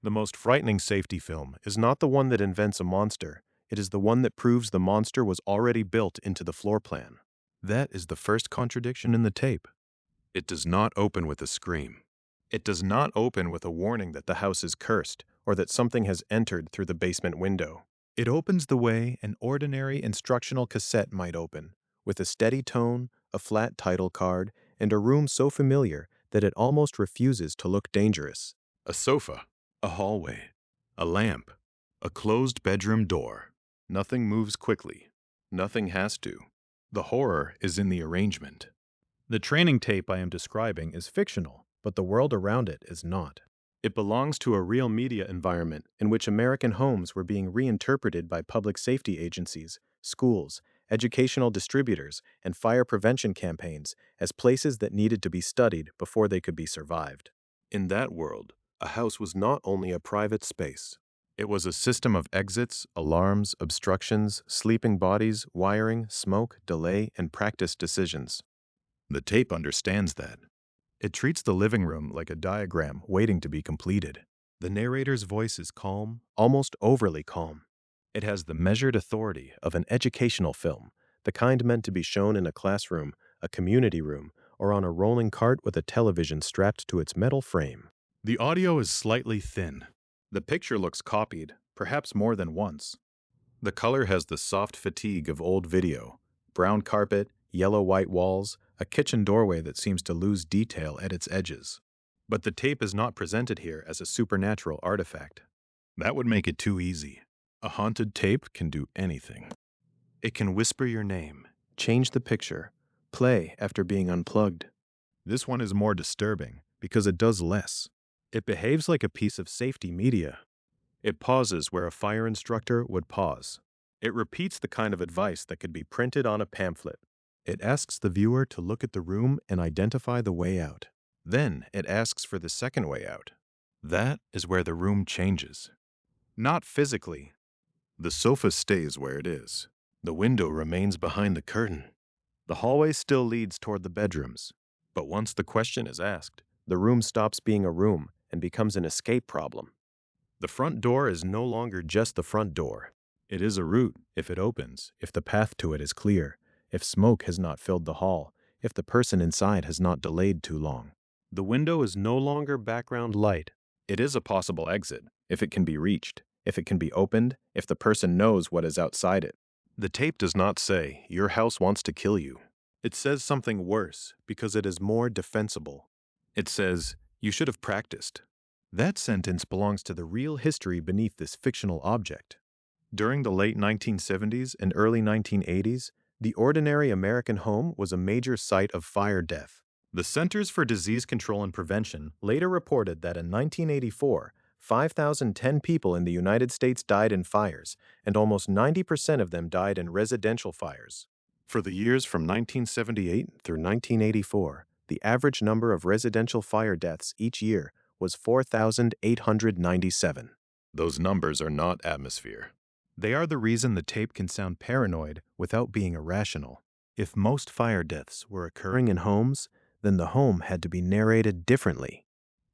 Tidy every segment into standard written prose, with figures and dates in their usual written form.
The most frightening safety film is not the one that invents a monster, it is the one that proves the monster was already built into the floor plan. That is the first contradiction in the tape. It does not open with a scream. It does not open with a warning that the house is cursed or that something has entered through the basement window. It opens the way an ordinary instructional cassette might open, with a steady tone, a flat title card, and a room so familiar that it almost refuses to look dangerous. A sofa, a hallway, a lamp, a closed bedroom door. Nothing moves quickly. Nothing has to. The horror is in the arrangement. The training tape I am describing is fictional, but the world around it is not. It belongs to a real media environment in which American homes were being reinterpreted by public safety agencies, schools, educational distributors, and fire prevention campaigns as places that needed to be studied before they could be survived. In that world, a house was not only a private space. It was a system of exits, alarms, obstructions, sleeping bodies, wiring, smoke, delay, and practice decisions. The tape understands that. It treats the living room like a diagram waiting to be completed. The narrator's voice is calm, almost overly calm. It has the measured authority of an educational film, the kind meant to be shown in a classroom, a community room, or on a rolling cart with a television strapped to its metal frame. The audio is slightly thin. The picture looks copied, perhaps more than once. The color has the soft fatigue of old video. Brown carpet, yellow-white walls, a kitchen doorway that seems to lose detail at its edges. But the tape is not presented here as a supernatural artifact. That would make it too easy. A haunted tape can do anything. It can whisper your name, change the picture, play after being unplugged. This one is more disturbing because it does less. It behaves like a piece of safety media. It pauses where a fire instructor would pause. It repeats the kind of advice that could be printed on a pamphlet. It asks the viewer to look at the room and identify the way out. Then it asks for the second way out. That is where the room changes. Not physically. The sofa stays where it is. The window remains behind the curtain. The hallway still leads toward the bedrooms. But once the question is asked, the room stops being a room and becomes an escape problem. The front door is no longer just the front door. It is a route if it opens, if the path to it is clear, if smoke has not filled the hall, if the person inside has not delayed too long. The window is no longer background light. It is a possible exit, if it can be reached, if it can be opened, if the person knows what is outside it. The tape does not say, "Your house wants to kill you." It says something worse because it is more defensible. It says, "You should have practiced." That sentence belongs to the real history beneath this fictional object. During the late 1970s and early 1980s, the ordinary American home was a major site of fire death. The Centers for Disease Control and Prevention later reported that in 1984, 5,010 people in the United States died in fires, and almost 90% of them died in residential fires. For the years from 1978 through 1984, the average number of residential fire deaths each year was 4,897. Those numbers are not atmosphere. They are the reason the tape can sound paranoid without being irrational. If most fire deaths were occurring in homes, then the home had to be narrated differently.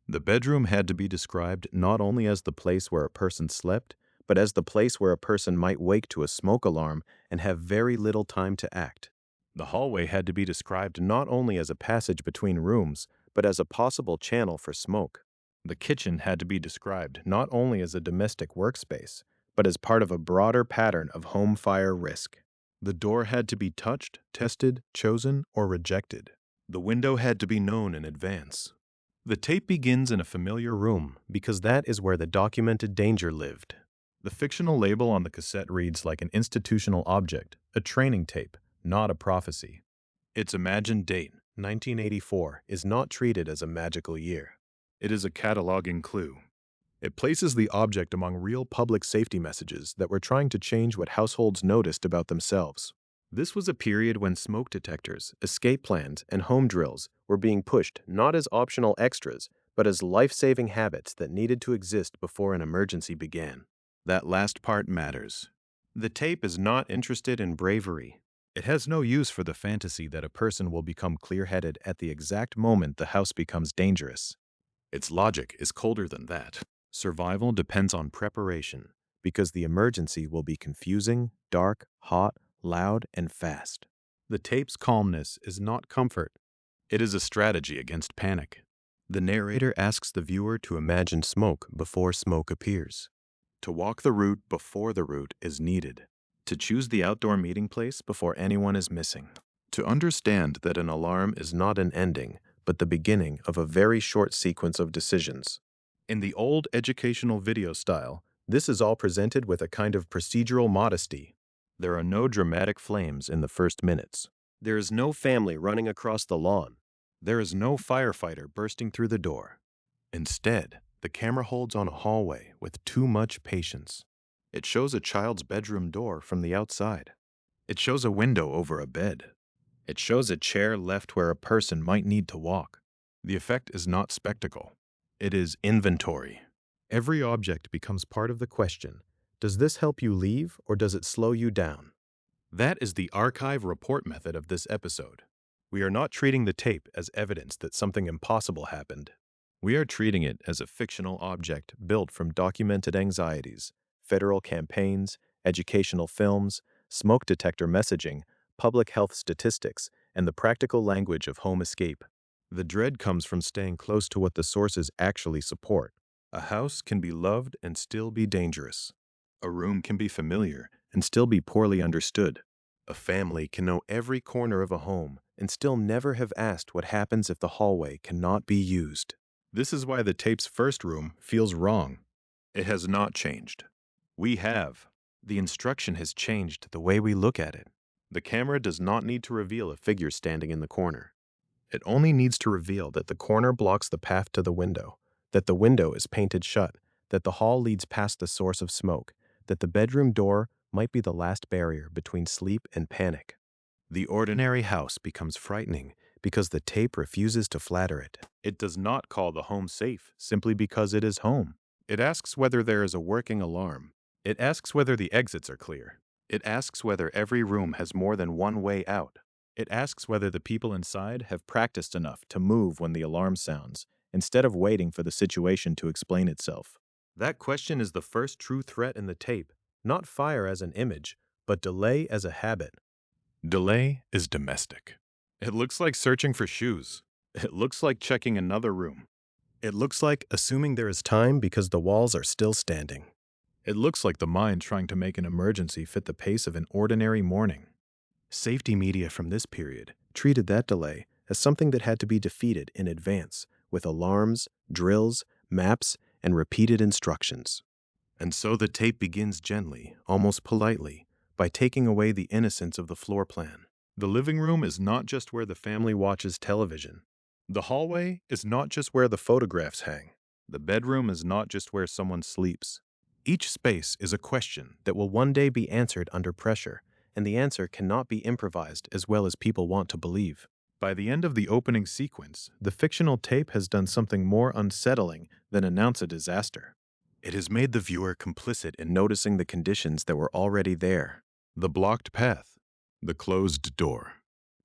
The bedroom had to be described not only as the place where a person slept, but as the place where a person might wake to a smoke alarm and have very little time to act. The hallway had to be described not only as a passage between rooms, but as a possible channel for smoke. The kitchen had to be described not only as a domestic workspace, but as part of a broader pattern of home fire risk. The door had to be touched, tested, chosen, or rejected. The window had to be known in advance. The tape begins in a familiar room because that is where the documented danger lived. The fictional label on the cassette reads like an institutional object, a training tape, not a prophecy. Its imagined date, 1984, is not treated as a magical year. It is a cataloging clue. It places the object among real public safety messages that were trying to change what households noticed about themselves. This was a period when smoke detectors, escape plans, and home drills were being pushed not as optional extras, but as life-saving habits that needed to exist before an emergency began. That last part matters. The tape is not interested in bravery. It has no use for the fantasy that a person will become clear-headed at the exact moment the house becomes dangerous. Its logic is colder than that. Survival depends on preparation, because the emergency will be confusing, dark, hot, loud, and fast. The tape's calmness is not comfort. It is a strategy against panic. The narrator asks the viewer to imagine smoke before smoke appears. To walk the route before the route is needed. To choose the outdoor meeting place before anyone is missing. To understand that an alarm is not an ending, but the beginning of a very short sequence of decisions. In the old educational video style, this is all presented with a kind of procedural modesty. There are no dramatic flames in the first minutes. There is no family running across the lawn. There is no firefighter bursting through the door. Instead, the camera holds on a hallway with too much patience. It shows a child's bedroom door from the outside. It shows a window over a bed. It shows a chair left where a person might need to walk. The effect is not spectacle. It is inventory. Every object becomes part of the question. Does this help you leave, or does it slow you down? That is the archive report method of this episode. We are not treating the tape as evidence that something impossible happened. We are treating it as a fictional object built from documented anxieties, federal campaigns, educational films, smoke detector messaging, public health statistics, and the practical language of home escape. The dread comes from staying close to what the sources actually support. A house can be loved and still be dangerous. A room can be familiar and still be poorly understood. A family can know every corner of a home and still never have asked what happens if the hallway cannot be used. This is why the tape's first room feels wrong. It has not changed. We have. The instruction has changed the way we look at it. The camera does not need to reveal a figure standing in the corner. It only needs to reveal that the corner blocks the path to the window, that the window is painted shut, that the hall leads past the source of smoke, that the bedroom door might be the last barrier between sleep and panic. The ordinary house becomes frightening because the tape refuses to flatter it. It does not call the home safe simply because it is home. It asks whether there is a working alarm. It asks whether the exits are clear. It asks whether every room has more than one way out. It asks whether the people inside have practiced enough to move when the alarm sounds, instead of waiting for the situation to explain itself. That question is the first true threat in the tape, not fire as an image, but delay as a habit. Delay is domestic. It looks like searching for shoes. It looks like checking another room. It looks like assuming there is time because the walls are still standing. It looks like the mind trying to make an emergency fit the pace of an ordinary morning. Safety media from this period treated that delay as something that had to be defeated in advance, with alarms, drills, maps, and repeated instructions. And so the tape begins gently, almost politely, by taking away the innocence of the floor plan. The living room is not just where the family watches television. The hallway is not just where the photographs hang. The bedroom is not just where someone sleeps. Each space is a question that will one day be answered under pressure, and the answer cannot be improvised as well as people want to believe. By the end of the opening sequence, the fictional tape has done something more unsettling than announce a disaster. It has made the viewer complicit in noticing the conditions that were already there. The blocked path, the closed door,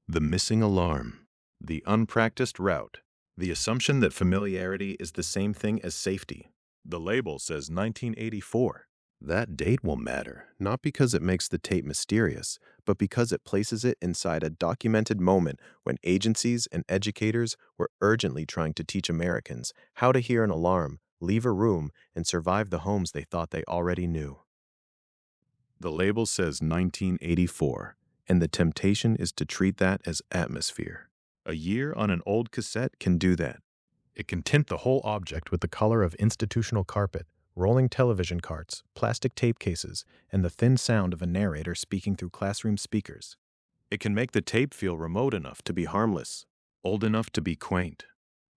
the missing alarm, the unpracticed route, the assumption that familiarity is the same thing as safety. The label says 1984. That date will matter, not because it makes the tape mysterious, but because it places it inside a documented moment when agencies and educators were urgently trying to teach Americans how to hear an alarm, leave a room, and survive the homes they thought they already knew. The label says 1984, and the temptation is to treat that as atmosphere. A year on an old cassette can do that. It can tint the whole object with the color of institutional carpet, rolling television carts, plastic tape cases, and the thin sound of a narrator speaking through classroom speakers. It can make the tape feel remote enough to be harmless, old enough to be quaint,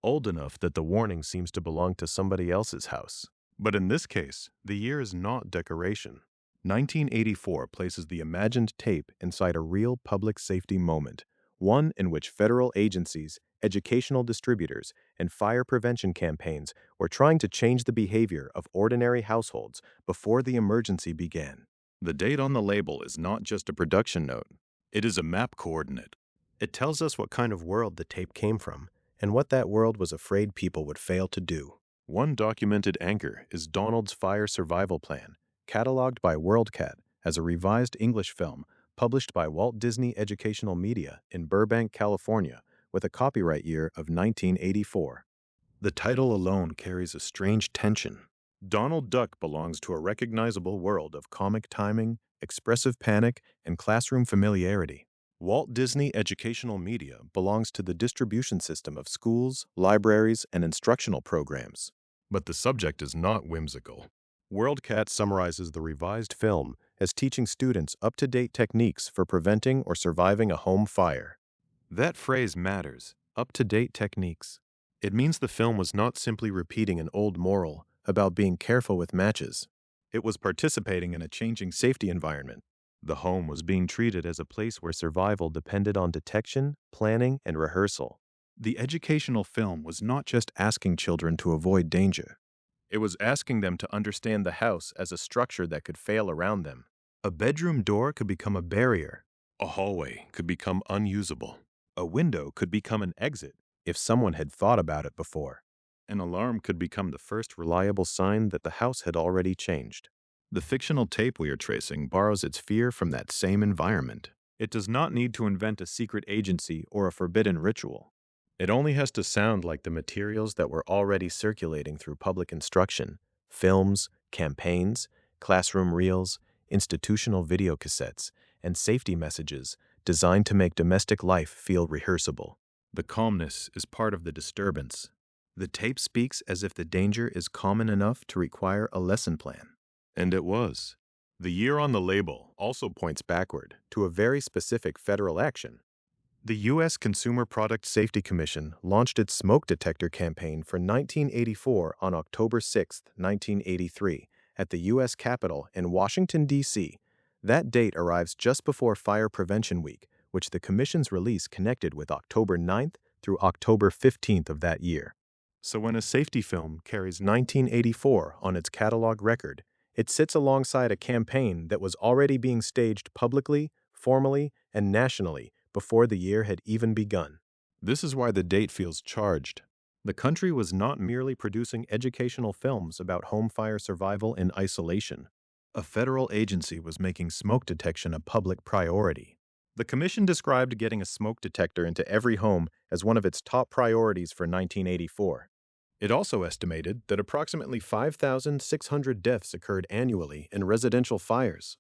old enough that the warning seems to belong to somebody else's house. But in this case, the year is not decoration. 1984 places the imagined tape inside a real public safety moment, one in which federal agencies, educational distributors, and fire prevention campaigns were trying to change the behavior of ordinary households before the emergency began. The date on the label is not just a production note. It is a map coordinate. It tells us what kind of world the tape came from and what that world was afraid people would fail to do. One documented anchor is Donald's Fire Survival Plan, cataloged by WorldCat as a revised English film published by Walt Disney Educational Media in Burbank, California, with a copyright year of 1984. The title alone carries a strange tension. Donald Duck belongs to a recognizable world of comic timing, expressive panic, and classroom familiarity. Walt Disney Educational Media belongs to the distribution system of schools, libraries, and instructional programs. But the subject is not whimsical. WorldCat summarizes the revised film as teaching students up-to-date techniques for preventing or surviving a home fire. That phrase matters, up-to-date techniques. It means the film was not simply repeating an old moral about being careful with matches. It was participating in a changing safety environment. The home was being treated as a place where survival depended on detection, planning, and rehearsal. The educational film was not just asking children to avoid danger. It was asking them to understand the house as a structure that could fail around them. A bedroom door could become a barrier. A hallway could become unusable. A window could become an exit if someone had thought about it before. An alarm could become the first reliable sign that the house had already changed. The fictional tape we are tracing borrows its fear from that same environment. It does not need to invent a secret agency or a forbidden ritual. It only has to sound like the materials that were already circulating through public instruction: films, campaigns, classroom reels, institutional videocassettes, and safety messages designed to make domestic life feel rehearsable. The calmness is part of the disturbance. The tape speaks as if the danger is common enough to require a lesson plan. And it was. The year on the label also points backward to a very specific federal action. The U.S. Consumer Product Safety Commission launched its smoke detector campaign for 1984 on October 6, 1983, at the U.S. Capitol in Washington, D.C. That date arrives just before Fire Prevention Week, which the Commission's release connected with October 9th through October 15th of that year. So when a safety film carries 1984 on its catalog record, it sits alongside a campaign that was already being staged publicly, formally, and nationally before the year had even begun. This is why the date feels charged. The country was not merely producing educational films about home fire survival in isolation. A federal agency was making smoke detection a public priority. The commission described getting a smoke detector into every home as one of its top priorities for 1984. It also estimated that approximately 5,600 deaths occurred annually in residential fires.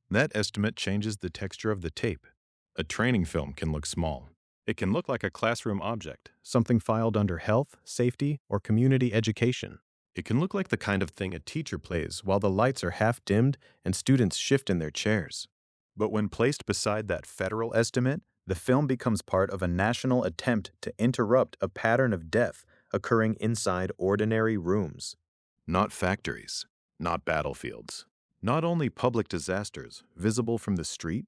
That estimate changes the texture of the tape. A training film can look small. It can look like a classroom object, something filed under health, safety, or community education. It can look like the kind of thing a teacher plays while the lights are half dimmed and students shift in their chairs. But when placed beside that federal estimate, the film becomes part of a national attempt to interrupt a pattern of death occurring inside ordinary rooms. Not factories, not battlefields, not only public disasters visible from the street,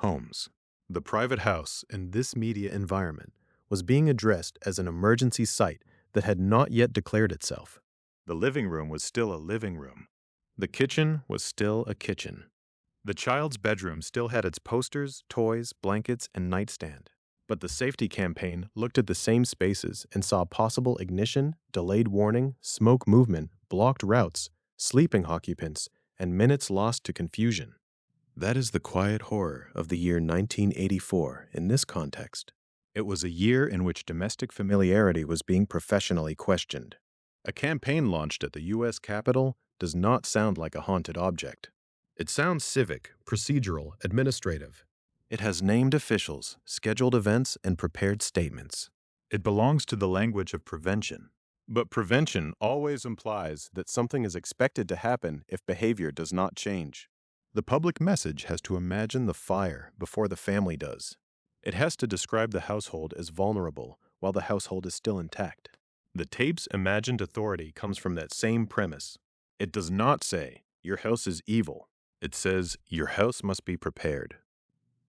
homes. The private house in this media environment was being addressed as an emergency site that had not yet declared itself. The living room was still a living room. The kitchen was still a kitchen. The child's bedroom still had its posters, toys, blankets, and nightstand. But the safety campaign looked at the same spaces and saw possible ignition, delayed warning, smoke movement, blocked routes, sleeping occupants, and minutes lost to confusion. That is the quiet horror of the year 1984 in this context. It was a year in which domestic familiarity was being professionally questioned. A campaign launched at the U.S. Capitol does not sound like a haunted object. It sounds civic, procedural, administrative. It has named officials, scheduled events, and prepared statements. It belongs to the language of prevention. But prevention always implies that something is expected to happen if behavior does not change. The public message has to imagine the fire before the family does. It has to describe the household as vulnerable while the household is still intact. The tape's imagined authority comes from that same premise. It does not say, "Your house is evil." It says, "Your house must be prepared."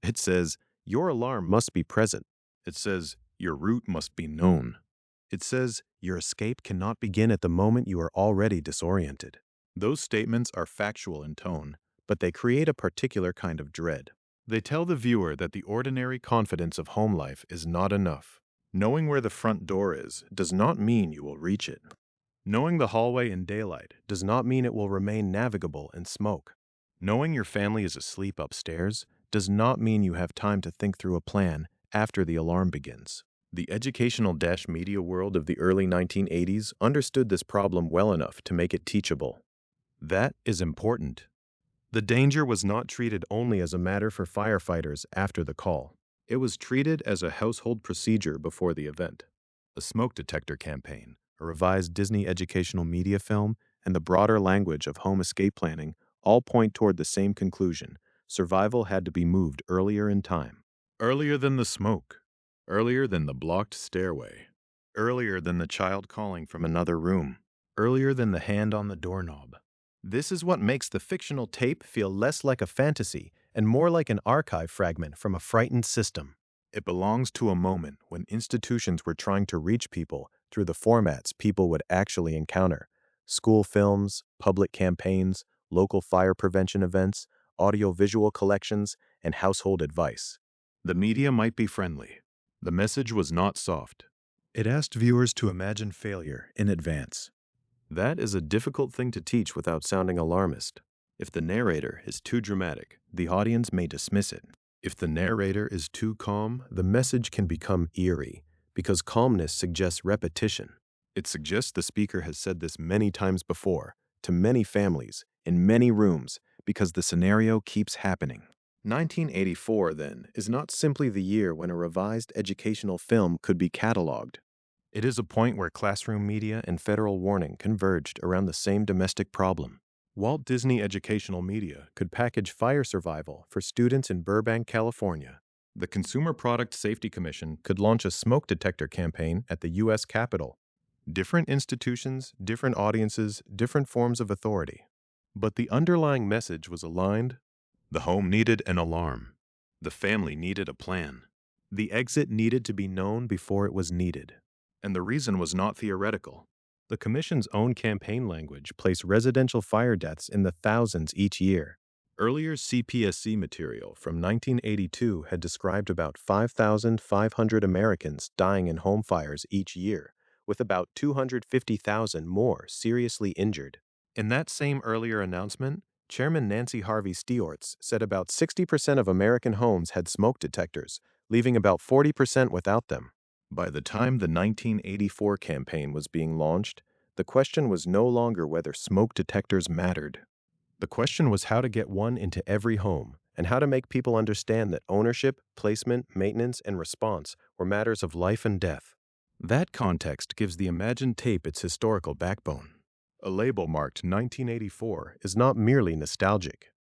It says, "Your alarm must be present." It says, "Your route must be known." It says, "Your escape cannot begin at the moment you are already disoriented." Those statements are factual in tone, but they create a particular kind of dread. They tell the viewer that the ordinary confidence of home life is not enough. Knowing where the front door is does not mean you will reach it. Knowing the hallway in daylight does not mean it will remain navigable in smoke. Knowing your family is asleep upstairs does not mean you have time to think through a plan after the alarm begins. The educational-media world of the early 1980s understood this problem well enough to make it teachable. That is important. The danger was not treated only as a matter for firefighters after the call. It was treated as a household procedure before the event. A smoke detector campaign, a revised Disney educational media film, and the broader language of home escape planning all point toward the same conclusion. Survival had to be moved earlier in time. Earlier than the smoke. Earlier than the blocked stairway. Earlier than the child calling from another room. Earlier than the hand on the doorknob. This is what makes the fictional tape feel less like a fantasy and more like an archive fragment from a frightened system. It belongs to a moment when institutions were trying to reach people through the formats people would actually encounter: school films, public campaigns, local fire prevention events, audio-visual collections, and household advice. The media might be friendly. The message was not soft. It asked viewers to imagine failure in advance. That is a difficult thing to teach without sounding alarmist. If the narrator is too dramatic, the audience may dismiss it. If the narrator is too calm, the message can become eerie, because calmness suggests repetition. It suggests the speaker has said this many times before, to many families, in many rooms, because the scenario keeps happening. 1984, then, is not simply the year when a revised educational film could be cataloged. It is a point where classroom media and federal warning converged around the same domestic problem. Walt Disney Educational Media could package fire survival for students in Burbank, California. The Consumer Product Safety Commission could launch a smoke detector campaign at the U.S. Capitol. Different institutions, different audiences, different forms of authority. But the underlying message was aligned. The home needed an alarm. The family needed a plan. The exit needed to be known before it was needed. And the reason was not theoretical. The Commission's own campaign language placed residential fire deaths in the thousands each year. Earlier CPSC material from 1982 had described about 5,500 Americans dying in home fires each year, with about 250,000 more seriously injured. In that same earlier announcement, Chairman Nancy Harvey Steorts said about 60% of American homes had smoke detectors, leaving about 40% without them. By the time the 1984 campaign was being launched, the question was no longer whether smoke detectors mattered. The question was how to get one into every home, and how to make people understand that ownership, placement, maintenance, and response were matters of life and death. That context gives the imagined tape its historical backbone. A label marked 1984 is not merely nostalgic.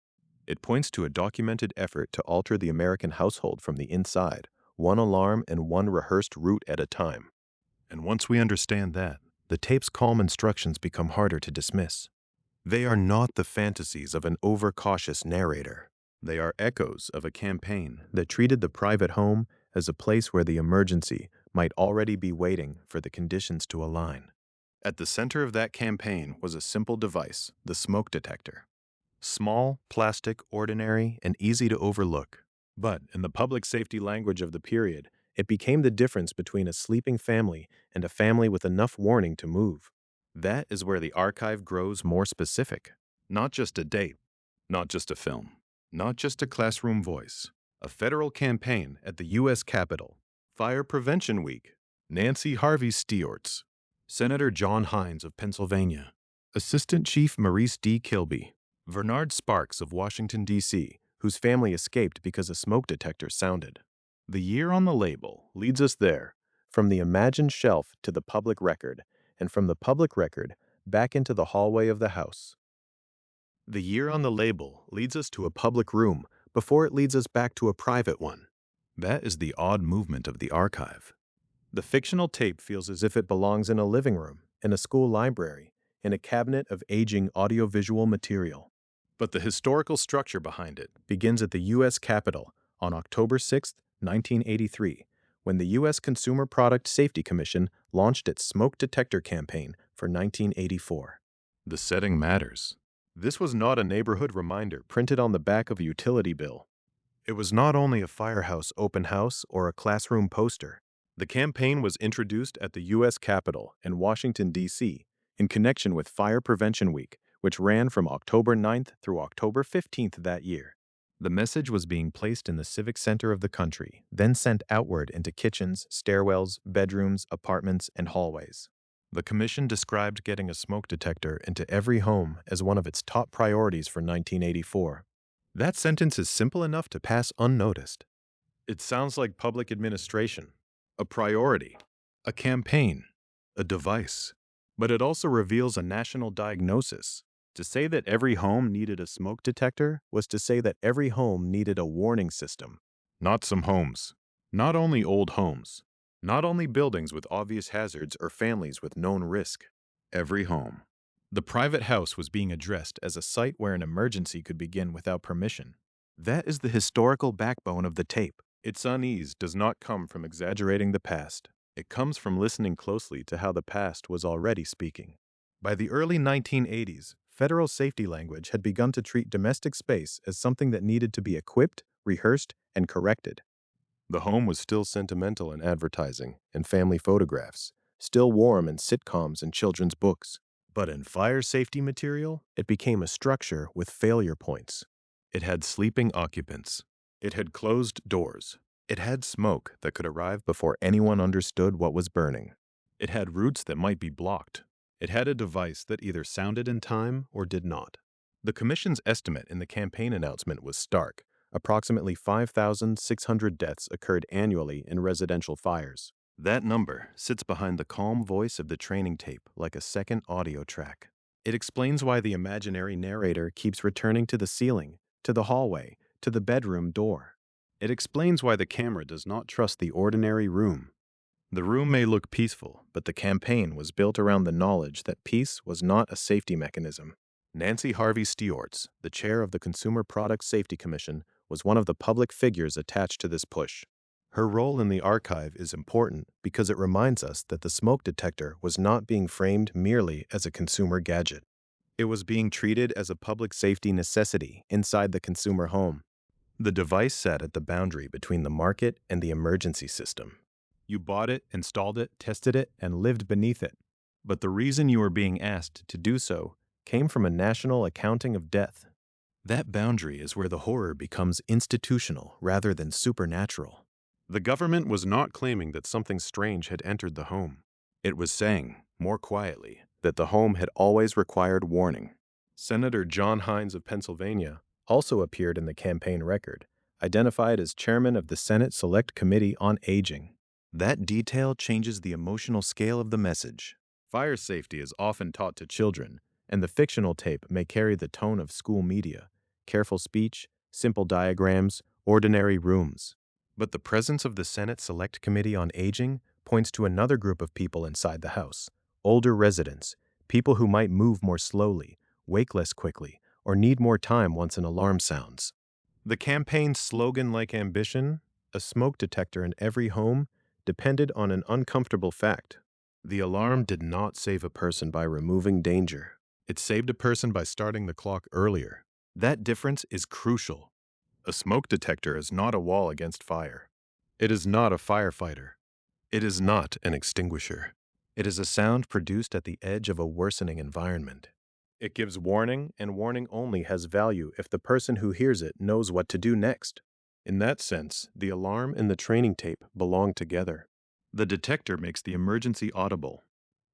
It points to a documented effort to alter the American household from the inside, one alarm and one rehearsed route at a time. And once we understand that, the tape's calm instructions become harder to dismiss. They are not the fantasies of an overcautious narrator. They are echoes of a campaign that treated the private home as a place where the emergency might already be waiting for the conditions to align. At the center of that campaign was a simple device, the smoke detector. Small, plastic, ordinary, and easy to overlook. But in the public safety language of the period, it became the difference between a sleeping family and a family with enough warning to move. That is where the archive grows more specific. Not just a date, not just a film, not just a classroom voice. A federal campaign at the U.S. Capitol. Fire Prevention Week. Nancy Harvey Steorts. Senator John Hines of Pennsylvania. Assistant Chief Maurice D. Kilby. Bernard Sparks of Washington, D.C., whose family escaped because a smoke detector sounded. The year on the label leads us there, from the imagined shelf to the public record, and from the public record back into the hallway of the house. The year on the label leads us to a public room before it leads us back to a private one. That is the odd movement of the archive. The fictional tape feels as if it belongs in a living room, in a school library, in a cabinet of aging audiovisual material. But the historical structure behind it begins at the U.S. Capitol on October 6, 1983, when the U.S. Consumer Product Safety Commission launched its smoke detector campaign for 1984. The setting matters. This was not a neighborhood reminder printed on the back of a utility bill. It was not only a firehouse open house or a classroom poster. The campaign was introduced at the U.S. Capitol in Washington, D.C., in connection with Fire Prevention Week, which ran from October 9th through October 15th that year. The message was being placed in the civic center of the country, then sent outward into kitchens, stairwells, bedrooms, apartments, and hallways. The commission described getting a smoke detector into every home as one of its top priorities for 1984. That sentence is simple enough to pass unnoticed. It sounds like public administration, a priority, a campaign, a device. But it also reveals a national diagnosis. To say that every home needed a smoke detector was to say that every home needed a warning system. Not some homes. Not only old homes. Not only buildings with obvious hazards or families with known risk. Every home. The private house was being addressed as a site where an emergency could begin without permission. That is the historical backbone of the tape. Its unease does not come from exaggerating the past. It comes from listening closely to how the past was already speaking. By the early 1980s, federal safety language had begun to treat domestic space as something that needed to be equipped, rehearsed, and corrected. The home was still sentimental in advertising and family photographs, still warm in sitcoms and children's books. But in fire safety material, it became a structure with failure points. It had sleeping occupants. It had closed doors. It had smoke that could arrive before anyone understood what was burning. It had routes that might be blocked. It had a device that either sounded in time or did not. The Commission's estimate in the campaign announcement was stark. Approximately 5,600 deaths occurred annually in residential fires. That number sits behind the calm voice of the training tape like a second audio track. It explains why the imaginary narrator keeps returning to the ceiling, to the hallway, to the bedroom door. It explains why the camera does not trust the ordinary room. The room may look peaceful, but the campaign was built around the knowledge that peace was not a safety mechanism. Nancy Harvey Steorts, the chair of the Consumer Product Safety Commission, was one of the public figures attached to this push. Her role in the archive is important because it reminds us that the smoke detector was not being framed merely as a consumer gadget. It was being treated as a public safety necessity inside the consumer home. The device sat at the boundary between the market and the emergency system. You bought it, installed it, tested it, and lived beneath it. But the reason you were being asked to do so came from a national accounting of death. That boundary is where the horror becomes institutional rather than supernatural. The government was not claiming that something strange had entered the home. It was saying, more quietly, that the home had always required warning. Senator John Hines of Pennsylvania also appeared in the campaign record, identified as chairman of the Senate Select Committee on Aging. That detail changes the emotional scale of the message. Fire safety is often taught to children, and the fictional tape may carry the tone of school media, careful speech, simple diagrams, ordinary rooms. But the presence of the Senate Select Committee on Aging points to another group of people inside the house, older residents, people who might move more slowly, wake less quickly, or need more time once an alarm sounds. The campaign's slogan-like ambition, a smoke detector in every home, depended on an uncomfortable fact. The alarm did not save a person by removing danger. It saved a person by starting the clock earlier. That difference is crucial. A smoke detector is not a wall against fire. It is not a firefighter. It is not an extinguisher. It is a sound produced at the edge of a worsening environment. It gives warning, and warning only has value if the person who hears it knows what to do next. In that sense, the alarm and the training tape belong together. The detector makes the emergency audible.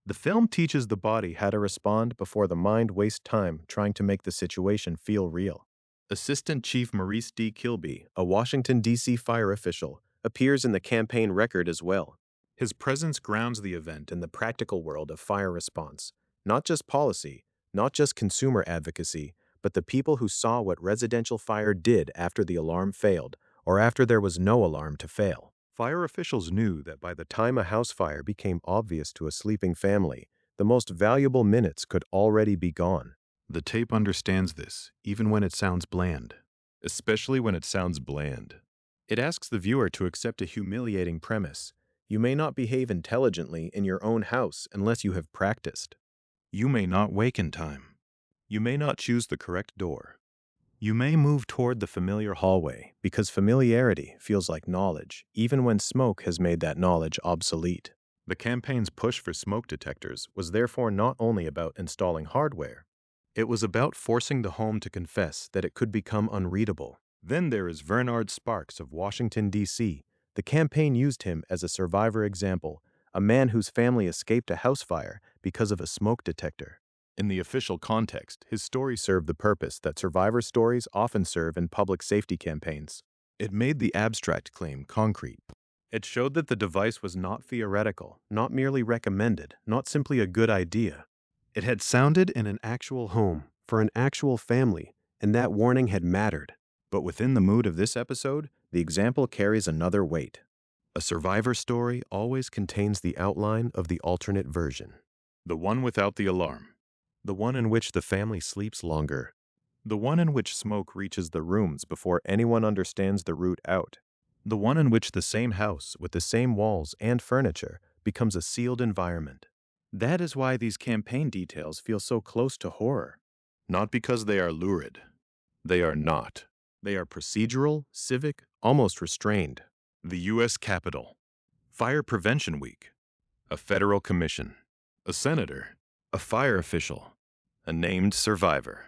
The film teaches the body how to respond before the mind wastes time trying to make the situation feel real. Assistant Chief Maurice D. Kilby, a Washington, D.C. fire official, appears in the campaign record as well. His presence grounds the event in the practical world of fire response, not just policy, not just consumer advocacy, but the people who saw what residential fire did after the alarm failed, or after there was no alarm to fail. Fire officials knew that by the time a house fire became obvious to a sleeping family, the most valuable minutes could already be gone. The tape understands this, even when it sounds bland. Especially when it sounds bland. It asks the viewer to accept a humiliating premise. You may not behave intelligently in your own house unless you have practiced. You may not wake in time. You may not choose the correct door. You may move toward the familiar hallway because familiarity feels like knowledge, even when smoke has made that knowledge obsolete. The campaign's push for smoke detectors was therefore not only about installing hardware, it was about forcing the home to confess that it could become unreadable. Then there is Bernard Sparks of Washington, D.C. The campaign used him as a survivor example, a man whose family escaped a house fire because of a smoke detector. In the official context, his story served the purpose that survivor stories often serve in public safety campaigns. It made the abstract claim concrete. It showed that the device was not theoretical, not merely recommended, not simply a good idea. It had sounded in an actual home, for an actual family, and that warning had mattered. But within the mood of this episode, the example carries another weight. A survivor story always contains the outline of the alternate version. The one without the alarm. The one in which the family sleeps longer. The one in which smoke reaches the rooms before anyone understands the route out. The one in which the same house, with the same walls and furniture, becomes a sealed environment. That is why these campaign details feel so close to horror. Not because they are lurid. They are not. They are procedural, civic, almost restrained. The U.S. Capitol. Fire Prevention Week. A federal commission. A senator. A fire official. A named survivor.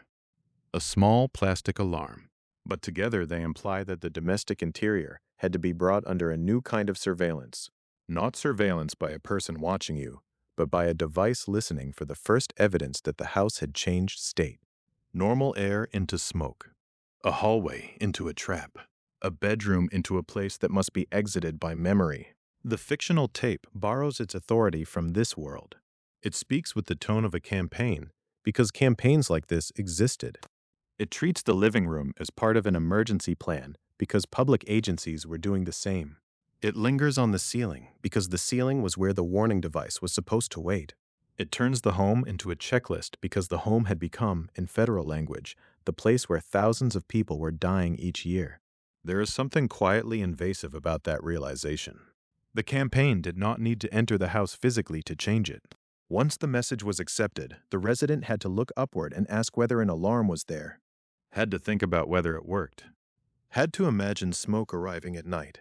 A small plastic alarm. But together they imply that the domestic interior had to be brought under a new kind of surveillance. Not surveillance by a person watching you, but by a device listening for the first evidence that the house had changed state. Normal air into smoke. A hallway into a trap. A bedroom into a place that must be exited by memory. The fictional tape borrows its authority from this world. It speaks with the tone of a campaign, because campaigns like this existed. It treats the living room as part of an emergency plan because public agencies were doing the same. It lingers on the ceiling because the ceiling was where the warning device was supposed to wait. It turns the home into a checklist because the home had become, in federal language, the place where thousands of people were dying each year. There is something quietly invasive about that realization. The campaign did not need to enter the house physically to change it. Once the message was accepted, the resident had to look upward and ask whether an alarm was there. Had to think about whether it worked. Had to imagine smoke arriving at night.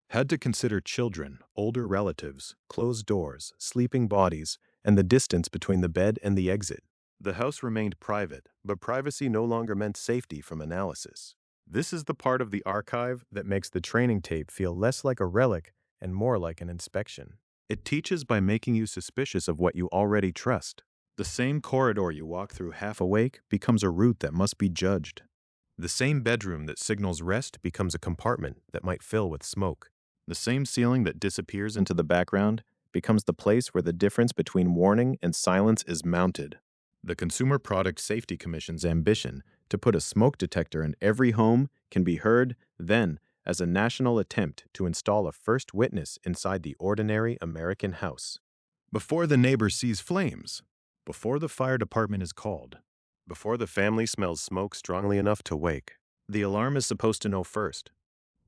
Had to consider children, older relatives, closed doors, sleeping bodies, and the distance between the bed and the exit. The house remained private, but privacy no longer meant safety from analysis. This is the part of the archive that makes the training tape feel less like a relic and more like an inspection. It teaches by making you suspicious of what you already trust. The same corridor you walk through half awake becomes a route that must be judged. The same bedroom that signals rest becomes a compartment that might fill with smoke. The same ceiling that disappears into the background becomes the place where the difference between warning and silence is mounted. The Consumer Product Safety Commission's ambition to put a smoke detector in every home can be heard, then, as a national attempt to install a first witness inside the ordinary American house. Before the neighbor sees flames, before the fire department is called, before the family smells smoke strongly enough to wake, the alarm is supposed to know first.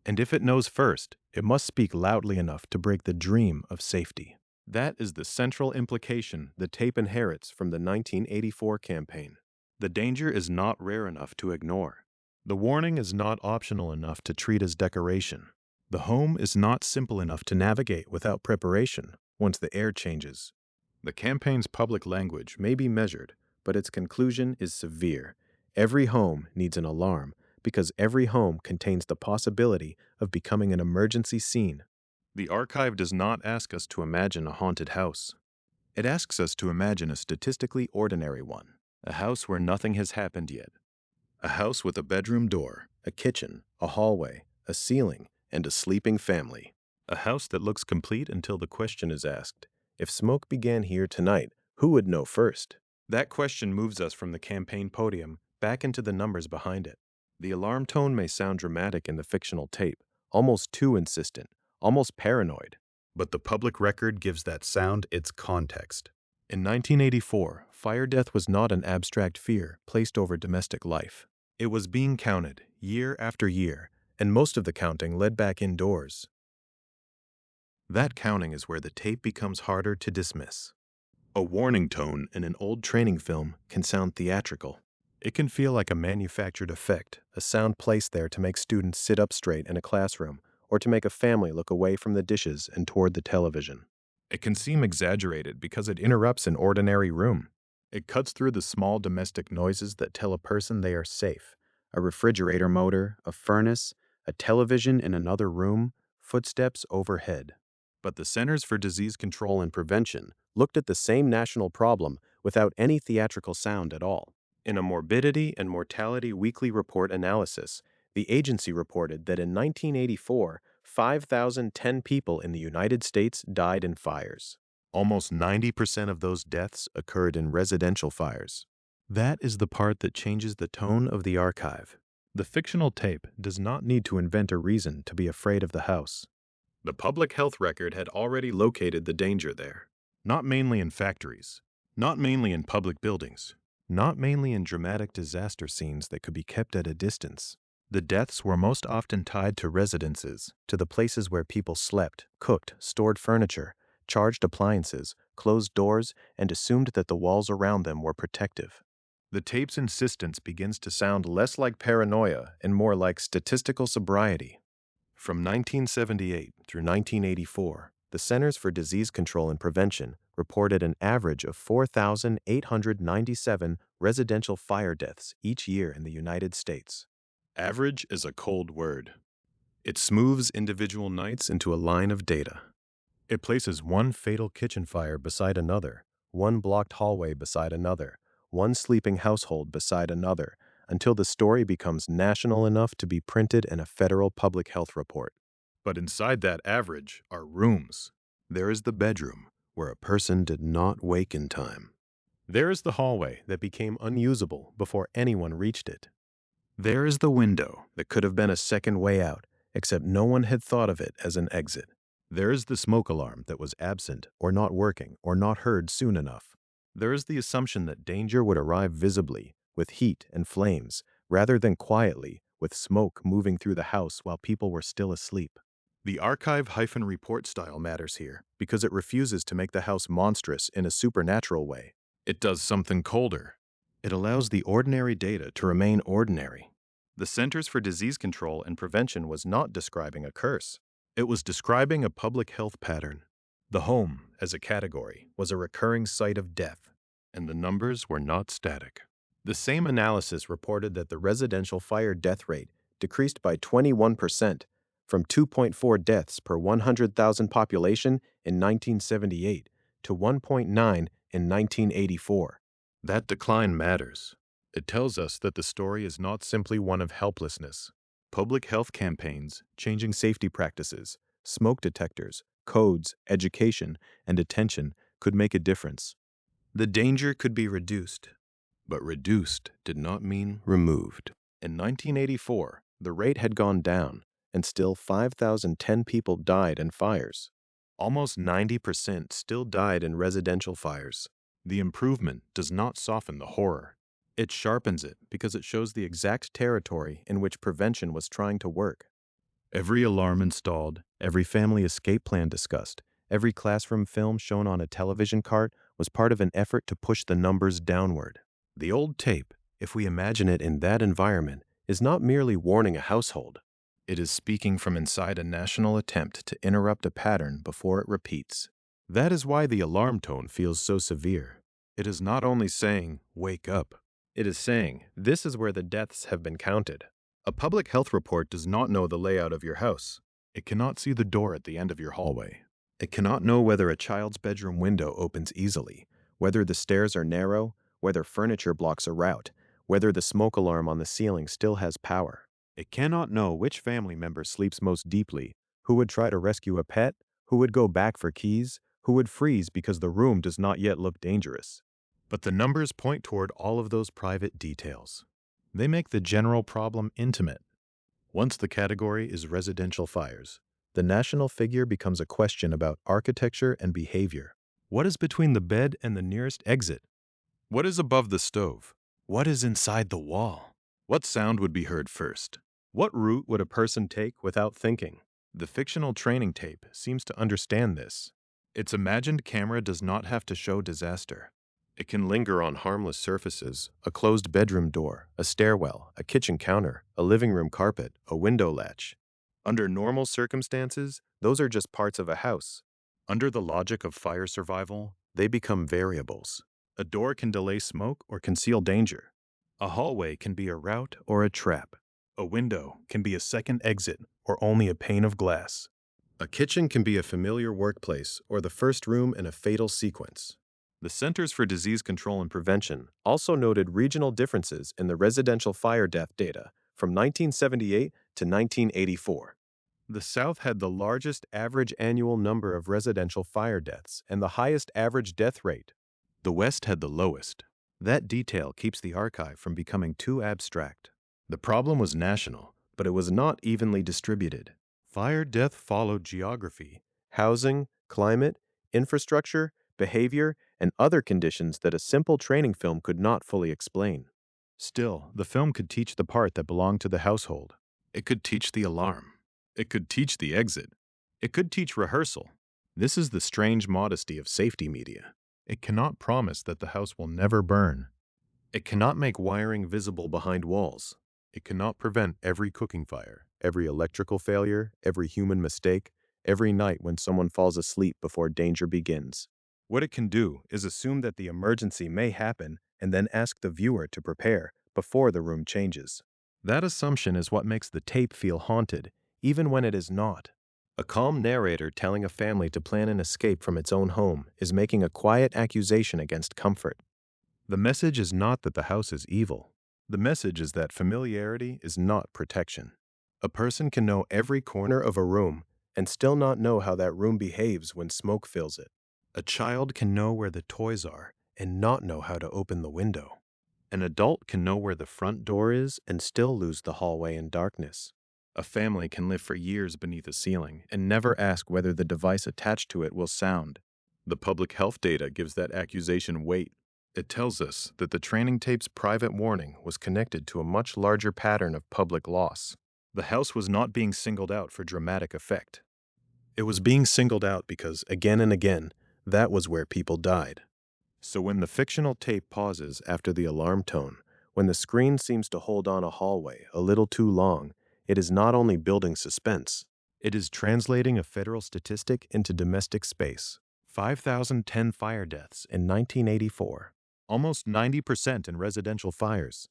And if it knows first, it must speak loudly enough to break the dream of safety. That is the central implication the tape inherits from the 1984 campaign. The danger is not rare enough to ignore. The warning is not optional enough to treat as decoration. The home is not simple enough to navigate without preparation once the air changes. The campaign's public language may be measured, but its conclusion is severe. Every home needs an alarm because every home contains the possibility of becoming an emergency scene. The archive does not ask us to imagine a haunted house. It asks us to imagine a statistically ordinary one, a house where nothing has happened yet. A house with a bedroom door, a kitchen, a hallway, a ceiling, and a sleeping family. A house that looks complete until the question is asked, if smoke began here tonight, who would know first? That question moves us from the campaign podium back into the numbers behind it. The alarm tone may sound dramatic in the fictional tape, almost too insistent, almost paranoid. But the public record gives that sound its context. In 1984, fire death was not an abstract fear placed over domestic life. It was being counted, year after year, and most of the counting led back indoors. That counting is where the tape becomes harder to dismiss. A warning tone in an old training film can sound theatrical. It can feel like a manufactured effect, a sound placed there to make students sit up straight in a classroom, or to make a family look away from the dishes and toward the television. It can seem exaggerated because it interrupts an ordinary room. It cuts through the small domestic noises that tell a person they are safe. A refrigerator motor, a furnace, a television in another room, footsteps overhead. But the Centers for Disease Control and Prevention looked at the same national problem without any theatrical sound at all. In a morbidity and mortality weekly report analysis, the agency reported that in 1984, 5,010 people in the United States died in fires. Almost 90% of those deaths occurred in residential fires. That is the part that changes the tone of the archive. The fictional tape does not need to invent a reason to be afraid of the house. The public health record had already located the danger there. Not mainly in factories, not mainly in public buildings, not mainly in dramatic disaster scenes that could be kept at a distance. The deaths were most often tied to residences, to the places where people slept, cooked, stored furniture, charged appliances, closed doors, and assumed that the walls around them were protective. The tape's insistence begins to sound less like paranoia and more like statistical sobriety. From 1978 through 1984, the Centers for Disease Control and Prevention reported an average of 4,897 residential fire deaths each year in the United States. Average is a cold word. It smooths individual nights into a line of data. It places one fatal kitchen fire beside another, one blocked hallway beside another, one sleeping household beside another, until the story becomes national enough to be printed in a federal public health report. But inside that average are rooms. There is the bedroom, where a person did not wake in time. There is the hallway that became unusable before anyone reached it. There is the window that could have been a second way out, except no one had thought of it as an exit. There is the smoke alarm that was absent or not working or not heard soon enough. There is the assumption that danger would arrive visibly, with heat and flames, rather than quietly, with smoke moving through the house while people were still asleep. The archive-report style matters here because it refuses to make the house monstrous in a supernatural way. It does something colder. It allows the ordinary data to remain ordinary. The Centers for Disease Control and Prevention was not describing a curse. It was describing a public health pattern. The home, as a category, was a recurring site of death, and the numbers were not static. The same analysis reported that the residential fire death rate decreased by 21%, from 2.4 deaths per 100,000 population in 1978 to 1.9 in 1984. That decline matters. It tells us that the story is not simply one of helplessness. Public health campaigns, changing safety practices, smoke detectors, codes, education, and attention could make a difference. The danger could be reduced, but reduced did not mean removed. In 1984, the rate had gone down, and still 5,010 people died in fires. Almost 90% still died in residential fires. The improvement does not soften the horror. It sharpens it because it shows the exact territory in which prevention was trying to work. Every alarm installed, every family escape plan discussed, every classroom film shown on a television cart was part of an effort to push the numbers downward. The old tape, if we imagine it in that environment, is not merely warning a household. It is speaking from inside a national attempt to interrupt a pattern before it repeats. That is why the alarm tone feels so severe. It is not only saying, "Wake up." It is saying, this is where the deaths have been counted. A public health report does not know the layout of your house. It cannot see the door at the end of your hallway. It cannot know whether a child's bedroom window opens easily, whether the stairs are narrow, whether furniture blocks a route, whether the smoke alarm on the ceiling still has power. It cannot know which family member sleeps most deeply, who would try to rescue a pet, who would go back for keys, who would freeze because the room does not yet look dangerous. But the numbers point toward all of those private details. They make the general problem intimate. Once the category is residential fires, the national figure becomes a question about architecture and behavior. What is between the bed and the nearest exit? What is above the stove? What is inside the wall? What sound would be heard first? What route would a person take without thinking? The fictional training tape seems to understand this. Its imagined camera does not have to show disaster. It can linger on harmless surfaces, a closed bedroom door, a stairwell, a kitchen counter, a living room carpet, a window latch. Under normal circumstances, those are just parts of a house. Under the logic of fire survival, they become variables. A door can delay smoke or conceal danger. A hallway can be a route or a trap. A window can be a second exit or only a pane of glass. A kitchen can be a familiar workplace or the first room in a fatal sequence. The Centers for Disease Control and Prevention also noted regional differences in the residential fire death data from 1978 to 1984. The South had the largest average annual number of residential fire deaths and the highest average death rate. The West had the lowest. That detail keeps the archive from becoming too abstract. The problem was national, but it was not evenly distributed. Fire death followed geography, housing, climate, infrastructure, behavior, and other conditions that a simple training film could not fully explain. Still, the film could teach the part that belonged to the household. It could teach the alarm. It could teach the exit. It could teach rehearsal. This is the strange modesty of safety media. It cannot promise that the house will never burn. It cannot make wiring visible behind walls. It cannot prevent every cooking fire, every electrical failure, every human mistake, every night when someone falls asleep before danger begins. What it can do is assume that the emergency may happen and then ask the viewer to prepare before the room changes. That assumption is what makes the tape feel haunted, even when it is not. A calm narrator telling a family to plan an escape from its own home is making a quiet accusation against comfort. The message is not that the house is evil. The message is that familiarity is not protection. A person can know every corner of a room and still not know how that room behaves when smoke fills it. A child can know where the toys are and not know how to open the window. An adult can know where the front door is and still lose the hallway in darkness. A family can live for years beneath a ceiling and never ask whether the device attached to it will sound. The public health data gives that accusation weight. It tells us that the training tape's private warning was connected to a much larger pattern of public loss. The house was not being singled out for dramatic effect. It was being singled out because, again and again, that was where people died. So when the fictional tape pauses after the alarm tone, when the screen seems to hold on a hallway a little too long, it is not only building suspense, it is translating a federal statistic into domestic space. 5,010 fire deaths in 1984. Almost 90% in residential fires.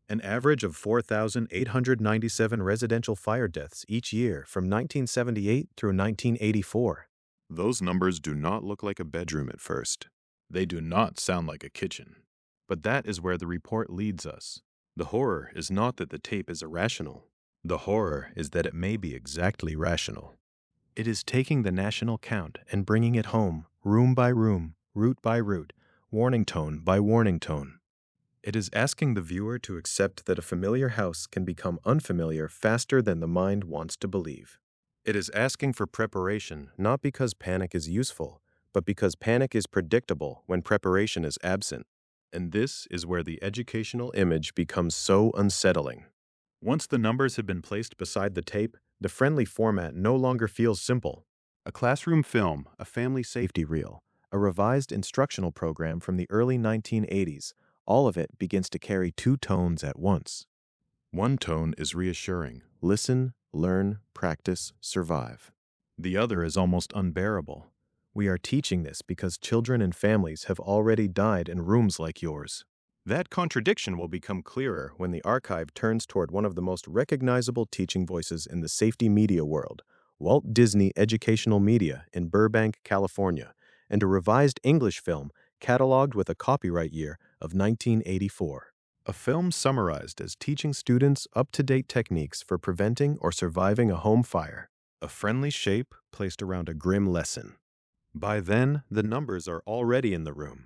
An average of 4,897 residential fire deaths each year from 1978 through 1984. Those numbers do not look like a bedroom at first. They do not sound like a kitchen. But that is where the report leads us. The horror is not that the tape is irrational. The horror is that it may be exactly rational. It is taking the national count and bringing it home, room by room, route by route, warning tone by warning tone. It is asking the viewer to accept that a familiar house can become unfamiliar faster than the mind wants to believe. It is asking for preparation not because panic is useful, but because panic is predictable when preparation is absent. And this is where the educational image becomes so unsettling. Once the numbers have been placed beside the tape, the friendly format no longer feels simple. A classroom film, a family safety reel, a revised instructional program from the early 1980s, all of it begins to carry two tones at once. One tone is reassuring: listen, learn, practice, survive. The other is almost unbearable: we are teaching this because children and families have already died in rooms like yours. That contradiction will become clearer when the archive turns toward one of the most recognizable teaching voices in the safety media world, Walt Disney Educational Media in Burbank, California, and a revised English film cataloged with a copyright year of 1984. A film summarized as teaching students up-to-date techniques for preventing or surviving a home fire, a friendly shape placed around a grim lesson. By then, the numbers are already in the room.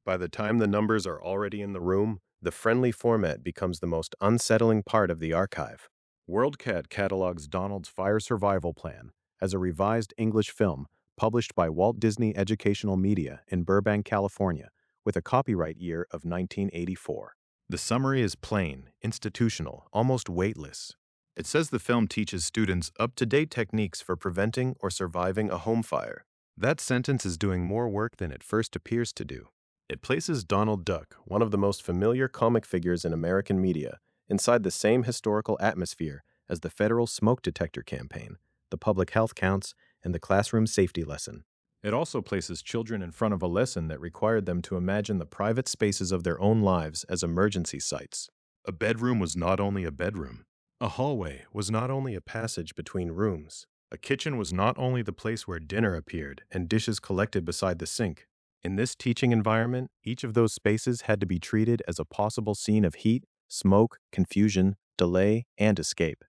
By the time the numbers are already in the room, the friendly format becomes the most unsettling part of the archive. WorldCat catalogs Donald's fire survival plan as a revised English film published by Walt Disney Educational Media in Burbank, California, with a copyright year of 1984. The summary is plain, institutional, almost weightless. It says the film teaches students up-to-date techniques for preventing or surviving a home fire. That sentence is doing more work than it first appears to do. It places Donald Duck, one of the most familiar comic figures in American media, inside the same historical atmosphere as the federal smoke-detector campaign, the public health counts, and the classroom safety lesson. It also places children in front of a lesson that required them to imagine the private spaces of their own lives as emergency sites. A bedroom was not only a bedroom. A hallway was not only a passage between rooms. A kitchen was not only the place where dinner appeared and dishes collected beside the sink. In this teaching environment, each of those spaces had to be treated as a possible scene of heat, smoke, confusion, delay, and escape.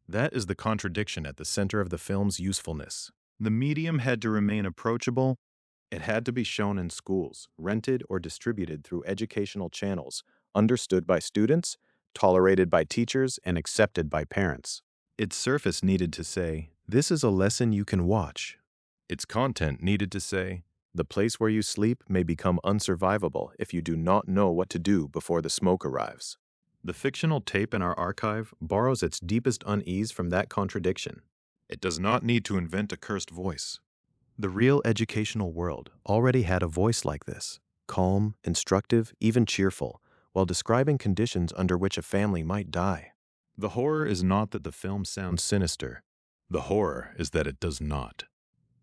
That is the contradiction at the center of the film's usefulness. The medium had to remain approachable. It had to be shown in schools, rented or distributed through educational channels, understood by students, tolerated by teachers, and accepted by parents. Its surface needed to say, "This is a lesson you can watch." Its content needed to say, "The place where you sleep may become unsurvivable if you do not know what to do before the smoke arrives." The fictional tape in our archive borrows its deepest unease from that contradiction. It does not need to invent a cursed voice. The real educational world already had a voice like this, calm, instructive, even cheerful, while describing conditions under which a family might die. The horror is not that the film sounds sinister. The horror is that it does not.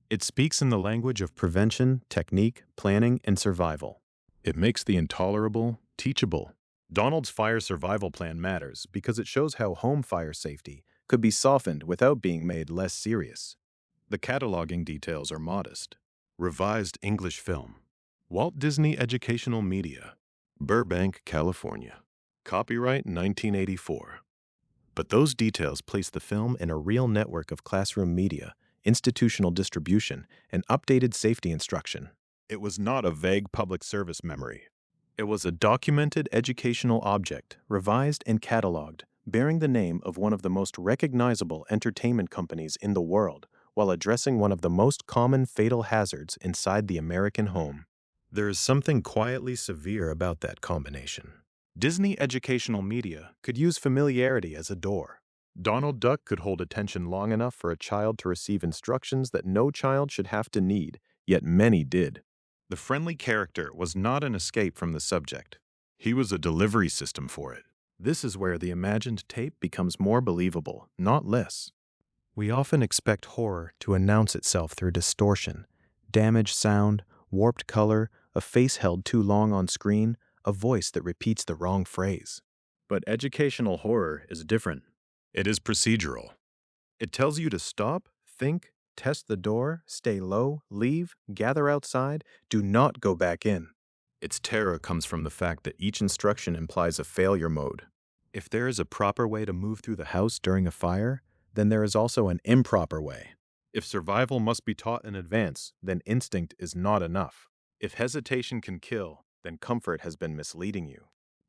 It speaks in the language of prevention, technique, planning, and survival. It makes the intolerable teachable. Donald's fire survival plan matters because it shows how home fire safety could be softened without being made less serious. The cataloging details are modest. Revised English film. Walt Disney Educational Media. Burbank, California. Copyright 1984. But those details place the film in a real network of classroom media, institutional distribution, and updated safety instruction. It was not a vague public service memory. It was a documented educational object, revised and cataloged, bearing the name of one of the most recognizable entertainment companies in the world, while addressing one of the most common fatal hazards inside the American home. There is something quietly severe about that combination. Disney Educational Media could use familiarity as a door. Donald Duck could hold attention long enough for a child to receive instructions that no child should have to need, yet many did. The friendly character was not an escape from the subject. He was a delivery system for it. This is where the imagined tape becomes more believable, not less. We often expect horror to announce itself through distortion, damaged sound, warped color, a face held too long on screen, a voice that repeats the wrong phrase. But educational horror is different. It is procedural. It tells you to stop, think, test the door, stay low, leave, gather outside, do not go back in. Its terror comes from the fact that each instruction implies a failure mode. If there is a proper way to move through the house during a fire, then there is also an improper way. If survival must be taught in advance, then instinct is not enough. If hesitation can kill, then comfort has been misleading you.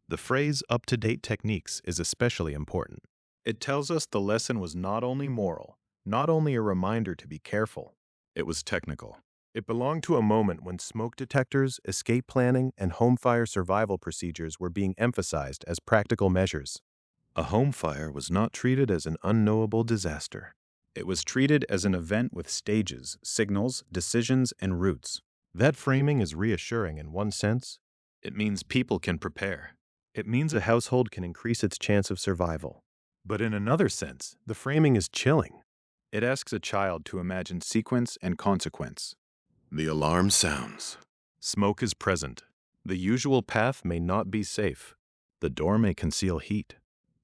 The phrase "up-to-date techniques" is especially important. It tells us the lesson was not only moral, not only a reminder to be careful, it was technical. It belonged to a moment when smoke detectors, escape planning, and home fire survival procedures were being emphasized as practical measures. A home fire was not treated as an unknowable disaster. It was treated as an event with stages, signals, decisions, and routes. That framing is reassuring in one sense. It means people can prepare. It means a household can increase its chance of survival. But in another sense, the framing is chilling. It asks a child to imagine sequence and consequence. The alarm sounds. Smoke is present. The usual path may not be safe. The door may conceal heat.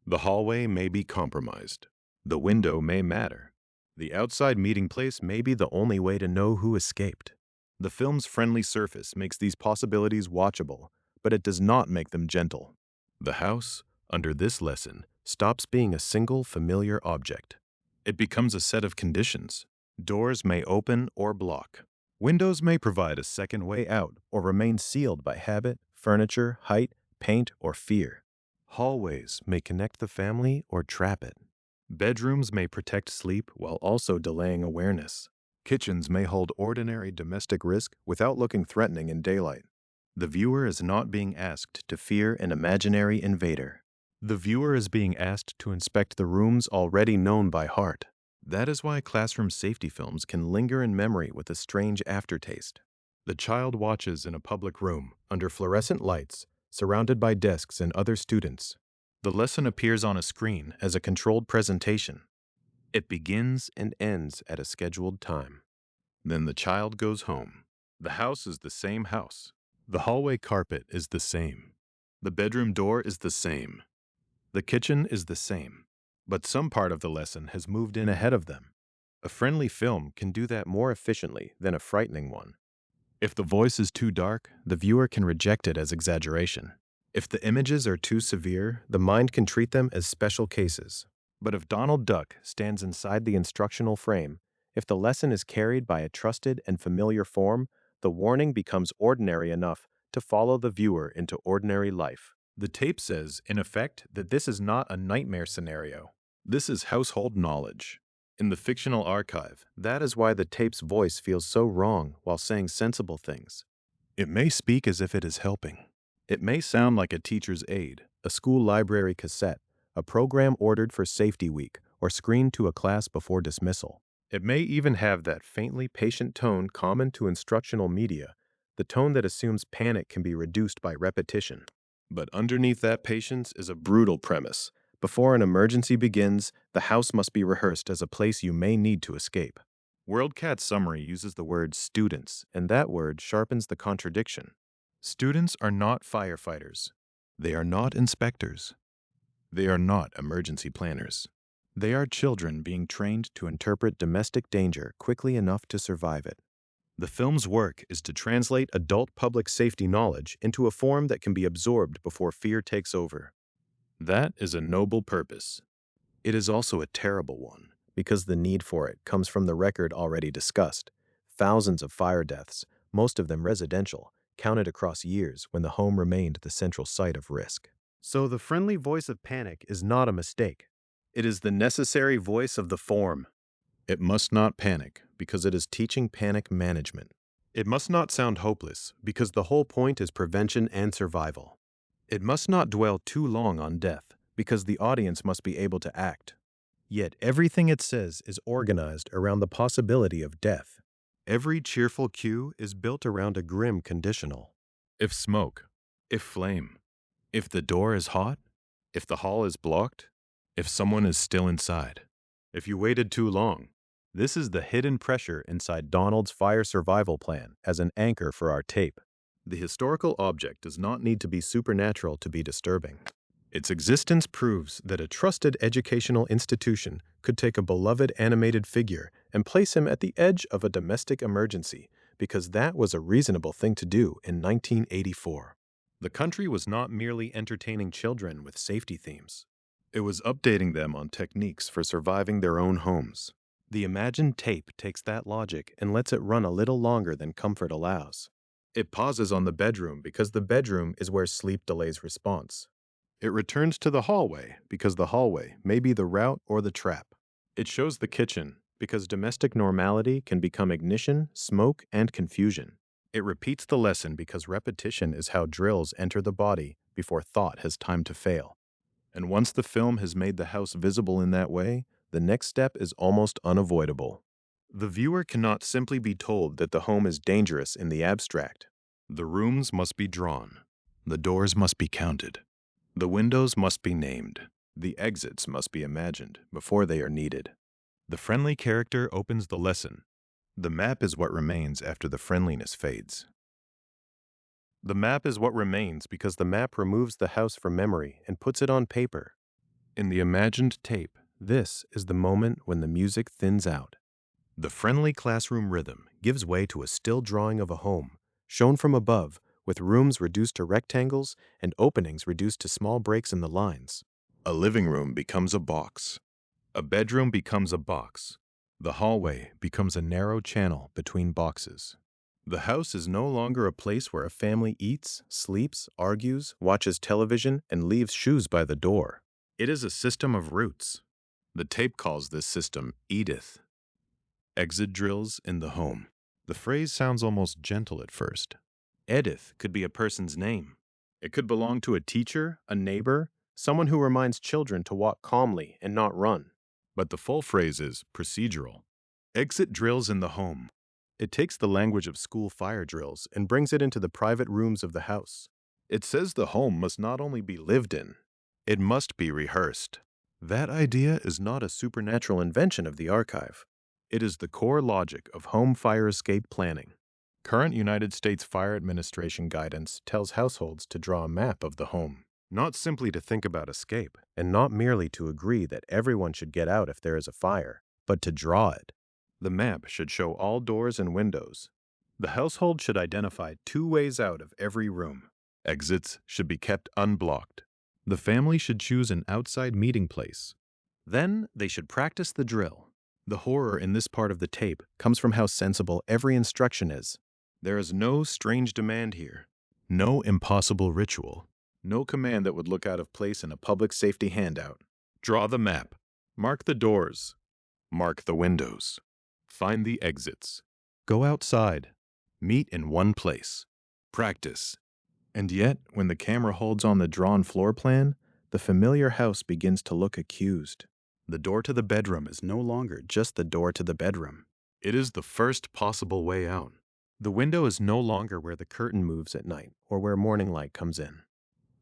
The hallway may be compromised. The window may matter. The outside meeting place may be the only way to know who escaped. The film's friendly surface makes these possibilities watchable, but it does not make them gentle. The house, under this lesson, stops being a single familiar object. It becomes a set of conditions. Doors may open or block. Windows may provide a second way out or remain sealed by habit, furniture, height, paint, or fear. Hallways may connect the family or trap it. Bedrooms may protect sleep while also delaying awareness. Kitchens may hold ordinary domestic risk without looking threatening in daylight. The viewer is not being asked to fear an imaginary invader. The viewer is being asked to inspect the rooms already known by heart. That is why classroom safety films can linger in memory with a strange aftertaste. The child watches in a public room, under fluorescent lights, surrounded by desks and other students. The lesson appears on a screen as a controlled presentation. It begins and ends at a scheduled time. Then the child goes home. The house is the same house. The hallway carpet is the same. The bedroom door is the same. The kitchen is the same. But some part of the lesson has moved in ahead of them. A friendly film can do that more efficiently than a frightening one. If the voice is too dark, the viewer can reject it as exaggeration. If the images are too severe, the mind can treat them as special cases. But if Donald Duck stands inside the instructional frame, if the lesson is carried by a trusted and familiar form, the warning becomes ordinary enough to follow the viewer into ordinary life. The tape says, in effect, that this is not a nightmare scenario. This is household knowledge. In the fictional archive, that is why the tape's voice feels so wrong while saying sensible things. It may speak as if it is helping. It may sound like a teacher's aid, a school library cassette, a program ordered for safety week, or screened to a class before dismissal. It may even have that faintly patient tone common to instructional media, the tone that assumes panic can be reduced by repetition. But underneath that patience is a brutal premise. Before an emergency begins, the house must be rehearsed as a place you may need to escape. WorldCat's summary uses the word students, and that word sharpens the contradiction. Students are not firefighters. They are not inspectors. They are not emergency planners. They are children being trained to interpret domestic danger quickly enough to survive it. The film's work is to translate adult public safety knowledge into a form that can be absorbed before fear takes over. That is a noble purpose. It is also a terrible one, because the need for it comes from the record already discussed. Thousands of fire deaths, most of them residential, counted across years when the home remained the central site of risk. So the friendly voice of panic is not a mistake. It is the necessary voice of the form. It must not panic, because it is teaching panic management. It must not sound hopeless, because the whole point is prevention and survival. It must not dwell too long on death, because the audience must be able to act. Yet everything it says is organized around the possibility of death. Every cheerful cue is built around a grim conditional. If smoke, if flame, if the door is hot, if the hall is blocked, if someone is still inside, if you waited too long. This is the hidden pressure inside Donald's fire survival plan as an anchor for our tape. The historical object does not need to be supernatural to be disturbing. Its existence proves that a trusted educational institution could take a beloved animated figure and place him at the edge of a domestic emergency, because that was a reasonable thing to do in 1984. The country was not merely entertaining children with safety themes. It was updating them on techniques for surviving their own homes. The imagined tape takes that logic and lets it run a little longer than comfort allows. It pauses on the bedroom because the bedroom is where sleep delays response. It returns to the hallway because the hallway may be the route or the trap. It shows the kitchen because domestic normality can become ignition, smoke, and confusion. It repeats the lesson because repetition is how drills enter the body before thought has time to fail. And once the film has made the house visible in that way, the next step is almost unavoidable. The viewer cannot simply be told that the home is dangerous in the abstract. The rooms must be drawn. The doors must be counted. The windows must be named. The exits must be imagined before they are needed. The friendly character opens the lesson. The map is what remains after the friendliness fades. The map is what remains because the map removes the house from memory and puts it on paper. In the imagined tape, this is the moment when the music thins out. The friendly classroom rhythm gives way to a still drawing of a home, shown from above, with rooms reduced to rectangles and openings reduced to small breaks in the lines. A living room becomes a box. A bedroom becomes a box. The hallway becomes a narrow channel between boxes. The house is no longer a place where a family eats, sleeps, argues, watches television, and leaves shoes by the door. It is a system of roots. The tape calls this system EDITH. Exit drills in the home. The phrase sounds almost gentle at first. Edith could be a person's name. It could belong to a teacher, a neighbor, someone who reminds children to walk calmly and not run. But the full phrase is procedural. Exit drills in the home. It takes the language of school fire drills and brings it into the private rooms of the house. It says the home must not only be lived in, it must be rehearsed. That idea is not a supernatural invention of the archive. It is the core logic of home fire escape planning. Current United States Fire Administration guidance tells households to draw a map of the home, not simply to think about escape, and not merely to agree that everyone should get out if there is a fire, but to draw it. The map should show all doors and windows. The household should identify 2 ways out of every room. Exits should be kept unblocked. The family should choose an outside meeting place. Then they should practice the drill. The horror in this part of the tape comes from how sensible every instruction is. There is no strange demand here, no impossible ritual, no command that would look out of place in a public safety handout. Draw the map. Mark the doors. Mark the windows. Find the exits. Go outside. Meet in one place. Practice. And yet, when the camera holds on the drawn floor plan, the familiar house begins to look accused. The door to the bedroom is no longer just the door to the bedroom. It is the first possible way out. The window is no longer where the curtain moves at night or where morning light comes in.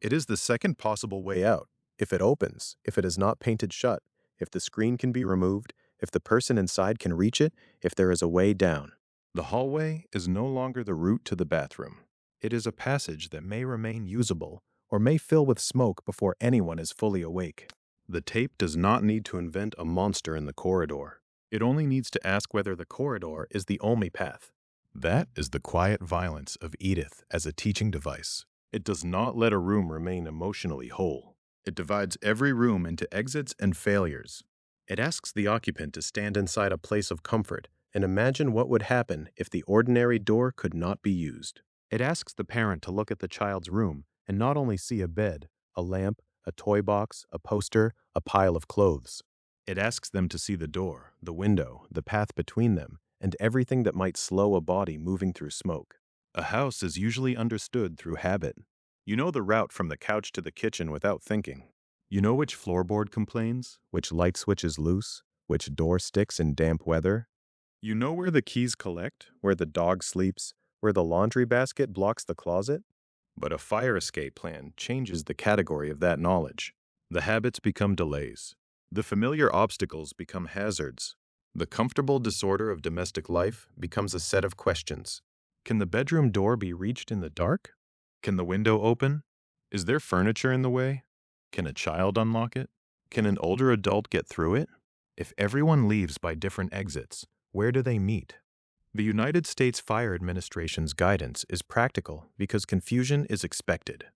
It is the second possible way out. If it opens, if it is not painted shut, if the screen can be removed, if the person inside can reach it, if there is a way down. The hallway is no longer the route to the bathroom. It is a passage that may remain usable or may fill with smoke before anyone is fully awake. The tape does not need to invent a monster in the corridor. It only needs to ask whether the corridor is the only path. That is the quiet violence of EDITH as a teaching device. It does not let a room remain emotionally whole. It divides every room into exits and failures. It asks the occupant to stand inside a place of comfort and imagine what would happen if the ordinary door could not be used. It asks the parent to look at the child's room and not only see a bed, a lamp, a toy box, a poster, a pile of clothes. It asks them to see the door, the window, the path between them, and everything that might slow a body moving through smoke. A house is usually understood through habit. You know the route from the couch to the kitchen without thinking. You know which floorboard complains, which light switch is loose, which door sticks in damp weather. You know where the keys collect, where the dog sleeps, where the laundry basket blocks the closet. But a fire escape plan changes the category of that knowledge. The habits become delays. The familiar obstacles become hazards. The comfortable disorder of domestic life becomes a set of questions. Can the bedroom door be reached in the dark? Can the window open? Is there furniture in the way? Can a child unlock it? Can an older adult get through it? If everyone leaves by different exits, where do they meet? The United States Fire Administration's guidance is practical because confusion is expected.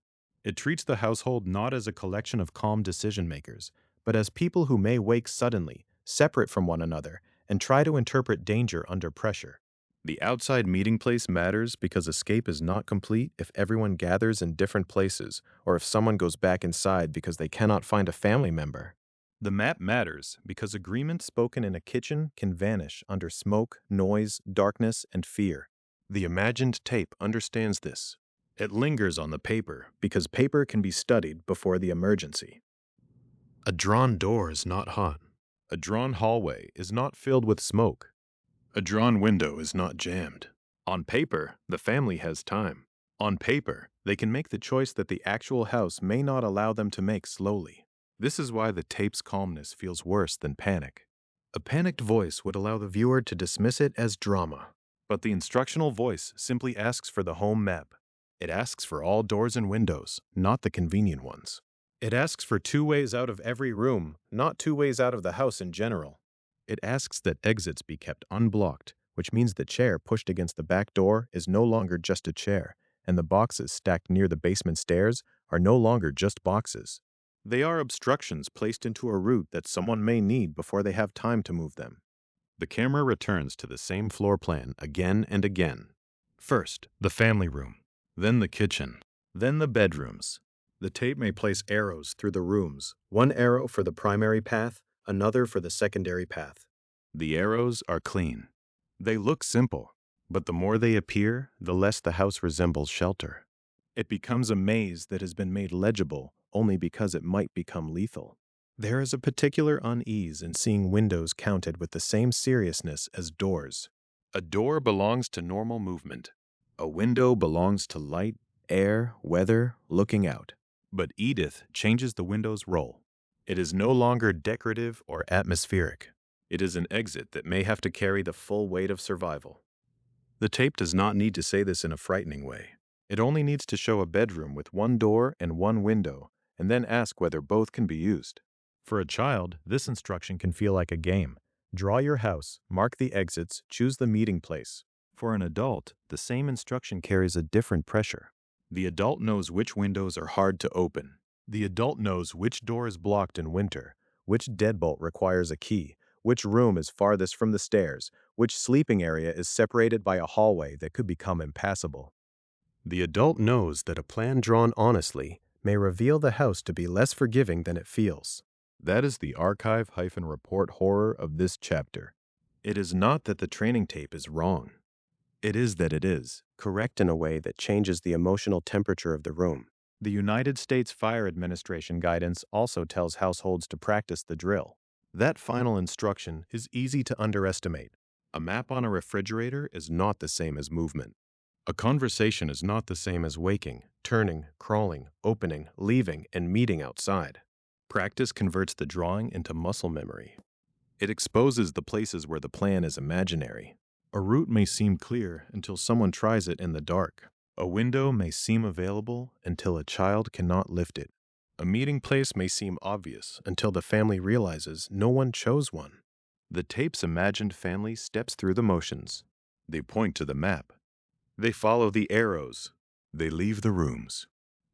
It treats the household not as a collection of calm decision makers, but as people who may wake suddenly, separate from one another, and try to interpret danger under pressure. The outside meeting place matters because escape is not complete if everyone gathers in different places or if someone goes back inside because they cannot find a family member. The map matters because agreement spoken in a kitchen can vanish under smoke, noise, darkness, and fear. The imagined tape understands this. It lingers on the paper because paper can be studied before the emergency. A drawn door is not hot. A drawn hallway is not filled with smoke. A drawn window is not jammed. On paper, the family has time. On paper, they can make the choice that the actual house may not allow them to make slowly. This is why the tape's calmness feels worse than panic. A panicked voice would allow the viewer to dismiss it as drama. But the instructional voice simply asks for the home map. It asks for all doors and windows, not the convenient ones. It asks for 2 ways out of every room, not 2 ways out of the house in general. It asks that exits be kept unblocked, which means the chair pushed against the back door is no longer just a chair, and the boxes stacked near the basement stairs are no longer just boxes. They are obstructions placed into a route that someone may need before they have time to move them. The camera returns to the same floor plan again and again. First, the family room, then the kitchen, then the bedrooms. The tape may place arrows through the rooms, one arrow for the primary path, another for the secondary path. The arrows are clean. They look simple, but the more they appear, the less the house resembles shelter. It becomes a maze that has been made legible only because it might become lethal. There is a particular unease in seeing windows counted with the same seriousness as doors. A door belongs to normal movement. A window belongs to light, air, weather, looking out. But EDITH changes the window's role. It is no longer decorative or atmospheric. It is an exit that may have to carry the full weight of survival. The tape does not need to say this in a frightening way. It only needs to show a bedroom with one door and one window, and then ask whether both can be used. For a child, this instruction can feel like a game. Draw your house, mark the exits, choose the meeting place. For an adult, the same instruction carries a different pressure. The adult knows which windows are hard to open. The adult knows which door is blocked in winter, which deadbolt requires a key, which room is farthest from the stairs, which sleeping area is separated by a hallway that could become impassable. The adult knows that a plan drawn honestly may reveal the house to be less forgiving than it feels. That is the archive-report horror of this chapter. It is not that the training tape is wrong. It is that it is correct in a way that changes the emotional temperature of the room. The United States Fire Administration guidance also tells households to practice the drill. That final instruction is easy to underestimate. A map on a refrigerator is not the same as movement. A conversation is not the same as waking, turning, crawling, opening, leaving, and meeting outside. Practice converts the drawing into muscle memory. It exposes the places where the plan is imaginary. A route may seem clear until someone tries it in the dark. A window may seem available until a child cannot lift it. A meeting place may seem obvious until the family realizes no one chose one. The tape's imagined family steps through the motions. They point to the map. They follow the arrows. They leave the rooms.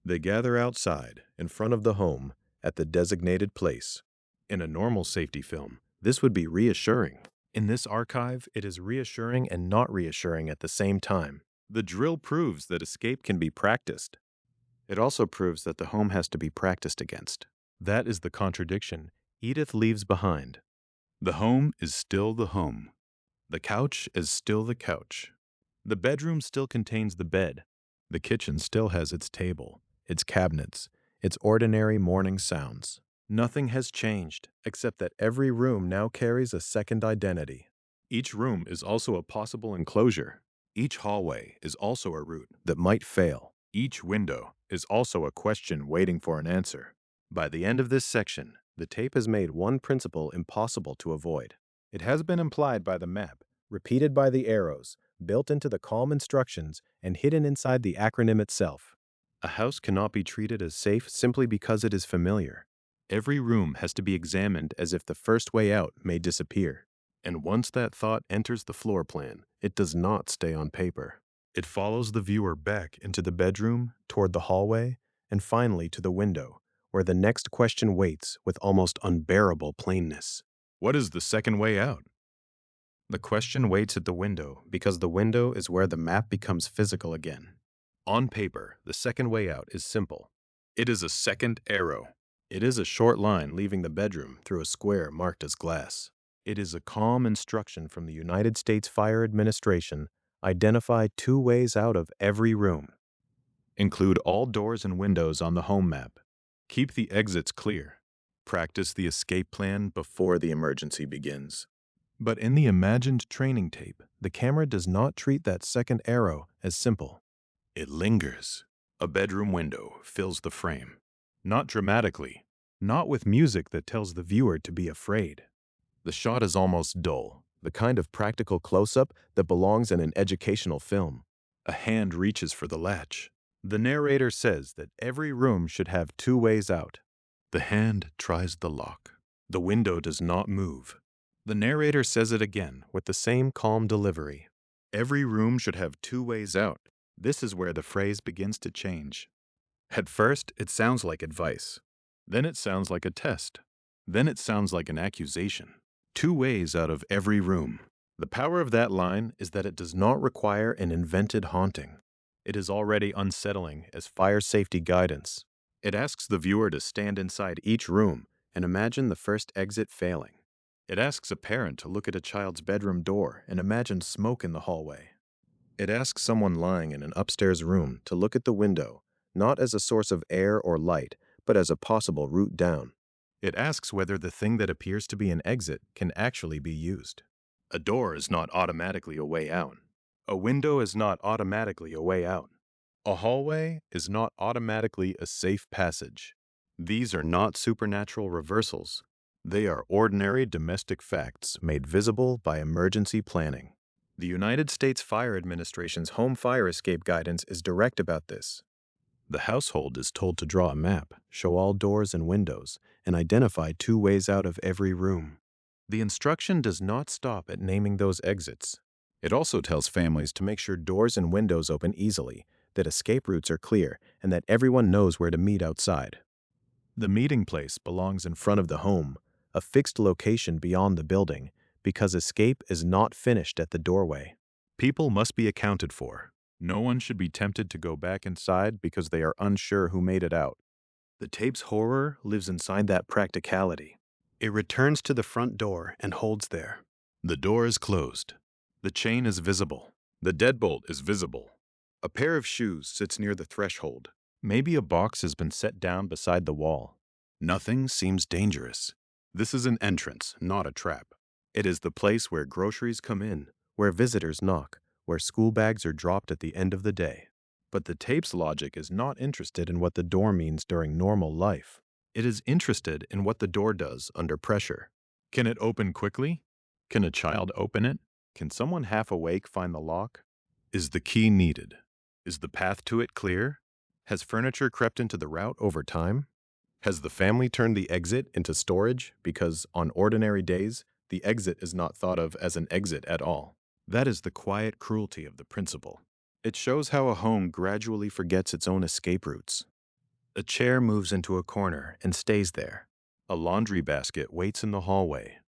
They gather outside, in front of the home, at the designated place. In a normal safety film, this would be reassuring. In this archive, it is reassuring and not reassuring at the same time. The drill proves that escape can be practiced. It also proves that the home has to be practiced against. That is the contradiction Edith leaves behind. The home is still the home. The couch is still the couch. The bedroom still contains the bed. The kitchen still has its table, its cabinets, its ordinary morning sounds. Nothing has changed, except that every room now carries a second identity. Each room is also a possible enclosure. Each hallway is also a route that might fail. Each window is also a question waiting for an answer. By the end of this section, the tape has made one principle impossible to avoid. It has been implied by the map, repeated by the arrows, built into the calm instructions, and hidden inside the acronym itself. A house cannot be treated as safe simply because it is familiar. Every room has to be examined as if the first way out may disappear. And once that thought enters the floor plan, it does not stay on paper. It follows the viewer back into the bedroom, toward the hallway, and finally to the window, where the next question waits with almost unbearable plainness. What is the second way out? The question waits at the window because the window is where the map becomes physical again. On paper, the second way out is simple. It is a second arrow. It is a short line leaving the bedroom through a square marked as glass. It is a calm instruction from the United States Fire Administration. Identify 2 ways out of every room. Include all doors and windows on the home map. Keep the exits clear. Practice the escape plan before the emergency begins. But in the imagined training tape, the camera does not treat that second arrow as simple. It lingers. A bedroom window fills the frame. Not dramatically, not with music that tells the viewer to be afraid. The shot is almost dull, the kind of practical close-up that belongs in an educational film. A hand reaches for the latch. The narrator says that every room should have 2 ways out. The hand tries the lock. The window does not move. The narrator says it again with the same calm delivery. Every room should have 2 ways out. This is where the phrase begins to change. At first, it sounds like advice. Then it sounds like a test. Then it sounds like an accusation. 2 ways out of every room. The power of that line is that it does not require an invented haunting. It is already unsettling as fire safety guidance. It asks the viewer to stand inside each room and imagine the first exit failing. It asks a parent to look at a child's bedroom door and imagine smoke in the hallway. It asks someone lying in an upstairs room to look at the window, not as a source of air or light, but as a possible route down. It asks whether the thing that appears to be an exit can actually be used. A door is not automatically a way out. A window is not automatically a way out. A hallway is not automatically a safe passage. These are not supernatural reversals. They are ordinary domestic facts made visible by emergency planning. The United States Fire Administration's Home Fire Escape Guidance is direct about this. The household is told to draw a map, show all doors and windows, and identify 2 ways out of every room. The instruction does not stop at naming those exits. It also tells families to make sure doors and windows open easily, that escape routes are clear, and that everyone knows where to meet outside. The meeting place belongs in front of the home, a fixed location beyond the building, because escape is not finished at the doorway. People must be accounted for. No one should be tempted to go back inside because they are unsure who made it out. The tape's horror lives inside that practicality. It returns to the front door and holds there. The door is closed. The chain is visible. The deadbolt is visible. A pair of shoes sits near the threshold. Maybe a box has been set down beside the wall. Nothing seems dangerous. This is an entrance, not a trap. It is the place where groceries come in, where visitors knock, where school bags are dropped at the end of the day. But the tape's logic is not interested in what the door means during normal life. It is interested in what the door does under pressure. Can it open quickly? Can a child open it? Can someone half awake find the lock? Is the key needed? Is the path to it clear? Has furniture crept into the route over time? Has the family turned the exit into storage because, on ordinary days, the exit is not thought of as an exit at all? That is the quiet cruelty of the principle. It shows how a home gradually forgets its own escape routes. A chair moves into a corner and stays there. A laundry basket waits in the hallway.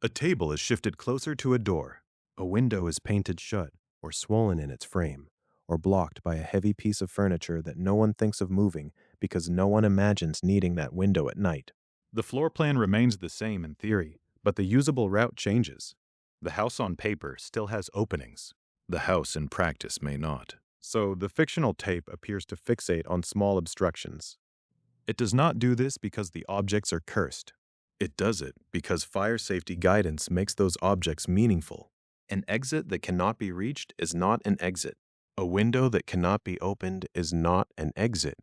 A table is shifted closer to a door. A window is painted shut, or swollen in its frame, or blocked by a heavy piece of furniture that no one thinks of moving because no one imagines needing that window at night. The floor plan remains the same in theory, but the usable route changes. The house on paper still has openings. The house in practice may not. So the fictional tape appears to fixate on small obstructions. It does not do this because the objects are cursed. It does it because fire safety guidance makes those objects meaningful. An exit that cannot be reached is not an exit. A window that cannot be opened is not an exit.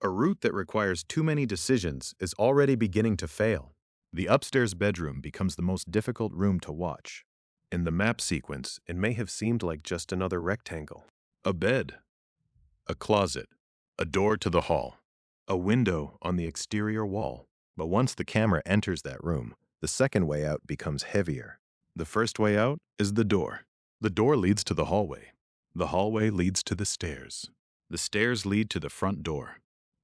A route that requires too many decisions is already beginning to fail. The upstairs bedroom becomes the most difficult room to watch. In the map sequence, it may have seemed like just another rectangle. A bed, a closet, a door to the hall, a window on the exterior wall. But once the camera enters that room, the second way out becomes heavier. The first way out is the door. The door leads to the hallway. The hallway leads to the stairs. The stairs lead to the front door.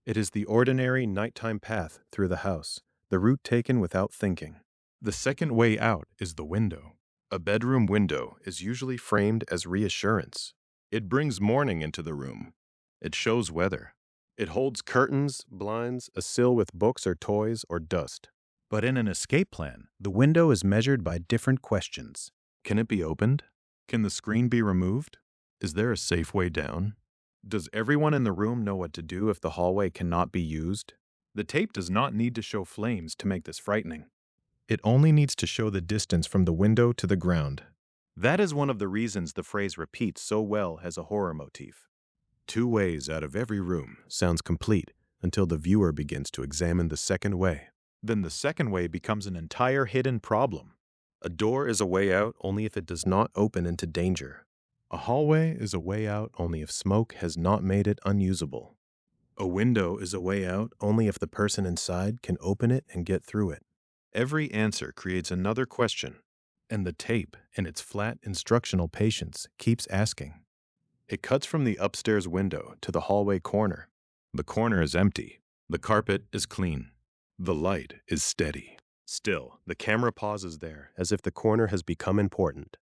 It is the ordinary nighttime path through the house, the route taken without thinking. The second way out is the window. A bedroom window is usually framed as reassurance. It brings morning into the room. It shows weather. It holds curtains, blinds, a sill with books or toys or dust. But in an escape plan, the window is measured by different questions. Can it be opened? Can the screen be removed? Is there a safe way down? Does everyone in the room know what to do if the hallway cannot be used? The tape does not need to show flames to make this frightening. It only needs to show the distance from the window to the ground. That is one of the reasons the phrase repeats so well as a horror motif. 2 ways out of every room sounds complete until the viewer begins to examine the second way. Then the second way becomes an entire hidden problem. A door is a way out only if it does not open into danger. A hallway is a way out only if smoke has not made it unusable. A window is a way out only if the person inside can open it and get through it. Every answer creates another question, and the tape, in its flat instructional patience, keeps asking. It cuts from the upstairs window to the hallway corner. The corner is empty. The carpet is clean. The light is steady. Still, the camera pauses there as if the corner has become important.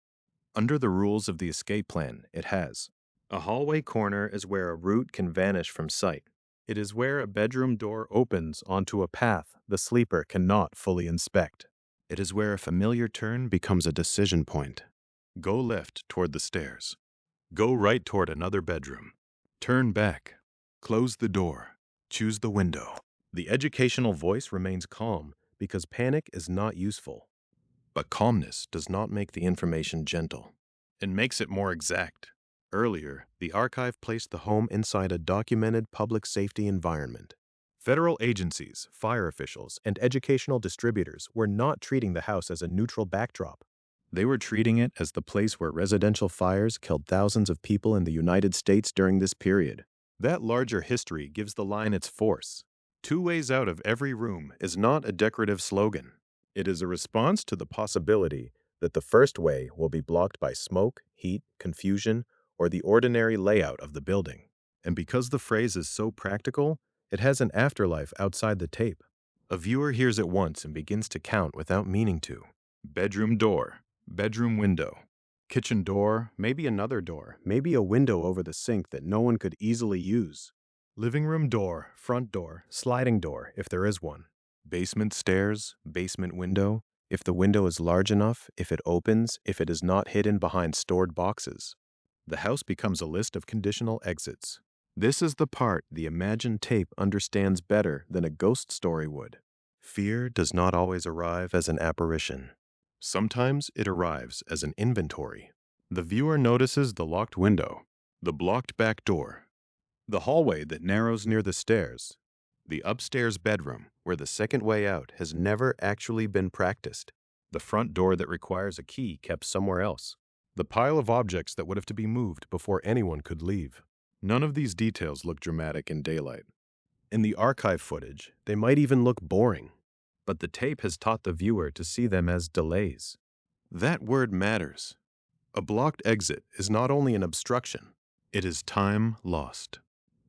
Under the rules of the escape plan, it has. A hallway corner is where a route can vanish from sight. It is where a bedroom door opens onto a path the sleeper cannot fully inspect. It is where a familiar turn becomes a decision point. Go left toward the stairs. Go right toward another bedroom. Turn back. Close the door. Choose the window. The educational voice remains calm because panic is not useful. But calmness does not make the information gentle. It makes it more exact. Earlier, the archive placed the home inside a documented public safety environment. Federal agencies, fire officials, and educational distributors were not treating the house as a neutral backdrop. They were treating it as the place where residential fires killed thousands of people in the United States during this period. That larger history gives the line its force. Two ways out of every room is not a decorative slogan. It is a response to the possibility that the first way will be blocked by smoke, heat, confusion, or the ordinary layout of the building. And because the phrase is so practical, it has an afterlife outside the tape. A viewer hears it once and begins to count without meaning to. Bedroom door, bedroom window, kitchen door, maybe another door, maybe a window over the sink that no one could easily use. Living room door, front door, sliding door, if there is one. Basement stairs, basement window, if the window is large enough, if it opens, if it is not hidden behind stored boxes. The house becomes a list of conditional exits. This is the part the imagined tape understands better than a ghost story would. Fear does not always arrive as an apparition. Sometimes it arrives as an inventory. The viewer notices the locked window, the blocked back door, the hallway that narrows near the stairs, the upstairs bedroom where the second way out has never actually been practiced, the front door that requires a key kept somewhere else, the pile of objects that would have to be moved before anyone could leave. None of these details look dramatic in daylight. In the archive footage, they might even look boring. But the tape has taught the viewer to see them as delays. That word matters. A blocked exit is not only an obstruction, it is time lost.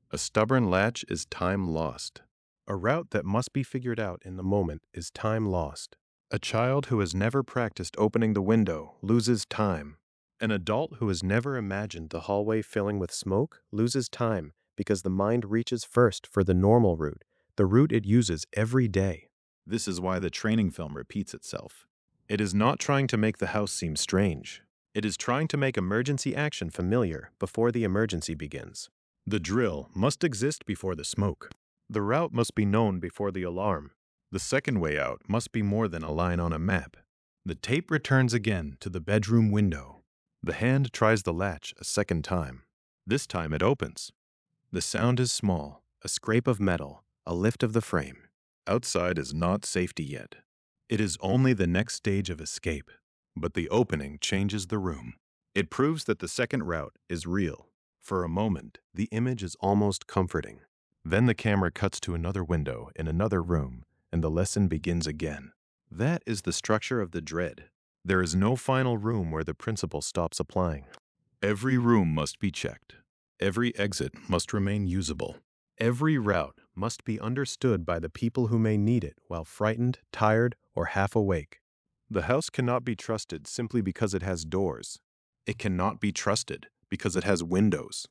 A stubborn latch is time lost. A route that must be figured out in the moment is time lost. A child who has never practiced opening the window loses time. An adult who has never imagined the hallway filling with smoke loses time because the mind reaches first for the normal route, the route it uses every day. This is why the training film repeats itself. It is not trying to make the house seem strange. It is trying to make emergency action familiar before the emergency begins. The drill must exist before the smoke. The route must be known before the alarm. The second way out must be more than a line on a map. The tape returns again to the bedroom window. The hand tries the latch a second time. This time it opens. The sound is small, a scrape of metal, a lift of the frame. Outside is not safety yet. It is only the next stage of escape. But the opening changes the room. It proves that the second route is real. For a moment, the image is almost comforting. Then the camera cuts to another window in another room, and the lesson begins again. That is the structure of the dread. There is no final room where the principle stops applying. Every room must be checked. Every exit must remain usable. Every route must be understood by the people who may need it while frightened, tired, or half awake. The house cannot be trusted simply because it has doors. It cannot be trusted because it has windows.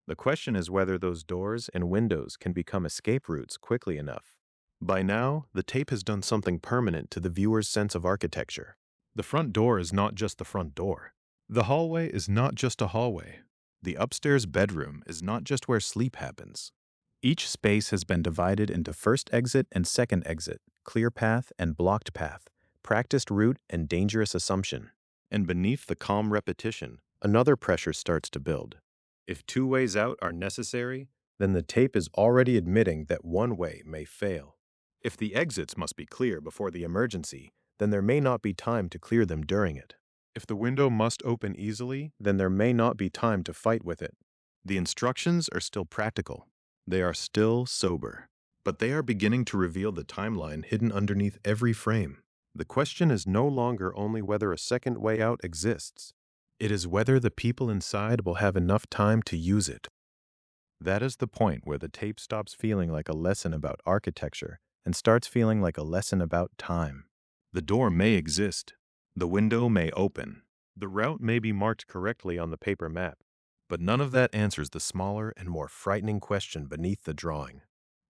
The question is whether those doors and windows can become escape routes quickly enough. By now, the tape has done something permanent to the viewer's sense of architecture. The front door is not just the front door. The hallway is not just a hallway. The upstairs bedroom is not just where sleep happens. Each space has been divided into first exit and second exit, clear path and blocked path, practiced route and dangerous assumption. And beneath the calm repetition, another pressure starts to build. If two ways out are necessary, then the tape is already admitting that one way may fail. If the exits must be clear before the emergency, then there may not be time to clear them during it. If the window must open easily, then there may not be time to fight with it. The instructions are still practical. They are still sober. But they are beginning to reveal the timeline hidden underneath every frame. The question is no longer only whether a second way out exists. It is whether the people inside will have enough time to use it. That is the point where the tape stops feeling like a lesson about architecture and starts feeling like a lesson about time. The door may exist. The window may open. The route may be marked correctly on the paper map. But none of that answers the smaller and more frightening question beneath the drawing.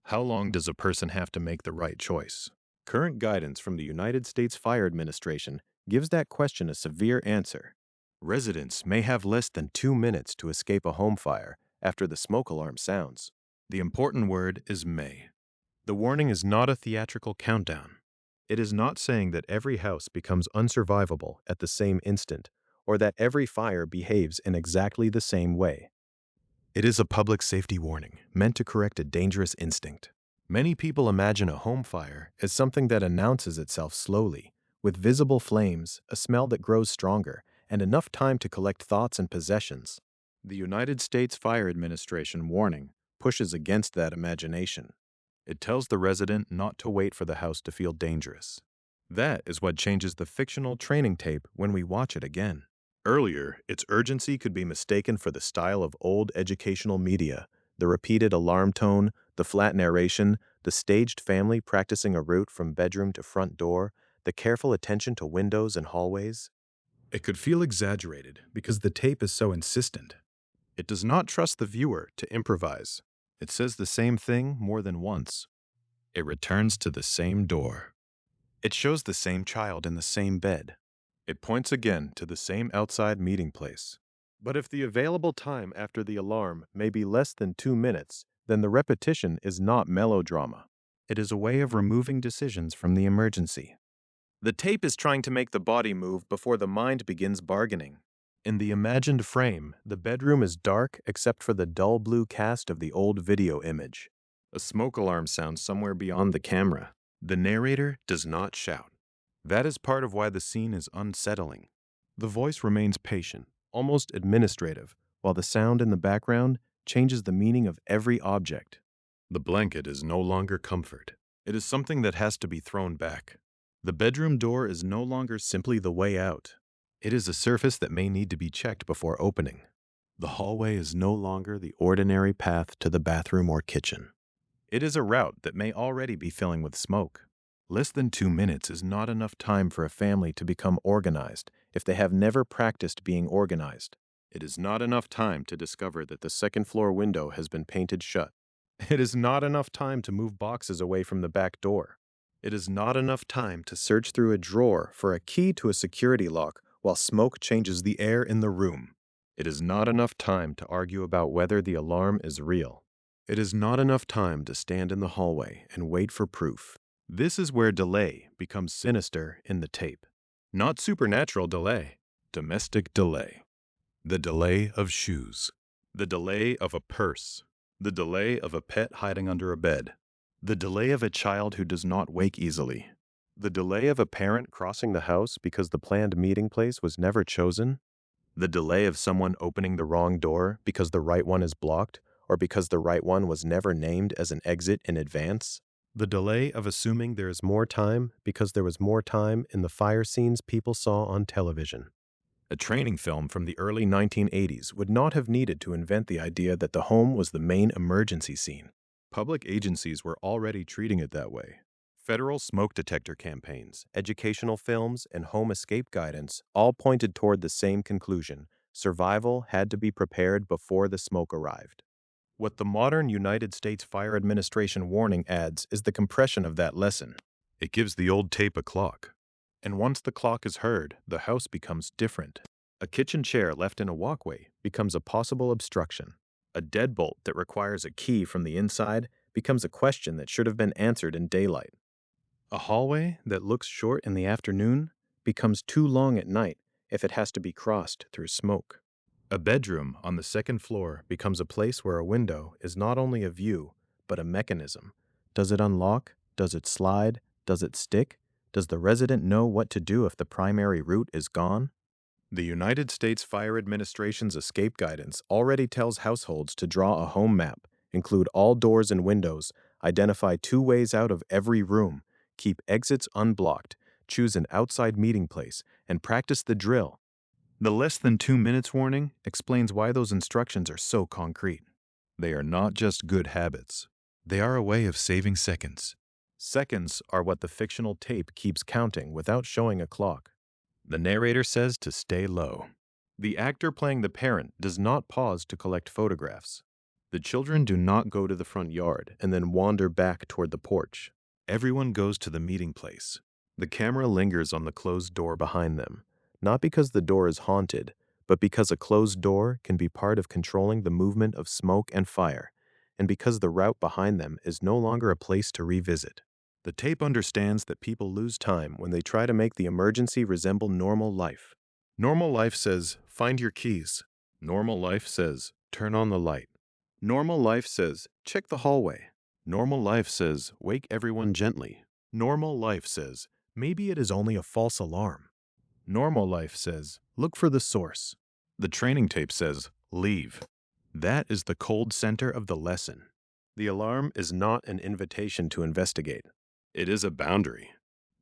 How long does a person have to make the right choice? Current guidance from the United States Fire Administration gives that question a severe answer. Residents may have less than 2 minutes to escape a home fire after the smoke alarm sounds. The important word is may. The warning is not a theatrical countdown. It is not saying that every house becomes unsurvivable at the same instant, or that every fire behaves in exactly the same way. It is a public safety warning meant to correct a dangerous instinct. Many people imagine a home fire as something that announces itself slowly, with visible flames, a smell that grows stronger, and enough time to collect thoughts and possessions. The United States Fire Administration warning pushes against that imagination. It tells the resident not to wait for the house to feel dangerous. That is what changes the fictional training tape when we watch it again. Earlier, its urgency could be mistaken for the style of old educational media, the repeated alarm tone, the flat narration, the staged family practicing a route from bedroom to front door, the careful attention to windows and hallways. It could feel exaggerated because the tape is so insistent. It does not trust the viewer to improvise. It says the same thing more than once. It returns to the same door. It shows the same child in the same bed. It points again to the same outside meeting place. But if the available time after the alarm may be less than 2 minutes, then the repetition is not melodrama. It is a way of removing decisions from the emergency. The tape is trying to make the body move before the mind begins bargaining. In the imagined frame, the bedroom is dark except for the dull blue cast of the old video image. A smoke alarm sounds somewhere beyond the camera. The narrator does not shout. That is part of why the scene is unsettling. The voice remains patient, almost administrative, while the sound in the background changes the meaning of every object. The blanket is no longer comfort. It is something that has to be thrown back. The bedroom door is no longer simply the way out. It is a surface that may need to be checked before opening. The hallway is no longer the ordinary path to the bathroom or kitchen. It is a route that may already be filling with smoke. Less than 2 minutes is not enough time for a family to become organized if they have never practiced being organized. It is not enough time to discover that the second-floor window has been painted shut. It is not enough time to move boxes away from the back door. It is not enough time to search through a drawer for a key to a security lock while smoke changes the air in the room. It is not enough time to argue about whether the alarm is real. It is not enough time to stand in the hallway and wait for proof. This is where delay becomes sinister in the tape. Not supernatural delay, domestic delay. The delay of shoes. The delay of a purse. The delay of a pet hiding under a bed. The delay of a child who does not wake easily. The delay of a parent crossing the house because the planned meeting place was never chosen. The delay of someone opening the wrong door because the right one is blocked, or because the right one was never named as an exit in advance. The delay of assuming there is more time because there was more time in the fire scenes people saw on television. A training film from the early 1980s would not have needed to invent the idea that the home was the main emergency scene. Public agencies were already treating it that way. Federal smoke detector campaigns, educational films, and home escape guidance all pointed toward the same conclusion: survival had to be prepared before the smoke arrived. What the modern United States Fire Administration warning adds is the compression of that lesson. It gives the old tape a clock. And once the clock is heard, the house becomes different. A kitchen chair left in a walkway becomes a possible obstruction. A deadbolt that requires a key from the inside becomes a question that should have been answered in daylight. A hallway that looks short in the afternoon becomes too long at night if it has to be crossed through smoke. A bedroom on the second floor becomes a place where a window is not only a view, but a mechanism. Does it unlock? Does it slide? Does it stick? Does the resident know what to do if the primary route is gone? The United States Fire Administration's escape guidance already tells households to draw a home map, include all doors and windows, identify 2 ways out of every room, keep exits unblocked, choose an outside meeting place, and practice the drill. The less than 2 minutes warning explains why those instructions are so concrete. They are not just good habits. They are a way of saving seconds. Seconds are what the fictional tape keeps counting without showing a clock. The narrator says to stay low. The actor playing the parent does not pause to collect photographs. The children do not go to the front yard and then wander back toward the porch. Everyone goes to the meeting place. The camera lingers on the closed door behind them, not because the door is haunted, but because a closed door can be part of controlling the movement of smoke and fire, and because the route behind them is no longer a place to revisit. The tape understands that people lose time when they try to make the emergency resemble normal life. Normal life says, find your keys. Normal life says, turn on the light. Normal life says, check the hallway. Normal life says, wake everyone gently. Normal life says, maybe it is only a false alarm. Normal life says, look for the source. The training tape says, leave. That is the cold center of the lesson. The alarm is not an invitation to investigate. It is a boundary.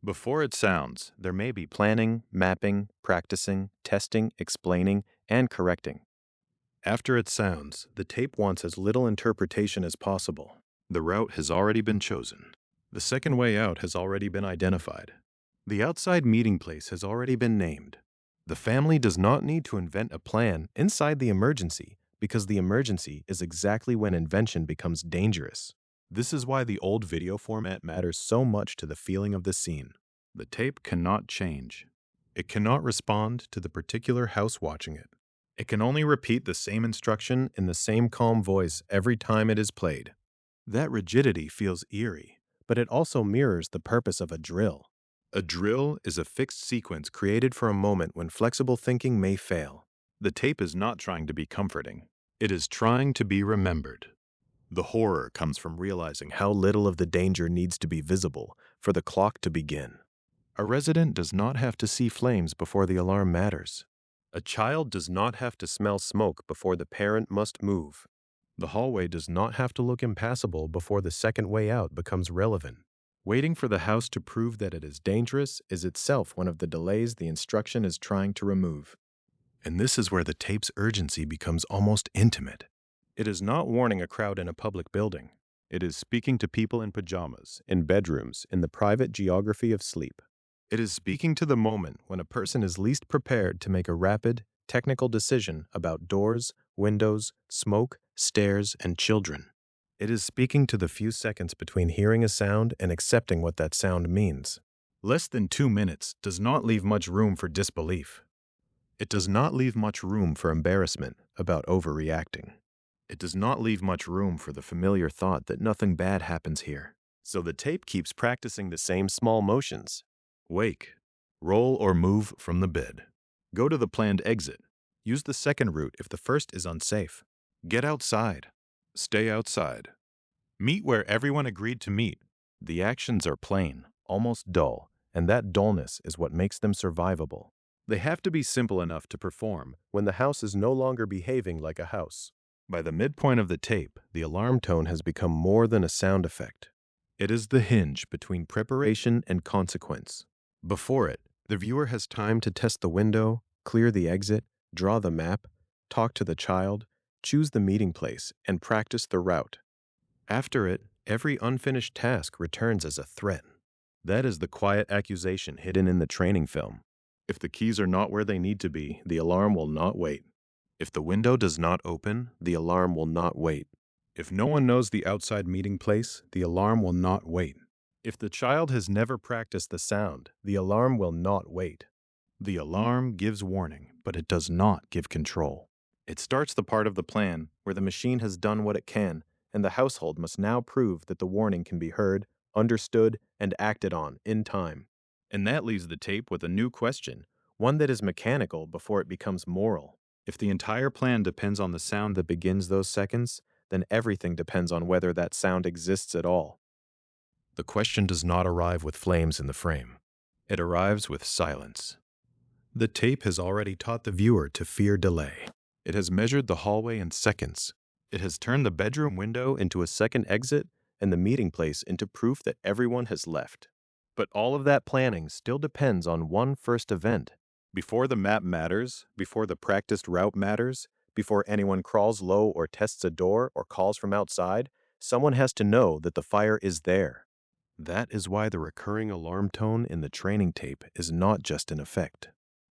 Before it sounds, there may be planning, mapping, practicing, testing, explaining, and correcting. After it sounds, the tape wants as little interpretation as possible. The route has already been chosen. The second way out has already been identified. The outside meeting place has already been named. The family does not need to invent a plan inside the emergency because the emergency is exactly when invention becomes dangerous. This is why the old video format matters so much to the feeling of the scene. The tape cannot change. It cannot respond to the particular house watching it. It can only repeat the same instruction in the same calm voice every time it is played. That rigidity feels eerie, but it also mirrors the purpose of a drill. A drill is a fixed sequence created for a moment when flexible thinking may fail. The tape is not trying to be comforting. It is trying to be remembered. The horror comes from realizing how little of the danger needs to be visible for the clock to begin. A resident does not have to see flames before the alarm matters. A child does not have to smell smoke before the parent must move. The hallway does not have to look impassable before the second way out becomes relevant. Waiting for the house to prove that it is dangerous is itself one of the delays the instruction is trying to remove. And this is where the tape's urgency becomes almost intimate. It is not warning a crowd in a public building. It is speaking to people in pajamas, in bedrooms, in the private geography of sleep. It is speaking to the moment when a person is least prepared to make a rapid, technical decision about doors, windows, smoke, stairs, and children. It is speaking to the few seconds between hearing a sound and accepting what that sound means. Less than 2 minutes does not leave much room for disbelief. It does not leave much room for embarrassment about overreacting. It does not leave much room for the familiar thought that nothing bad happens here. So the tape keeps practicing the same small motions. Wake. Roll or move from the bed. Go to the planned exit. Use the second route if the first is unsafe. Get outside. Stay outside. Meet where everyone agreed to meet. The actions are plain, almost dull, and that dullness is what makes them survivable. They have to be simple enough to perform when the house is no longer behaving like a house. By the midpoint of the tape, the alarm tone has become more than a sound effect. It is the hinge between preparation and consequence. Before it, the viewer has time to test the window, clear the exit, draw the map, talk to the child, choose the meeting place, and practice the route. After it, every unfinished task returns as a threat. That is the quiet accusation hidden in the training film. If the keys are not where they need to be, the alarm will not wait. If the window does not open, the alarm will not wait. If no one knows the outside meeting place, the alarm will not wait. If the child has never practiced the sound, the alarm will not wait. The alarm gives warning, but it does not give control. It starts the part of the plan where the machine has done what it can, and the household must now prove that the warning can be heard, understood, and acted on in time. And that leaves the tape with a new question, one that is mechanical before it becomes moral. If the entire plan depends on the sound that begins those seconds, then everything depends on whether that sound exists at all. The question does not arrive with flames in the frame. It arrives with silence. The tape has already taught the viewer to fear delay. It has measured the hallway in seconds. It has turned the bedroom window into a second exit and the meeting place into proof that everyone has left. But all of that planning still depends on one first event. Before the map matters, before the practiced route matters, before anyone crawls low or tests a door or calls from outside, someone has to know that the fire is there. That is why the recurring alarm tone in the training tape is not just an effect.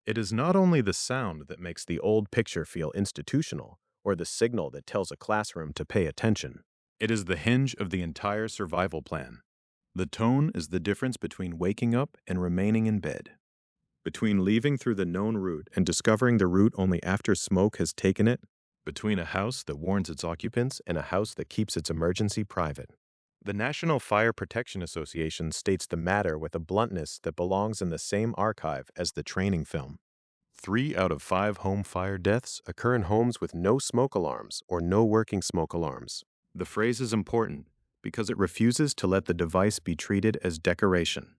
It is not only the sound that makes the old picture feel institutional, or the signal that tells a classroom to pay attention. It is the hinge of the entire survival plan. The tone is the difference between waking up and remaining in bed, between leaving through the known route and discovering the route only after smoke has taken it, between a house that warns its occupants and a house that keeps its emergency private. The National Fire Protection Association states the matter with a bluntness that belongs in the same archive as the training film. 3 out of 5 home fire deaths occur in homes with no smoke alarms or no working smoke alarms. The phrase is important because it refuses to let the device be treated as decoration.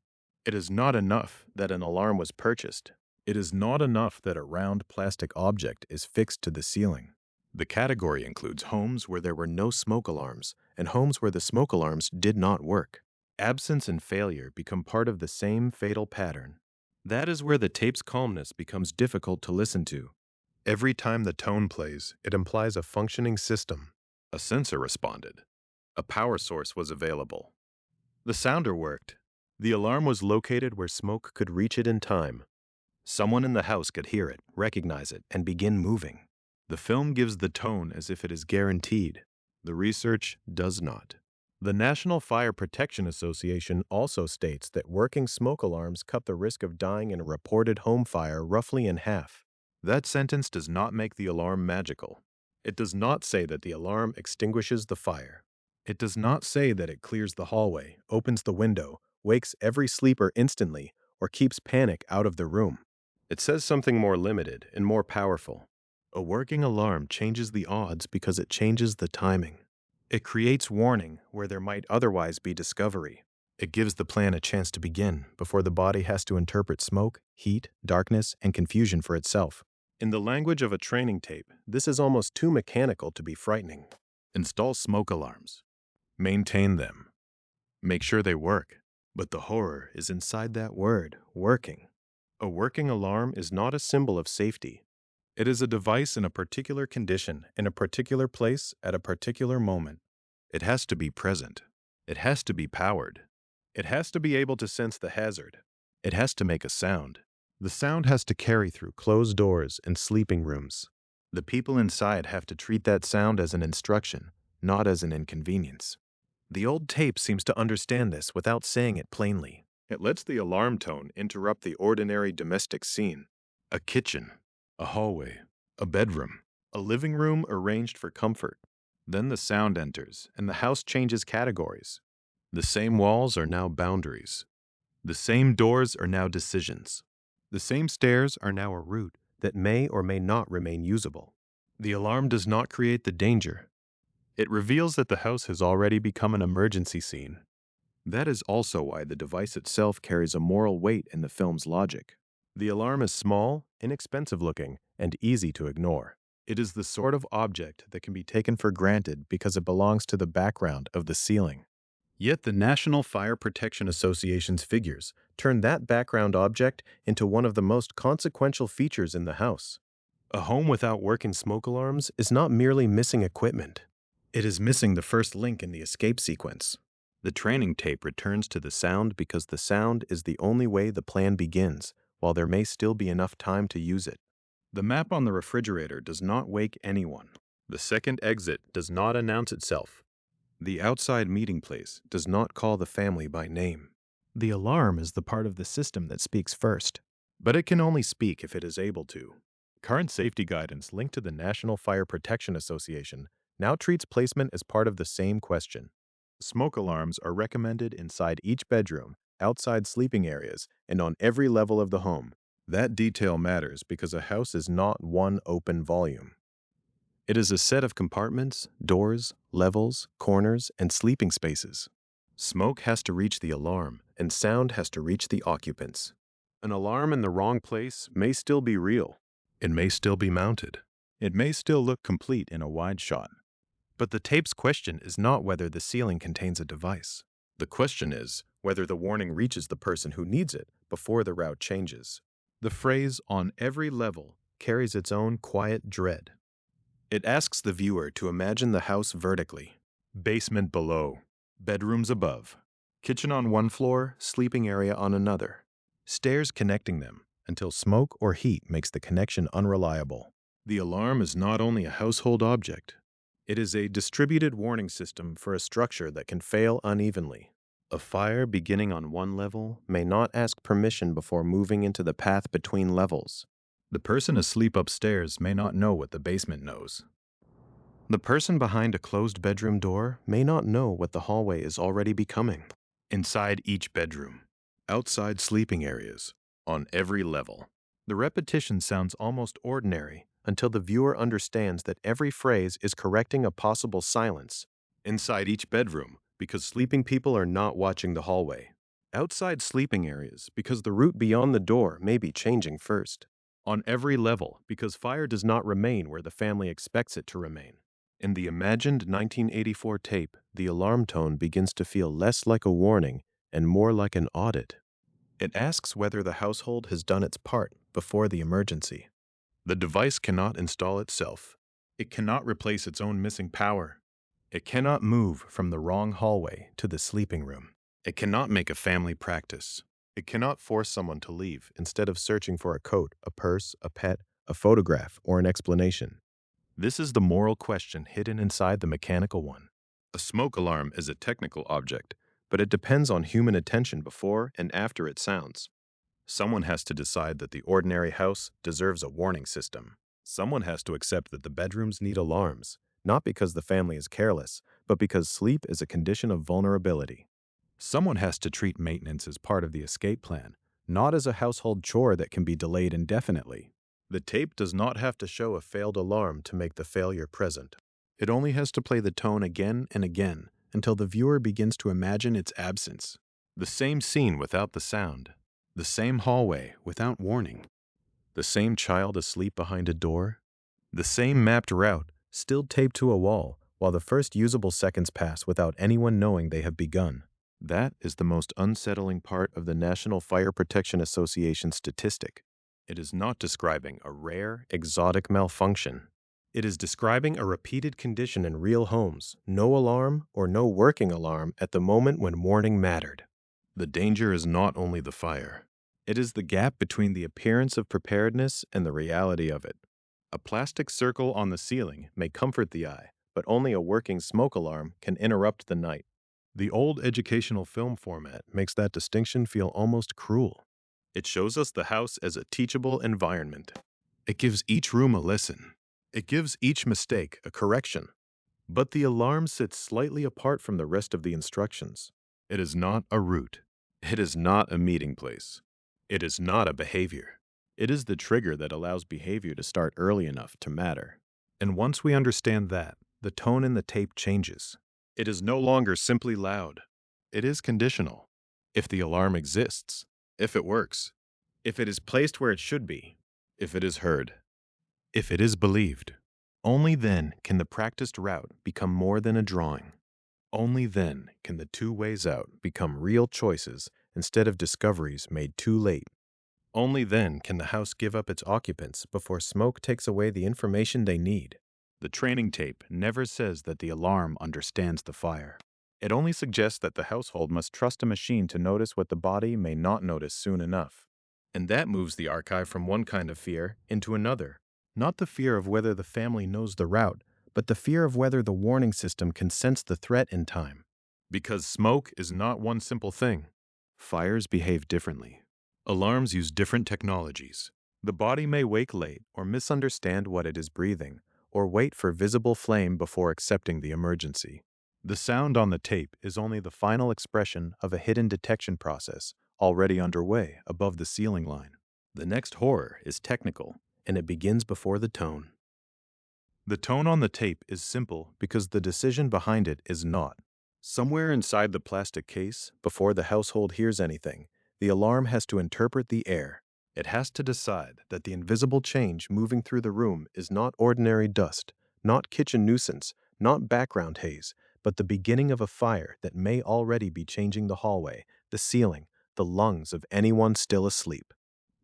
It is not enough that an alarm was purchased. It is not enough that a round plastic object is fixed to the ceiling. The category includes homes where there were no smoke alarms and homes where the smoke alarms did not work. Absence and failure become part of the same fatal pattern. That is where the tape's calmness becomes difficult to listen to. Every time the tone plays, it implies a functioning system. A sensor responded. A power source was available. The sounder worked. The alarm was located where smoke could reach it in time. Someone in the house could hear it, recognize it, and begin moving. The film gives the tone as if it is guaranteed. The research does not. The National Fire Protection Association also states that working smoke alarms cut the risk of dying in a reported home fire roughly in half. That sentence does not make the alarm magical. It does not say that the alarm extinguishes the fire. It does not say that it clears the hallway, opens the window, wakes every sleeper instantly, or keeps panic out of the room. It says something more limited and more powerful. A working alarm changes the odds because it changes the timing. It creates warning where there might otherwise be discovery. It gives the plan a chance to begin before the body has to interpret smoke, heat, darkness, and confusion for itself. In the language of a training tape, this is almost too mechanical to be frightening. Install smoke alarms. Maintain them. Make sure they work. But the horror is inside that word, working. A working alarm is not a symbol of safety. It is a device in a particular condition, in a particular place, at a particular moment. It has to be present. It has to be powered. It has to be able to sense the hazard. It has to make a sound. The sound has to carry through closed doors and sleeping rooms. The people inside have to treat that sound as an instruction, not as an inconvenience. The old tape seems to understand this without saying it plainly. It lets the alarm tone interrupt the ordinary domestic scene. A kitchen, a hallway, a bedroom, a living room arranged for comfort. Then the sound enters, and the house changes categories. The same walls are now boundaries. The same doors are now decisions. The same stairs are now a route that may or may not remain usable. The alarm does not create the danger. It reveals that the house has already become an emergency scene. That is also why the device itself carries a moral weight in the film's logic. The alarm is small, inexpensive looking, and easy to ignore. It is the sort of object that can be taken for granted because it belongs to the background of the ceiling. Yet the National Fire Protection Association's figures turn that background object into one of the most consequential features in the house. A home without working smoke alarms is not merely missing equipment. It is missing the first link in the escape sequence. The training tape returns to the sound because the sound is the only way the plan begins, while there may still be enough time to use it. The map on the refrigerator does not wake anyone. The second exit does not announce itself. The outside meeting place does not call the family by name. The alarm is the part of the system that speaks first, but it can only speak if it is able to. Current safety guidance linked to the National Fire Protection Association now treats placement as part of the same question. Smoke alarms are recommended inside each bedroom, outside sleeping areas, and on every level of the home. That detail matters because a house is not one open volume. It is a set of compartments, doors, levels, corners, and sleeping spaces. Smoke has to reach the alarm, and sound has to reach the occupants. An alarm in the wrong place may still be real. It may still be mounted. It may still look complete in a wide shot. But the tape's question is not whether the ceiling contains a device. The question is whether the warning reaches the person who needs it before the route changes. The phrase "on every level" carries its own quiet dread. It asks the viewer to imagine the house vertically. Basement below, bedrooms above, kitchen on one floor, sleeping area on another. Stairs connecting them until smoke or heat makes the connection unreliable. The alarm is not only a household object. It is a distributed warning system for a structure that can fail unevenly. A fire beginning on one level may not ask permission before moving into the path between levels. The person asleep upstairs may not know what the basement knows. The person behind a closed bedroom door may not know what the hallway is already becoming. Inside each bedroom, outside sleeping areas, on every level. The repetition sounds almost ordinary until the viewer understands that every phrase is correcting a possible silence. Inside each bedroom, because sleeping people are not watching the hallway. Outside sleeping areas, because the route beyond the door may be changing first. On every level, because fire does not remain where the family expects it to remain. In the imagined 1984 tape, the alarm tone begins to feel less like a warning and more like an audit. It asks whether the household has done its part before the emergency. The device cannot install itself. It cannot replace its own missing power. It cannot move from the wrong hallway to the sleeping room. It cannot make a family practice. It cannot force someone to leave instead of searching for a coat, a purse, a pet, a photograph, or an explanation. This is the moral question hidden inside the mechanical one. A smoke alarm is a technical object, but it depends on human attention before and after it sounds. Someone has to decide that the ordinary house deserves a warning system. Someone has to accept that the bedrooms need alarms, not because the family is careless, but because sleep is a condition of vulnerability. Someone has to treat maintenance as part of the escape plan, not as a household chore that can be delayed indefinitely. The tape does not have to show a failed alarm to make the failure present. It only has to play the tone again and again until the viewer begins to imagine its absence. The same scene without the sound. The same hallway without warning. The same child asleep behind a door. The same mapped route, still taped to a wall, while the first usable seconds pass without anyone knowing they have begun. That is the most unsettling part of the National Fire Protection Association statistic. It is not describing a rare, exotic malfunction. It is describing a repeated condition in real homes, no alarm or no working alarm at the moment when warning mattered. The danger is not only the fire. It is the gap between the appearance of preparedness and the reality of it. A plastic circle on the ceiling may comfort the eye, but only a working smoke alarm can interrupt the night. The old educational film format makes that distinction feel almost cruel. It shows us the house as a teachable environment. It gives each room a lesson. It gives each mistake a correction. But the alarm sits slightly apart from the rest of the instructions. It is not a route. It is not a meeting place. It is not a behavior. It is the trigger that allows behavior to start early enough to matter. And once we understand that, the tone in the tape changes. It is no longer simply loud. It is conditional. If the alarm exists, if it works, if it is placed where it should be, if it is heard, if it is believed, only then can the practiced route become more than a drawing. Only then can the two ways out become real choices instead of discoveries made too late. Only then can the house give up its occupants before smoke takes away the information they need. The training tape never says that the alarm understands the fire. It only suggests that the household must trust a machine to notice what the body may not notice soon enough. And that moves the archive from one kind of fear into another. Not the fear of whether the family knows the route, but the fear of whether the warning system can sense the threat in time. Because smoke is not one simple thing. Fires behave differently. Alarms use different technologies. The body may wake late or misunderstand what it is breathing, or wait for visible flame before accepting the emergency. The sound on the tape is only the final expression of a hidden detection process already underway above the ceiling line. The next horror is technical, and it begins before the tone. The tone on the tape is simple because the decision behind it is not. Somewhere inside the plastic case, before the household hears anything, the alarm has to interpret the air. It has to decide that the invisible change moving through the room is not ordinary dust, not kitchen nuisance, not background haze, but the beginning of a fire that may already be changing the hallway, the ceiling, the lungs of anyone still asleep.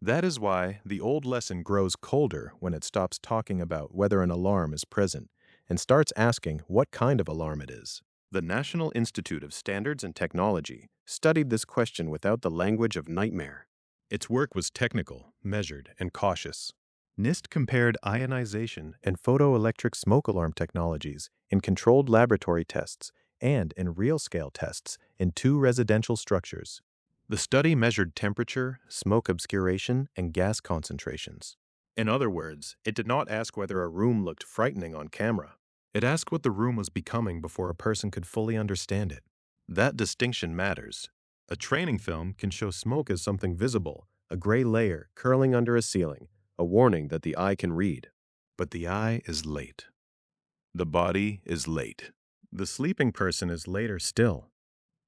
That is why the old lesson grows colder when it stops talking about whether an alarm is present and starts asking what kind of alarm it is. The National Institute of Standards and Technology studied this question without the language of nightmare. Its work was technical, measured, and cautious. NIST compared ionization and photoelectric smoke alarm technologies in controlled laboratory tests and in real-scale tests in 2 residential structures. The study measured temperature, smoke obscuration, and gas concentrations. In other words, it did not ask whether a room looked frightening on camera. It asked what the room was becoming before a person could fully understand it. That distinction matters. A training film can show smoke as something visible, a gray layer curling under a ceiling, a warning that the eye can read. But the eye is late. The body is late. The sleeping person is later still.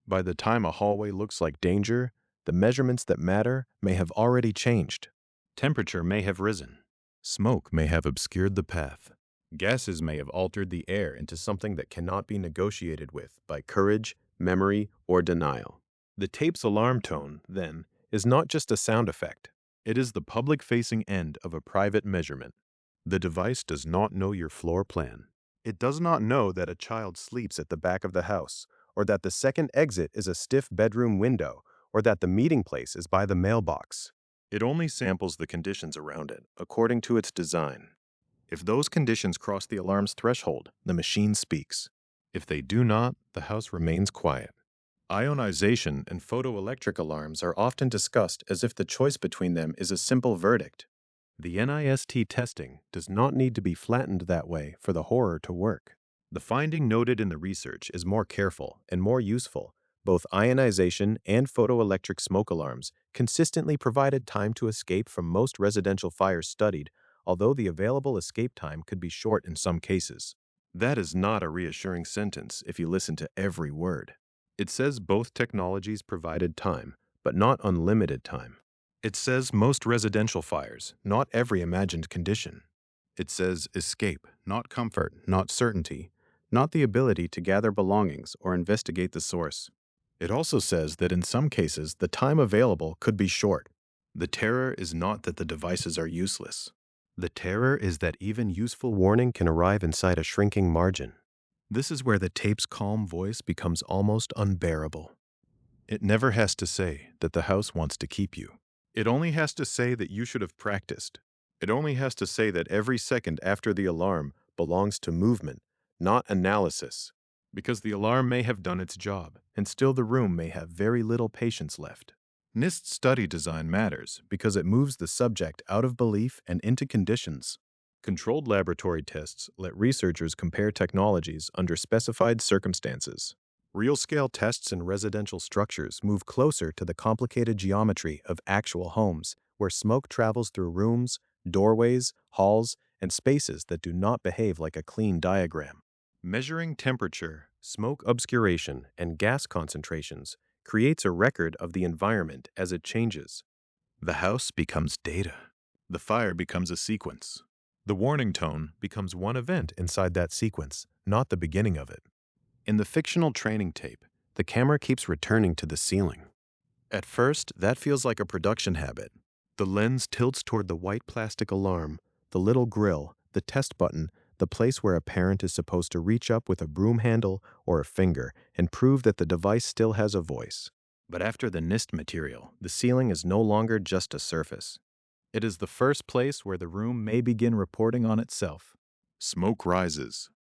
By the time a hallway looks like danger, the measurements that matter may have already changed. Temperature may have risen. Smoke may have obscured the path. Gases may have altered the air into something that cannot be negotiated with by courage, memory, or denial. The tape's alarm tone, then, is not just a sound effect. It is the public-facing end of a private measurement. The device does not know your floor plan. It does not know that a child sleeps at the back of the house, or that the second exit is a stiff bedroom window, or that the meeting place is by the mailbox. It only samples the conditions around it, according to its design. If those conditions cross the alarm's threshold, the machine speaks. If they do not, the house remains quiet. Ionization and photoelectric alarms are often discussed as if the choice between them is a simple verdict. The NIST testing does not need to be flattened that way for the horror to work. The finding noted in the research is more careful and more useful. Both ionization and photoelectric smoke alarms consistently provided time to escape from most residential fires studied, although the available escape time could be short in some cases. That is not a reassuring sentence if you listen to every word. It says both technologies provided time, but not unlimited time. It says most residential fires, not every imagined condition. It says escape, not comfort, not certainty, not the ability to gather belongings or investigate the source. It also says that in some cases the time available could be short. The terror is not that the devices are useless. The terror is that even useful warning can arrive inside a shrinking margin. This is where the tape's calm voice becomes almost unbearable. It never has to say that the house wants to keep you. It only has to say that you should have practiced. It only has to say that every second after the alarm belongs to movement, not analysis. Because the alarm may have done its job, and still the room may have very little patience left. NIST study design matters because it moves the subject out of belief and into conditions. Controlled laboratory tests let researchers compare technologies under specified circumstances. Real-scale tests in residential structures move closer to the complicated geometry of actual homes, where smoke travels through rooms, doorways, halls, and spaces that do not behave like a clean diagram. Measuring temperature, smoke obscuration, and gas concentrations creates a record of the environment as it changes. The house becomes data. The fire becomes a sequence. The warning tone becomes one event inside that sequence, not the beginning of it. In the fictional training tape, the camera keeps returning to the ceiling. At first, that feels like a production habit. The lens tilts toward the white plastic alarm, the little grill, the test button, the place where a parent is supposed to reach up with a broom handle or a finger and prove that the device still has a voice. But after the NIST material, the ceiling is no longer just a surface. It is the first place where the room may begin reporting on itself. Smoke rises.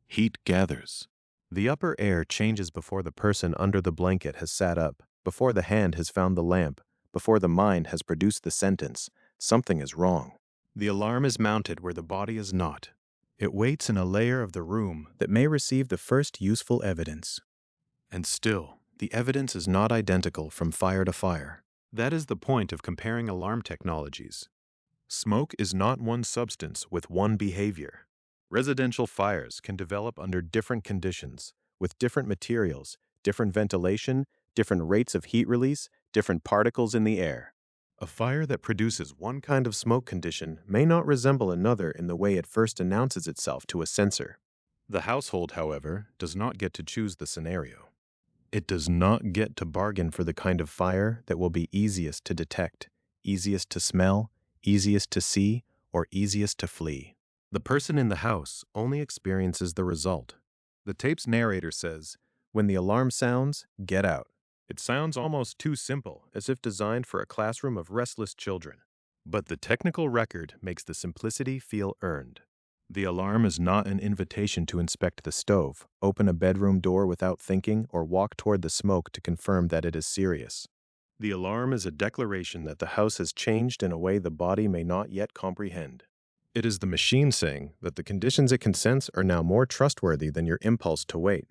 Heat gathers. The upper air changes before the person under the blanket has sat up, before the hand has found the lamp, before the mind has produced the sentence, something is wrong. The alarm is mounted where the body is not. It waits in a layer of the room that may receive the first useful evidence. And still, the evidence is not identical from fire to fire. That is the point of comparing alarm technologies. Smoke is not one substance with one behavior. Residential fires can develop under different conditions, with different materials, different ventilation, different rates of heat release, different particles in the air. A fire that produces one kind of smoke condition may not resemble another in the way it first announces itself to a sensor. The household, however, does not get to choose the scenario. It does not get to bargain for the kind of fire that will be easiest to detect, easiest to smell, easiest to see, or easiest to flee. The person in the house only experiences the result. The tape's narrator says, "When the alarm sounds, get out." It sounds almost too simple, as if designed for a classroom of restless children. But the technical record makes the simplicity feel earned. The alarm is not an invitation to inspect the stove, open a bedroom door without thinking, or walk toward the smoke to confirm that it is serious. The alarm is a declaration that the house has changed in a way the body may not yet comprehend. It is the machine saying that the conditions it can sense are now more trustworthy than your impulse to wait.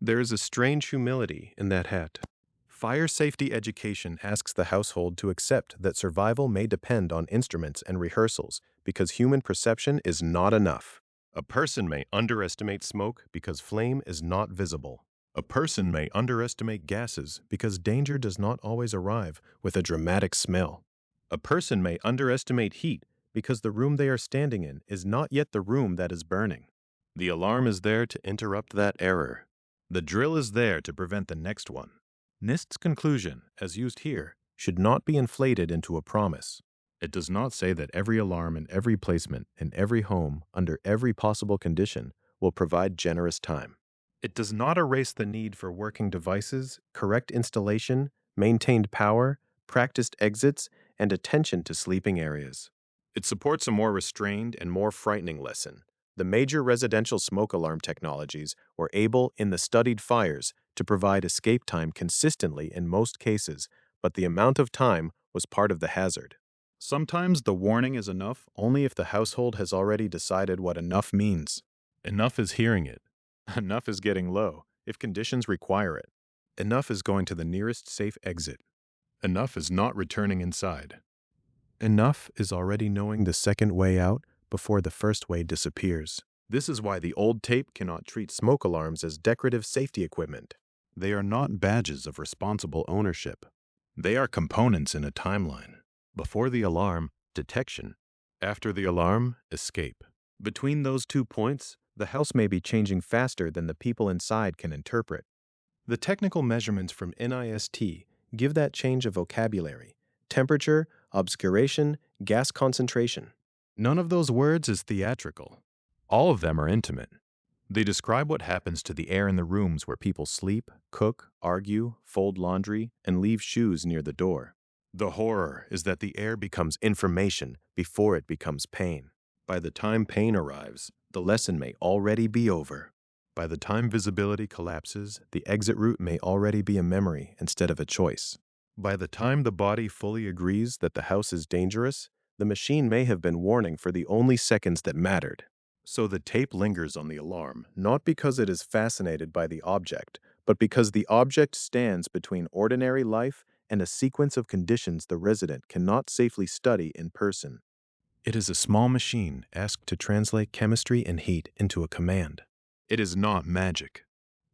There is a strange humility in that hat. Fire safety education asks the household to accept that survival may depend on instruments and rehearsals because human perception is not enough. A person may underestimate smoke because flame is not visible. A person may underestimate gases because danger does not always arrive with a dramatic smell. A person may underestimate heat because the room they are standing in is not yet the room that is burning. The alarm is there to interrupt that error. The drill is there to prevent the next one. NIST's conclusion, as used here, should not be inflated into a promise. It does not say that every alarm in every placement in every home under every possible condition will provide generous time. It does not erase the need for working devices, correct installation, maintained power, practiced exits, and attention to sleeping areas. It supports a more restrained and more frightening lesson. The major residential smoke alarm technologies were able, in the studied fires, to provide escape time consistently in most cases, but the amount of time was part of the hazard. Sometimes the warning is enough only if the household has already decided what enough means. Enough is hearing it. Enough is getting low, if conditions require it. Enough is going to the nearest safe exit. Enough is not returning inside. Enough is already knowing the second way out before the first way disappears. This is why the old tape cannot treat smoke alarms as decorative safety equipment. They are not badges of responsible ownership. They are components in a timeline. Before the alarm, detection. After the alarm, escape. Between those 2 points, the house may be changing faster than the people inside can interpret. The technical measurements from NIST give that change a vocabulary: temperature, obscuration, gas concentration. None of those words is theatrical. All of them are intimate. They describe what happens to the air in the rooms where people sleep, cook, argue, fold laundry, and leave shoes near the door. The horror is that the air becomes information before it becomes pain. By the time pain arrives, the lesson may already be over. By the time visibility collapses, the exit route may already be a memory instead of a choice. By the time the body fully agrees that the house is dangerous, the machine may have been warning for the only seconds that mattered. So the tape lingers on the alarm, not because it is fascinated by the object, but because the object stands between ordinary life and a sequence of conditions the resident cannot safely study in person. It is a small machine asked to translate chemistry and heat into a command. It is not magic.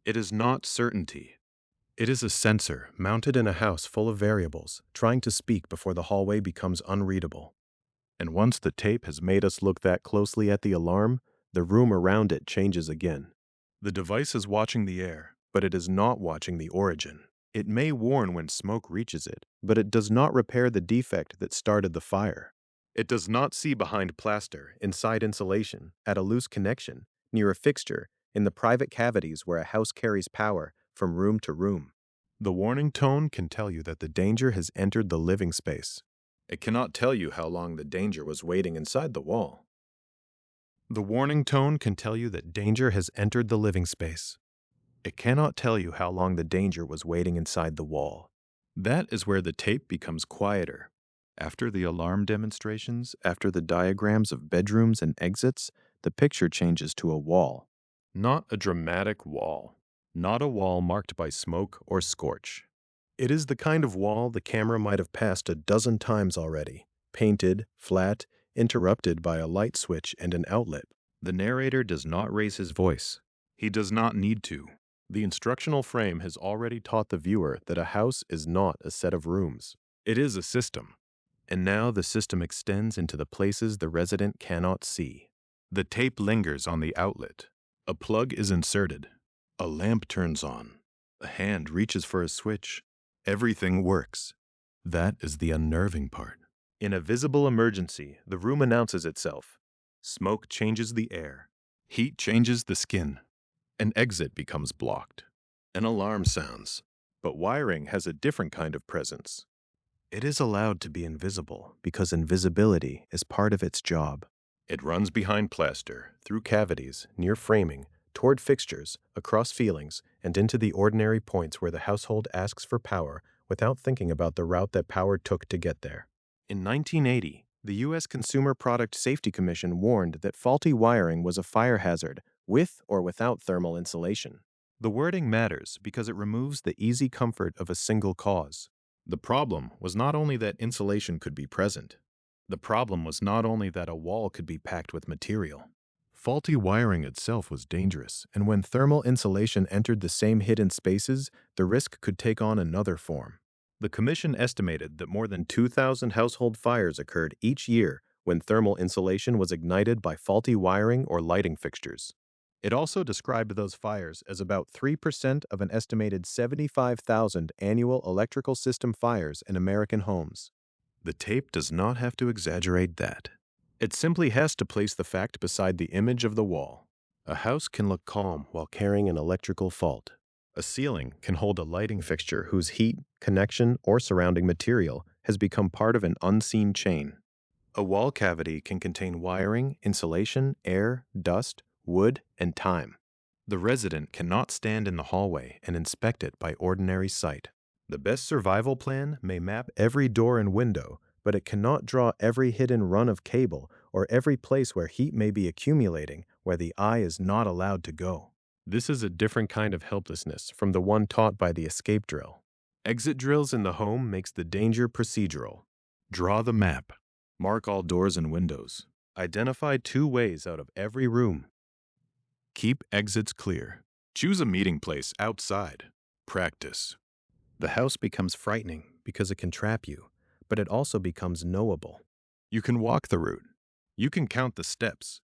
It is not certainty. It is a sensor mounted in a house full of variables, trying to speak before the hallway becomes unreadable. And once the tape has made us look that closely at the alarm, the room around it changes again. The device is watching the air, but it is not watching the origin. It may warn when smoke reaches it, but it does not repair the defect that started the fire. It does not see behind plaster, inside insulation, at a loose connection, near a fixture, in the private cavities where a house carries power from room to room. The warning tone can tell you that the danger has entered the living space. It cannot tell you how long the danger was waiting inside the wall. The warning tone can tell you that danger has entered the living space. It cannot tell you how long the danger was waiting inside the wall. That is where the tape becomes quieter. After the alarm demonstrations, after the diagrams of bedrooms and exits, the picture changes to a wall. Not a dramatic wall. Not a wall marked by smoke or scorch. It is the kind of wall the camera might have passed a dozen times already, painted, flat, interrupted by a light switch and an outlet. The narrator does not raise his voice. He does not need to. The instructional frame has already taught the viewer that a house is not a set of rooms. It is a system. And now the system extends into the places the resident cannot see. The tape lingers on the outlet. A plug is inserted. A lamp turns on. A hand reaches for a switch. Everything works. That is the unnerving part. In a visible emergency, the room announces itself. Smoke changes the air. Heat changes the skin. An exit becomes blocked. An alarm sounds. But wiring has a different kind of presence. It is allowed to be invisible because invisibility is part of its job. It runs behind plaster, through cavities, near framing, toward fixtures, across ceilings, and into the ordinary points where the household asks for power without thinking about the route that power took to get there. In 1980, the U.S. Consumer Product Safety Commission warned that faulty wiring was a fire hazard, with or without thermal insulation. The wording matters because it removes the easy comfort of a single cause. The problem was not only that insulation could be present. The problem was not only that a wall could be packed with material. Faulty wiring itself was dangerous, and when thermal insulation entered the same hidden spaces, the risk could take on another form. The Commission estimated that more than 2,000 household fires occurred each year when thermal insulation was ignited by faulty wiring or lighting fixtures. It also described those fires as about 3% of an estimated 75,000 annual electrical system fires in American homes. The tape does not have to exaggerate that. It simply has to place the fact beside the image of the wall. A house can look calm while carrying an electrical fault. A ceiling can hold a lighting fixture whose heat, connection, or surrounding material has become part of an unseen chain. A wall cavity can contain wiring, insulation, air, dust, wood, and time. The resident cannot stand in the hallway and inspect it by ordinary sight. The best survival plan may map every door and window, but it cannot draw every hidden run of cable or every place where heat may be accumulating where the eye is not allowed to go. This is a different kind of helplessness from the one taught by the escape drill. Exit drills in the home makes the danger procedural. Draw the map. Mark all doors and windows. Identify 2 ways out of every room. Keep exits clear. Choose a meeting place outside. Practice. The house becomes frightening because it can trap you, but it also becomes knowable. You can walk the route. You can count the steps.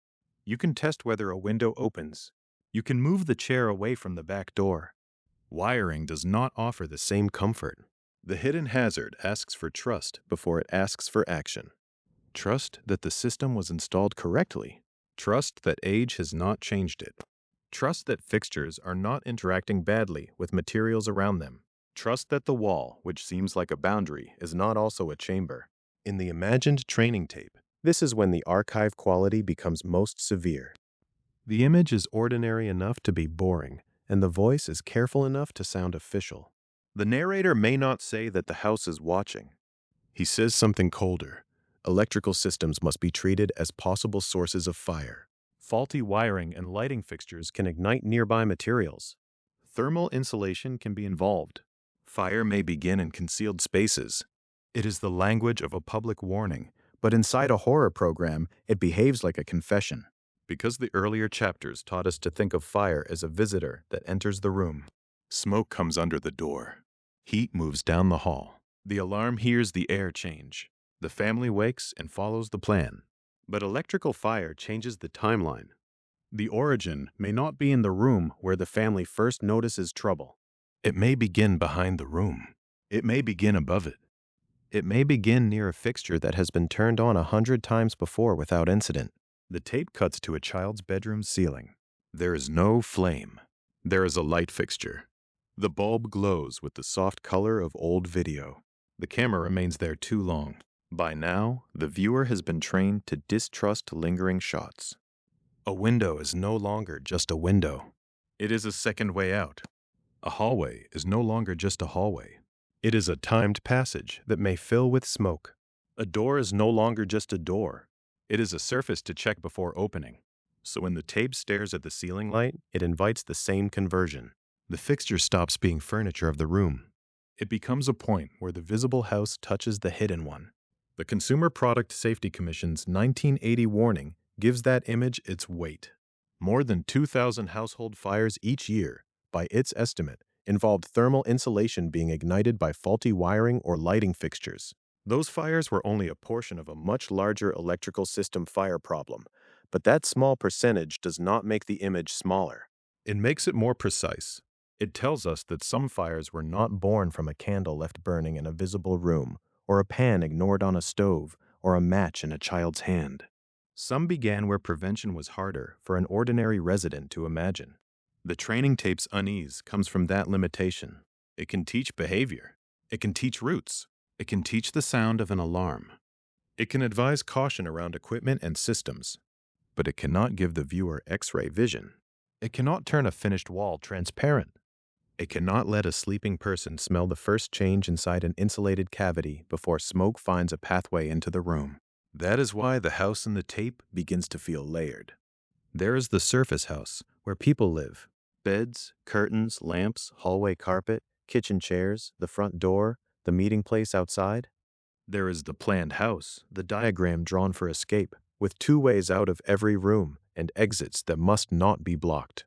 You can test whether a window opens. You can move the chair away from the back door. Wiring does not offer the same comfort. The hidden hazard asks for trust before it asks for action. Trust that the system was installed correctly. Trust that age has not changed it. Trust that fixtures are not interacting badly with materials around them. Trust that the wall, which seems like a boundary, is not also a chamber. In the imagined training tape, this is when the archive quality becomes most severe. The image is ordinary enough to be boring, and the voice is careful enough to sound official. The narrator may not say that the house is watching. He says something colder. Electrical systems must be treated as possible sources of fire. Faulty wiring and lighting fixtures can ignite nearby materials. Thermal insulation can be involved. Fire may begin in concealed spaces. It is the language of a public warning, but inside a horror program, it behaves like a confession. Because the earlier chapters taught us to think of fire as a visitor that enters the room. Smoke comes under the door. Heat moves down the hall. The alarm hears the air change. The family wakes and follows the plan. But electrical fire changes the timeline. The origin may not be in the room where the family first notices trouble. It may begin behind the room. It may begin above it. It may begin near a fixture that has been turned on 100 times before without incident. The tape cuts to a child's bedroom ceiling. There is no flame. There is a light fixture. The bulb glows with the soft color of old video. The camera remains there too long. By now, the viewer has been trained to distrust lingering shots. A window is no longer just a window. It is a second way out. A hallway is no longer just a hallway. It is a timed passage that may fill with smoke. A door is no longer just a door. It is a surface to check before opening. So when the tape stares at the ceiling light, it invites the same conversion. The fixture stops being furniture of the room. It becomes a point where the visible house touches the hidden one. The Consumer Product Safety Commission's 1980 warning gives that image its weight. More than 2,000 household fires each year, by its estimate, involved thermal insulation being ignited by faulty wiring or lighting fixtures. Those fires were only a portion of a much larger electrical system fire problem, but that small percentage does not make the image smaller. It makes it more precise. It tells us that some fires were not born from a candle left burning in a visible room, or a pan ignored on a stove, or a match in a child's hand. Some began where prevention was harder for an ordinary resident to imagine. The training tape's unease comes from that limitation. It can teach behavior. It can teach routes. It can teach the sound of an alarm. It can advise caution around equipment and systems. But it cannot give the viewer X-ray vision. It cannot turn a finished wall transparent. It cannot let a sleeping person smell the first change inside an insulated cavity before smoke finds a pathway into the room. That is why the house in the tape begins to feel layered. There is the surface house, where people live. Beds, curtains, lamps, hallway carpet, kitchen chairs, the front door, the meeting place outside. There is the planned house, the diagram drawn for escape, with 2 ways out of every room and exits that must not be blocked.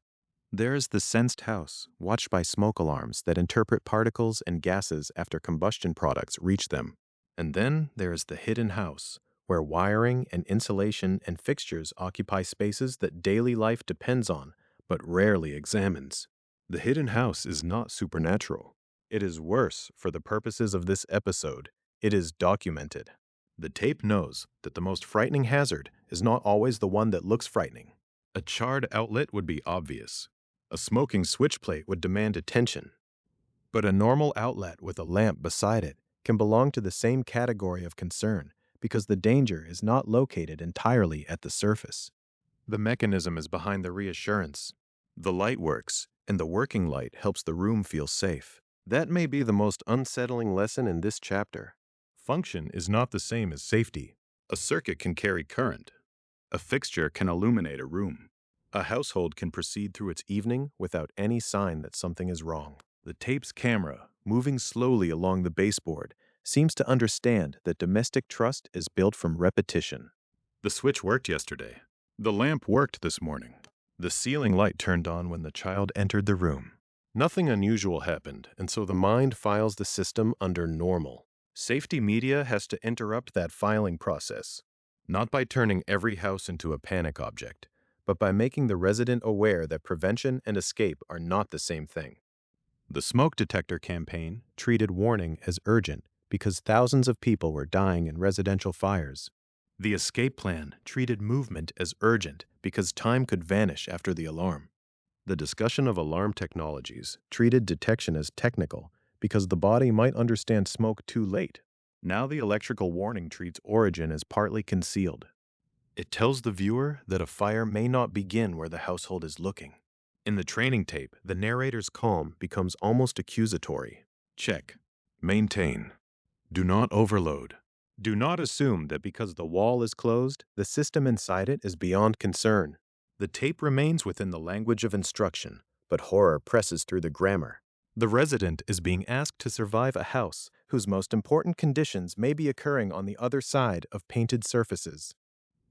There is the sensed house, watched by smoke alarms that interpret particles and gases after combustion products reach them. And then there is the hidden house, where wiring and insulation and fixtures occupy spaces that daily life depends on, but rarely examines. The hidden house is not supernatural. It is worse for the purposes of this episode. It is documented. The tape knows that the most frightening hazard is not always the one that looks frightening. A charred outlet would be obvious. A smoking switch plate would demand attention. But a normal outlet with a lamp beside it can belong to the same category of concern because the danger is not located entirely at the surface. The mechanism is behind the reassurance. The light works, and the working light helps the room feel safe. That may be the most unsettling lesson in this chapter. Function is not the same as safety. A circuit can carry current. A fixture can illuminate a room. A household can proceed through its evening without any sign that something is wrong. The tape's camera, moving slowly along the baseboard, seems to understand that domestic trust is built from repetition. The switch worked yesterday. The lamp worked this morning. The ceiling light turned on when the child entered the room. Nothing unusual happened, and so the mind files the system under normal. Safety media has to interrupt that filing process, not by turning every house into a panic object, but by making the resident aware that prevention and escape are not the same thing. The smoke detector campaign treated warning as urgent because thousands of people were dying in residential fires. The escape plan treated movement as urgent because time could vanish after the alarm. The discussion of alarm technologies treated detection as technical because the body might understand smoke too late. Now the electrical warning treats origin as partly concealed. It tells the viewer that a fire may not begin where the household is looking. In the training tape, the narrator's calm becomes almost accusatory. Check. Maintain. Do not overload. Do not assume that because the wall is closed, the system inside it is beyond concern. The tape remains within the language of instruction, but horror presses through the grammar. The resident is being asked to survive a house whose most important conditions may be occurring on the other side of painted surfaces.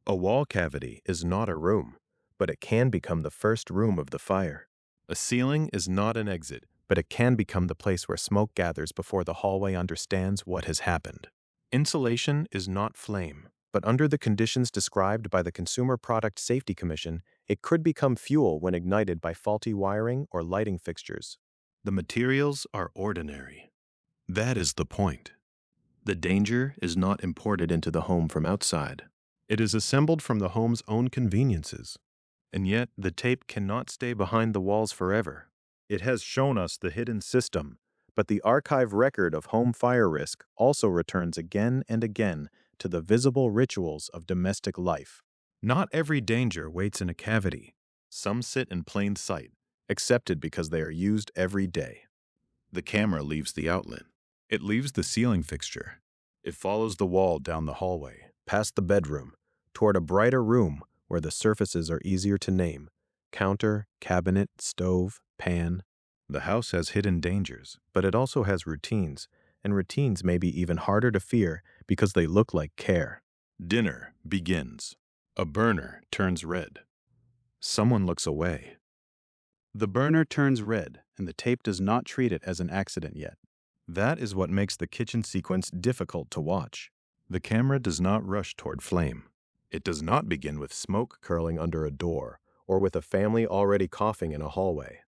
A wall cavity is not a room, but it can become the first room of the fire. A ceiling is not an exit, but it can become the place where smoke gathers before the hallway understands what has happened. Insulation is not flame, but under the conditions described by the Consumer Product Safety Commission, it could become fuel when ignited by faulty wiring or lighting fixtures. The materials are ordinary. That is the point. The danger is not imported into the home from outside. It is assembled from the home's own conveniences. And yet, the tape cannot stay behind the walls forever. It has shown us the hidden system, but the archive record of home fire risk also returns again and again to the visible rituals of domestic life. Not every danger waits in a cavity. Some sit in plain sight, accepted because they are used every day. The camera leaves the outlet. It leaves the ceiling fixture. It follows the wall down the hallway, past the bedroom, toward a brighter room where the surfaces are easier to name: counter, cabinet, stove, pan. The house has hidden dangers, but it also has routines, and routines may be even harder to fear because they look like care. Dinner begins. A burner turns red. Someone looks away. The burner turns red, and the tape does not treat it as an accident yet. That is what makes the kitchen sequence difficult to watch. The camera does not rush toward flame. It does not begin with smoke curling under a door or with a family already coughing in a hallway.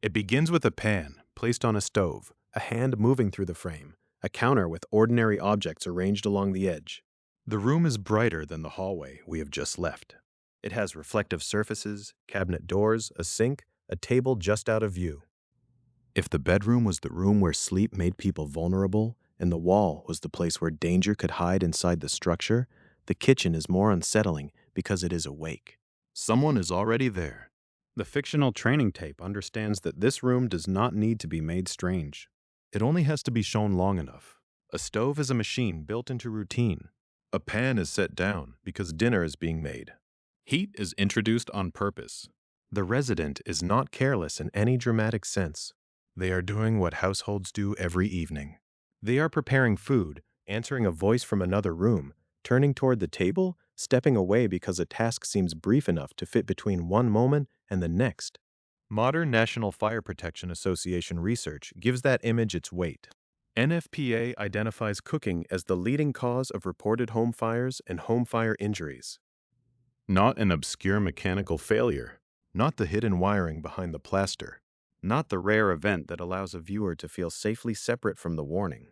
It begins with a pan placed on a stove, a hand moving through the frame, a counter with ordinary objects arranged along the edge. The room is brighter than the hallway we have just left. It has reflective surfaces, cabinet doors, a sink, a table just out of view. If the bedroom was the room where sleep made people vulnerable, and the wall was the place where danger could hide inside the structure, the kitchen is more unsettling because it is awake. Someone is already there. The fictional training tape understands that this room does not need to be made strange. It only has to be shown long enough. A stove is a machine built into routine. A pan is set down because dinner is being made. Heat is introduced on purpose. The resident is not careless in any dramatic sense. They are doing what households do every evening. They are preparing food, answering a voice from another room, turning toward the table, stepping away because a task seems brief enough to fit between one moment and the next. Modern National Fire Protection Association research gives that image its weight. NFPA identifies cooking as the leading cause of reported home fires and home fire injuries. Not an obscure mechanical failure, not the hidden wiring behind the plaster, not the rare event that allows a viewer to feel safely separate from the warning.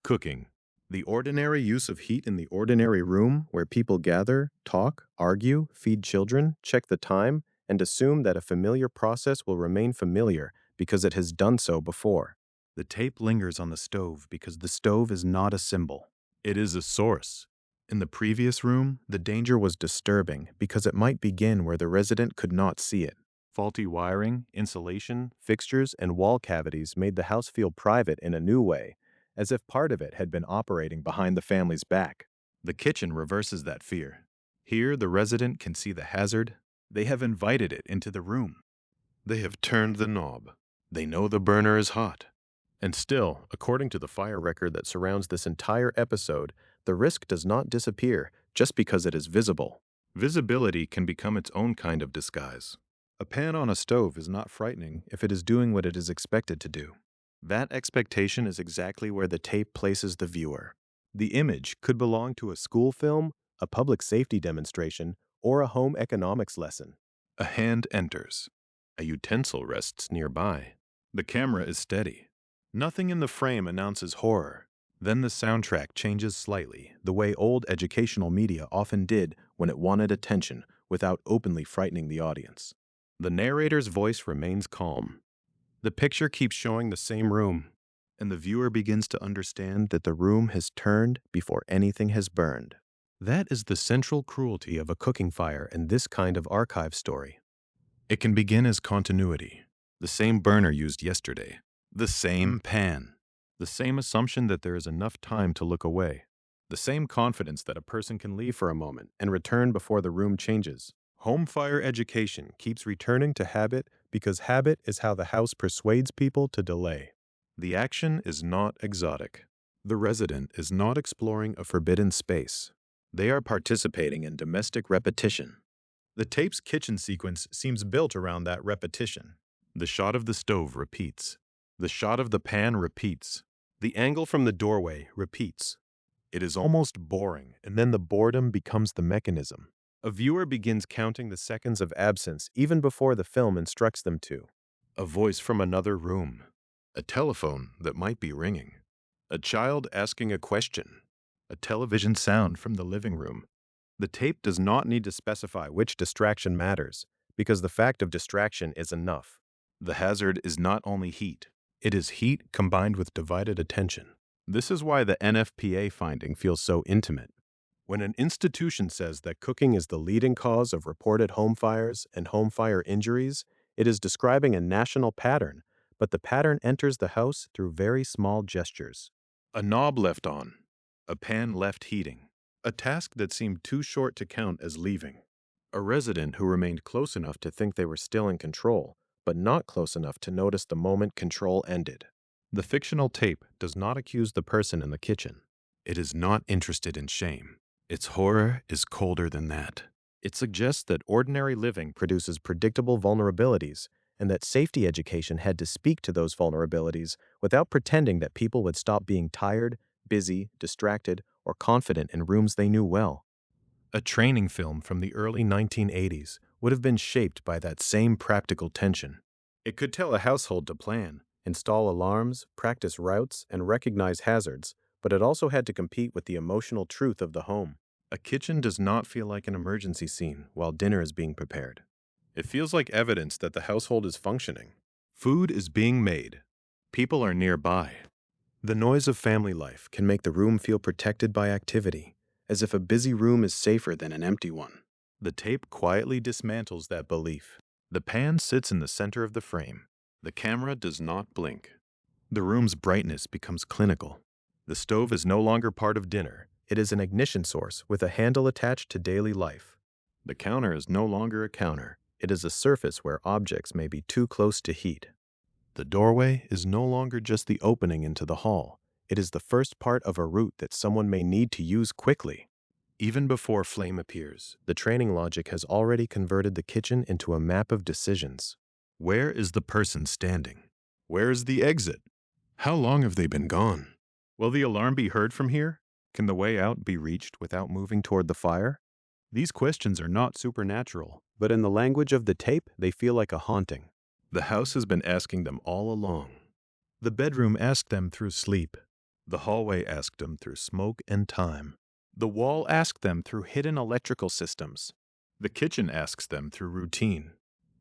Cooking. The ordinary use of heat in the ordinary room where people gather, talk, argue, feed children, check the time, and assume that a familiar process will remain familiar because it has done so before. The tape lingers on the stove because the stove is not a symbol. It is a source. In the previous room, the danger was disturbing because it might begin where the resident could not see it. Faulty wiring, insulation, fixtures, and wall cavities made the house feel private in a new way, as if part of it had been operating behind the family's back. The kitchen reverses that fear. Here, the resident can see the hazard. They have invited it into the room. They have turned the knob. They know the burner is hot. And still, according to the fire record that surrounds this entire episode, the risk does not disappear just because it is visible. Visibility can become its own kind of disguise. A pan on a stove is not frightening if it is doing what it is expected to do. That expectation is exactly where the tape places the viewer. The image could belong to a school film, a public safety demonstration, or a home economics lesson. A hand enters. A utensil rests nearby. The camera is steady. Nothing in the frame announces horror. Then the soundtrack changes slightly, the way old educational media often did when it wanted attention without openly frightening the audience. The narrator's voice remains calm. The picture keeps showing the same room, and the viewer begins to understand that the room has turned before anything has burned. That is the central cruelty of a cooking fire in this kind of archive story. It can begin as continuity. The same burner used yesterday. The same pan. The same assumption that there is enough time to look away. The same confidence that a person can leave for a moment and return before the room changes. Home fire education keeps returning to habit because habit is how the house persuades people to delay. The action is not exotic. The resident is not exploring a forbidden space. They are participating in domestic repetition. The tape's kitchen sequence seems built around that repetition. The shot of the stove repeats. The shot of the pan repeats. The angle from the doorway repeats. It is almost boring, and then the boredom becomes the mechanism. A viewer begins counting the seconds of absence even before the film instructs them to. A voice from another room. A telephone that might be ringing. A child asking a question. A television sound from the living room. The tape does not need to specify which distraction matters, because the fact of distraction is enough. The hazard is not only heat. It is heat combined with divided attention. This is why the NFPA finding feels so intimate. When an institution says that cooking is the leading cause of reported home fires and home fire injuries, it is describing a national pattern, but the pattern enters the house through very small gestures. A knob left on. A pan left heating. A task that seemed too short to count as leaving. A resident who remained close enough to think they were still in control, but not close enough to notice the moment control ended. The fictional tape does not accuse the person in the kitchen. It is not interested in shame. Its horror is colder than that. It suggests that ordinary living produces predictable vulnerabilities, and that safety education had to speak to those vulnerabilities without pretending that people would stop being tired, busy, distracted, or confident in rooms they knew well. A training film from the early 1980s would have been shaped by that same practical tension. It could tell a household to plan, install alarms, practice routes, and recognize hazards, but it also had to compete with the emotional truth of the home. A kitchen does not feel like an emergency scene while dinner is being prepared. It feels like evidence that the household is functioning. Food is being made. People are nearby. The noise of family life can make the room feel protected by activity, as if a busy room is safer than an empty one. The tape quietly dismantles that belief. The pan sits in the center of the frame. The camera does not blink. The room's brightness becomes clinical. The stove is no longer part of dinner. It is an ignition source with a handle attached to daily life. The counter is no longer a counter. It is a surface where objects may be too close to heat. The doorway is no longer just the opening into the hall. It is the first part of a route that someone may need to use quickly. Even before flame appears, the training logic has already converted the kitchen into a map of decisions. Where is the person standing? Where is the exit? How long have they been gone? Will the alarm be heard from here? Can the way out be reached without moving toward the fire? These questions are not supernatural, but in the language of the tape, they feel like a haunting. The house has been asking them all along. The bedroom asked them through sleep. The hallway asked them through smoke and time. The wall asked them through hidden electrical systems. The kitchen asks them through routine.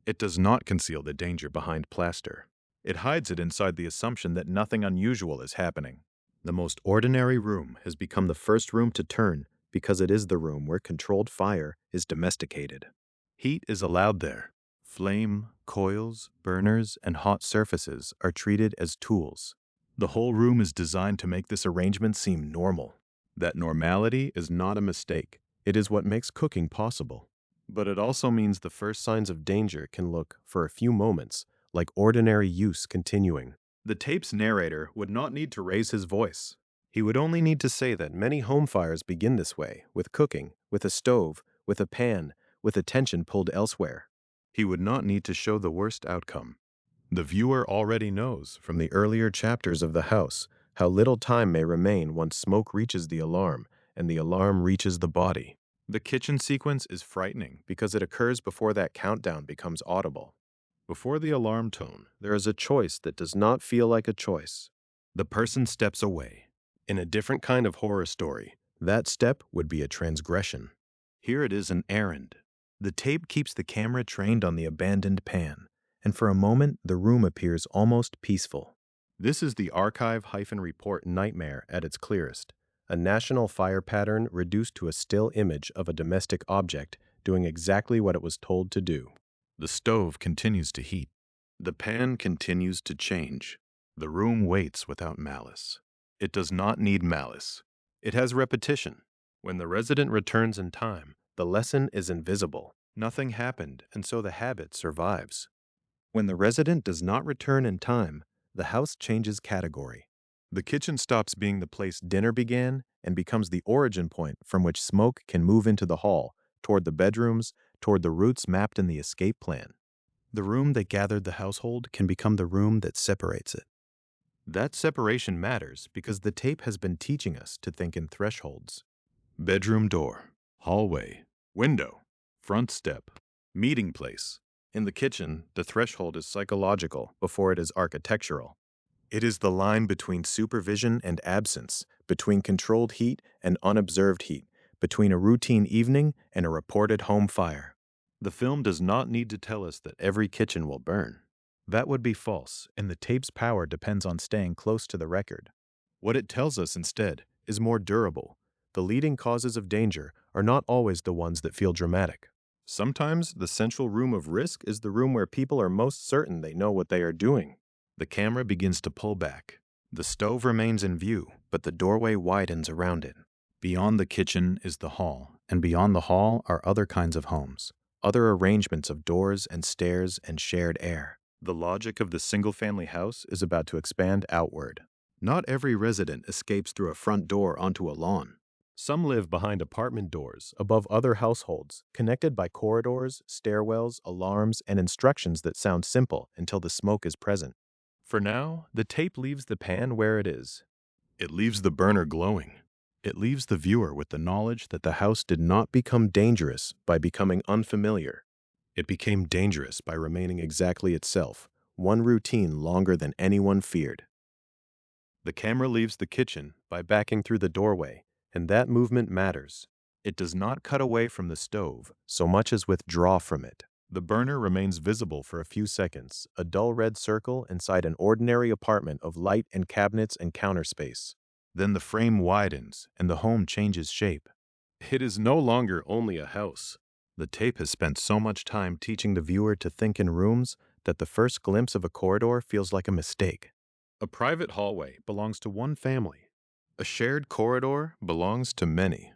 It does not conceal the danger behind plaster. It hides it inside the assumption that nothing unusual is happening. The most ordinary room has become the first room to turn because it is the room where controlled fire is domesticated. Heat is allowed there. Flame, coils, burners, and hot surfaces are treated as tools. The whole room is designed to make this arrangement seem normal. That normality is not a mistake. It is what makes cooking possible. But it also means the first signs of danger can look, for a few moments, like ordinary use continuing. The tape's narrator would not need to raise his voice. He would only need to say that many home fires begin this way, with cooking, with a stove, with a pan, with attention pulled elsewhere. He would not need to show the worst outcome. The viewer already knows from the earlier chapters of The House how little time may remain once smoke reaches the alarm and the alarm reaches the body. The kitchen sequence is frightening because it occurs before that countdown becomes audible. Before the alarm tone, there is a choice that does not feel like a choice. The person steps away. In a different kind of horror story, that step would be a transgression. Here it is an errand. The tape keeps the camera trained on the abandoned pan, and for a moment the room appears almost peaceful. This is the archive-report nightmare at its clearest, a national fire pattern reduced to a still image of a domestic object doing exactly what it was told to do. The stove continues to heat. The pan continues to change. The room waits without malice. It does not need malice. It has repetition. When the resident returns in time, the lesson is invisible. Nothing happened, and so the habit survives. When the resident does not return in time, the house changes category. The kitchen stops being the place dinner began and becomes the origin point from which smoke can move into the hall, toward the bedrooms, toward the routes mapped in the escape plan. The room that gathered the household can become the room that separates it. That separation matters because the tape has been teaching us to think in thresholds. Bedroom door, hallway, window, front step, meeting place. In the kitchen, the threshold is psychological before it is architectural. It is the line between supervision and absence, between controlled heat and unobserved heat, between a routine evening and a reported home fire. The film does not need to tell us that every kitchen will burn. That would be false, and the tape's power depends on staying close to the record. What it tells us instead is more durable. The leading causes of danger are not always the ones that feel dramatic. Sometimes the central room of risk is the room where people are most certain they know what they are doing. The camera begins to pull back. The stove remains in view, but the doorway widens around it. Beyond the kitchen is the hall, and beyond the hall are other kinds of homes, other arrangements of doors and stairs and shared air. The logic of the single-family house is about to expand outward. Not every resident escapes through a front door onto a lawn. Some live behind apartment doors, above other households, connected by corridors, stairwells, alarms, and instructions that sound simple until the smoke is present. For now, the tape leaves the pan where it is. It leaves the burner glowing. It leaves the viewer with the knowledge that the house did not become dangerous by becoming unfamiliar. It became dangerous by remaining exactly itself, one routine longer than anyone feared. The camera leaves the kitchen by backing through the doorway, and that movement matters. It does not cut away from the stove so much as withdraw from it. The burner remains visible for a few seconds, a dull red circle inside an ordinary apartment of light and cabinets and counter space. Then the frame widens and the home changes shape. It is no longer only a house. The tape has spent so much time teaching the viewer to think in rooms that the first glimpse of a corridor feels like a mistake. A private hallway belongs to one family. A shared corridor belongs to many.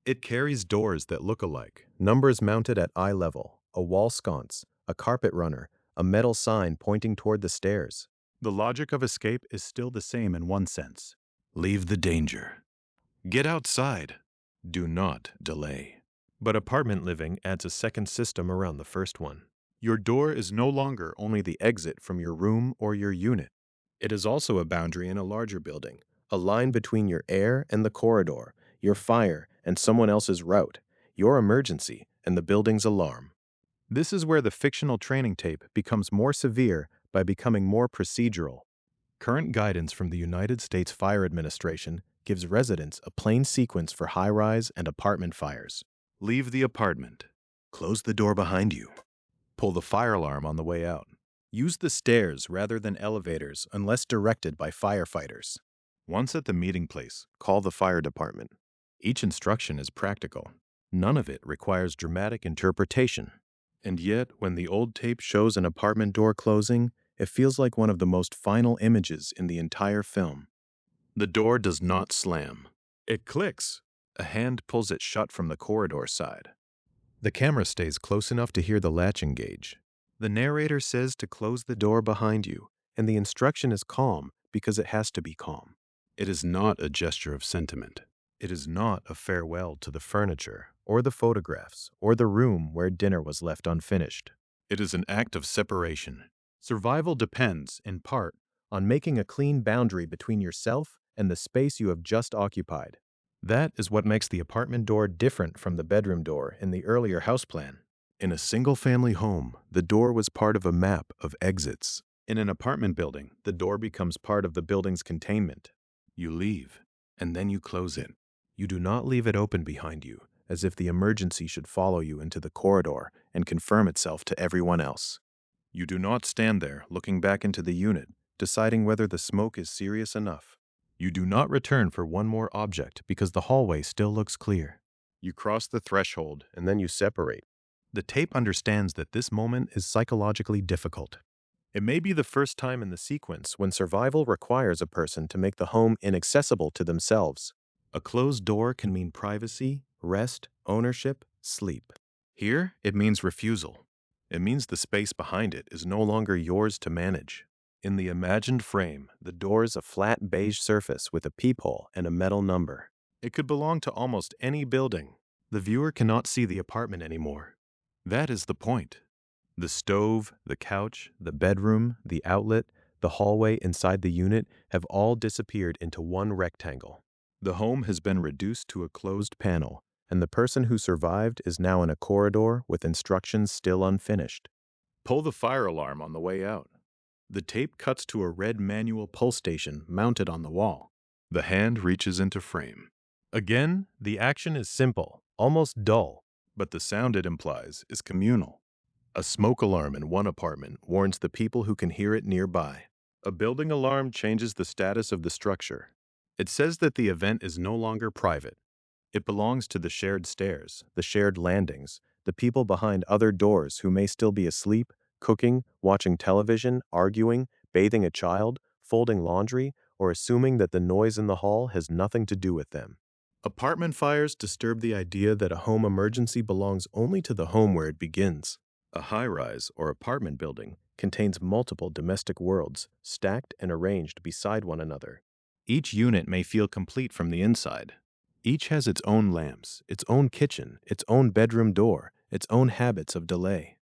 It carries doors that look alike, numbers mounted at eye level, a wall sconce, a carpet runner, a metal sign pointing toward the stairs. The logic of escape is still the same in one sense. Leave the danger. Get outside. Do not delay. But apartment living adds a second system around the first one. Your door is no longer only the exit from your room or your unit. It is also a boundary in a larger building, a line between your air and the corridor, your fire and someone else's route, your emergency and the building's alarm. This is where the fictional training tape becomes more severe by becoming more procedural. Current guidance from the United States Fire Administration gives residents a plain sequence for high-rise and apartment fires. Leave the apartment. Close the door behind you. Pull the fire alarm on the way out. Use the stairs rather than elevators unless directed by firefighters. Once at the meeting place, call the fire department. Each instruction is practical. None of it requires dramatic interpretation. And yet, when the old tape shows an apartment door closing, it feels like one of the most final images in the entire film. The door does not slam. It clicks. A hand pulls it shut from the corridor side. The camera stays close enough to hear the latch engage. The narrator says to close the door behind you, and the instruction is calm because it has to be calm. It is not a gesture of sentiment. It is not a farewell to the furniture, or the photographs, or the room where dinner was left unfinished. It is an act of separation. Survival depends, in part, on making a clean boundary between yourself and the space you have just occupied. That is what makes the apartment door different from the bedroom door in the earlier house plan. In a single-family home, the door was part of a map of exits. In an apartment building, the door becomes part of the building's containment. You leave, and then you close it. You do not leave it open behind you, as if the emergency should follow you into the corridor and confirm itself to everyone else. You do not stand there looking back into the unit, deciding whether the smoke is serious enough. You do not return for one more object because the hallway still looks clear. You cross the threshold and then you separate. The tape understands that this moment is psychologically difficult. It may be the first time in the sequence when survival requires a person to make the home inaccessible to themselves. A closed door can mean privacy, rest, ownership, sleep. Here, it means refusal. It means the space behind it is no longer yours to manage. In the imagined frame, the door is a flat beige surface with a peephole and a metal number. It could belong to almost any building. The viewer cannot see the apartment anymore. That is the point. The stove, the couch, the bedroom, the outlet, the hallway inside the unit have all disappeared into one rectangle. The home has been reduced to a closed panel, and the person who survived is now in a corridor with instructions still unfinished. Pull the fire alarm on the way out. The tape cuts to a red manual pull station mounted on the wall. The hand reaches into frame. Again, the action is simple, almost dull, but the sound it implies is communal. A smoke alarm in one apartment warns the people who can hear it nearby. A building alarm changes the status of the structure. It says that the event is no longer private. It belongs to the shared stairs, the shared landings, the people behind other doors who may still be asleep, cooking, watching television, arguing, bathing a child, folding laundry, or assuming that the noise in the hall has nothing to do with them. Apartment fires disturb the idea that a home emergency belongs only to the home where it begins. A high-rise or apartment building contains multiple domestic worlds, stacked and arranged beside one another. Each unit may feel complete from the inside. Each has its own lamps, its own kitchen, its own bedroom door, its own habits of delay.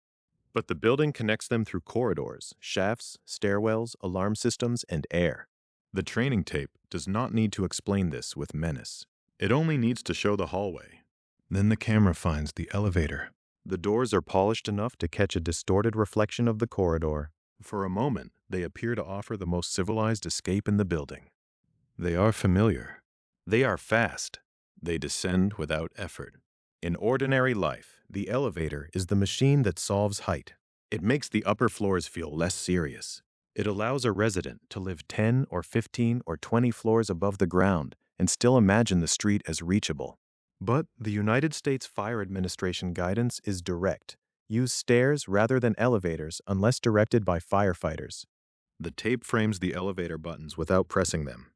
But the building connects them through corridors, shafts, stairwells, alarm systems, and air. The training tape does not need to explain this with menace. It only needs to show the hallway. Then the camera finds the elevator. The doors are polished enough to catch a distorted reflection of the corridor. For a moment, they appear to offer the most civilized escape in the building. They are familiar. They are fast. They descend without effort. In ordinary life, the elevator is the machine that solves height. It makes the upper floors feel less serious. It allows a resident to live 10 or 15 or 20 floors above the ground and still imagine the street as reachable. But the United States Fire Administration guidance is direct. Use stairs rather than elevators unless directed by firefighters. The tape frames the elevator buttons without pressing them.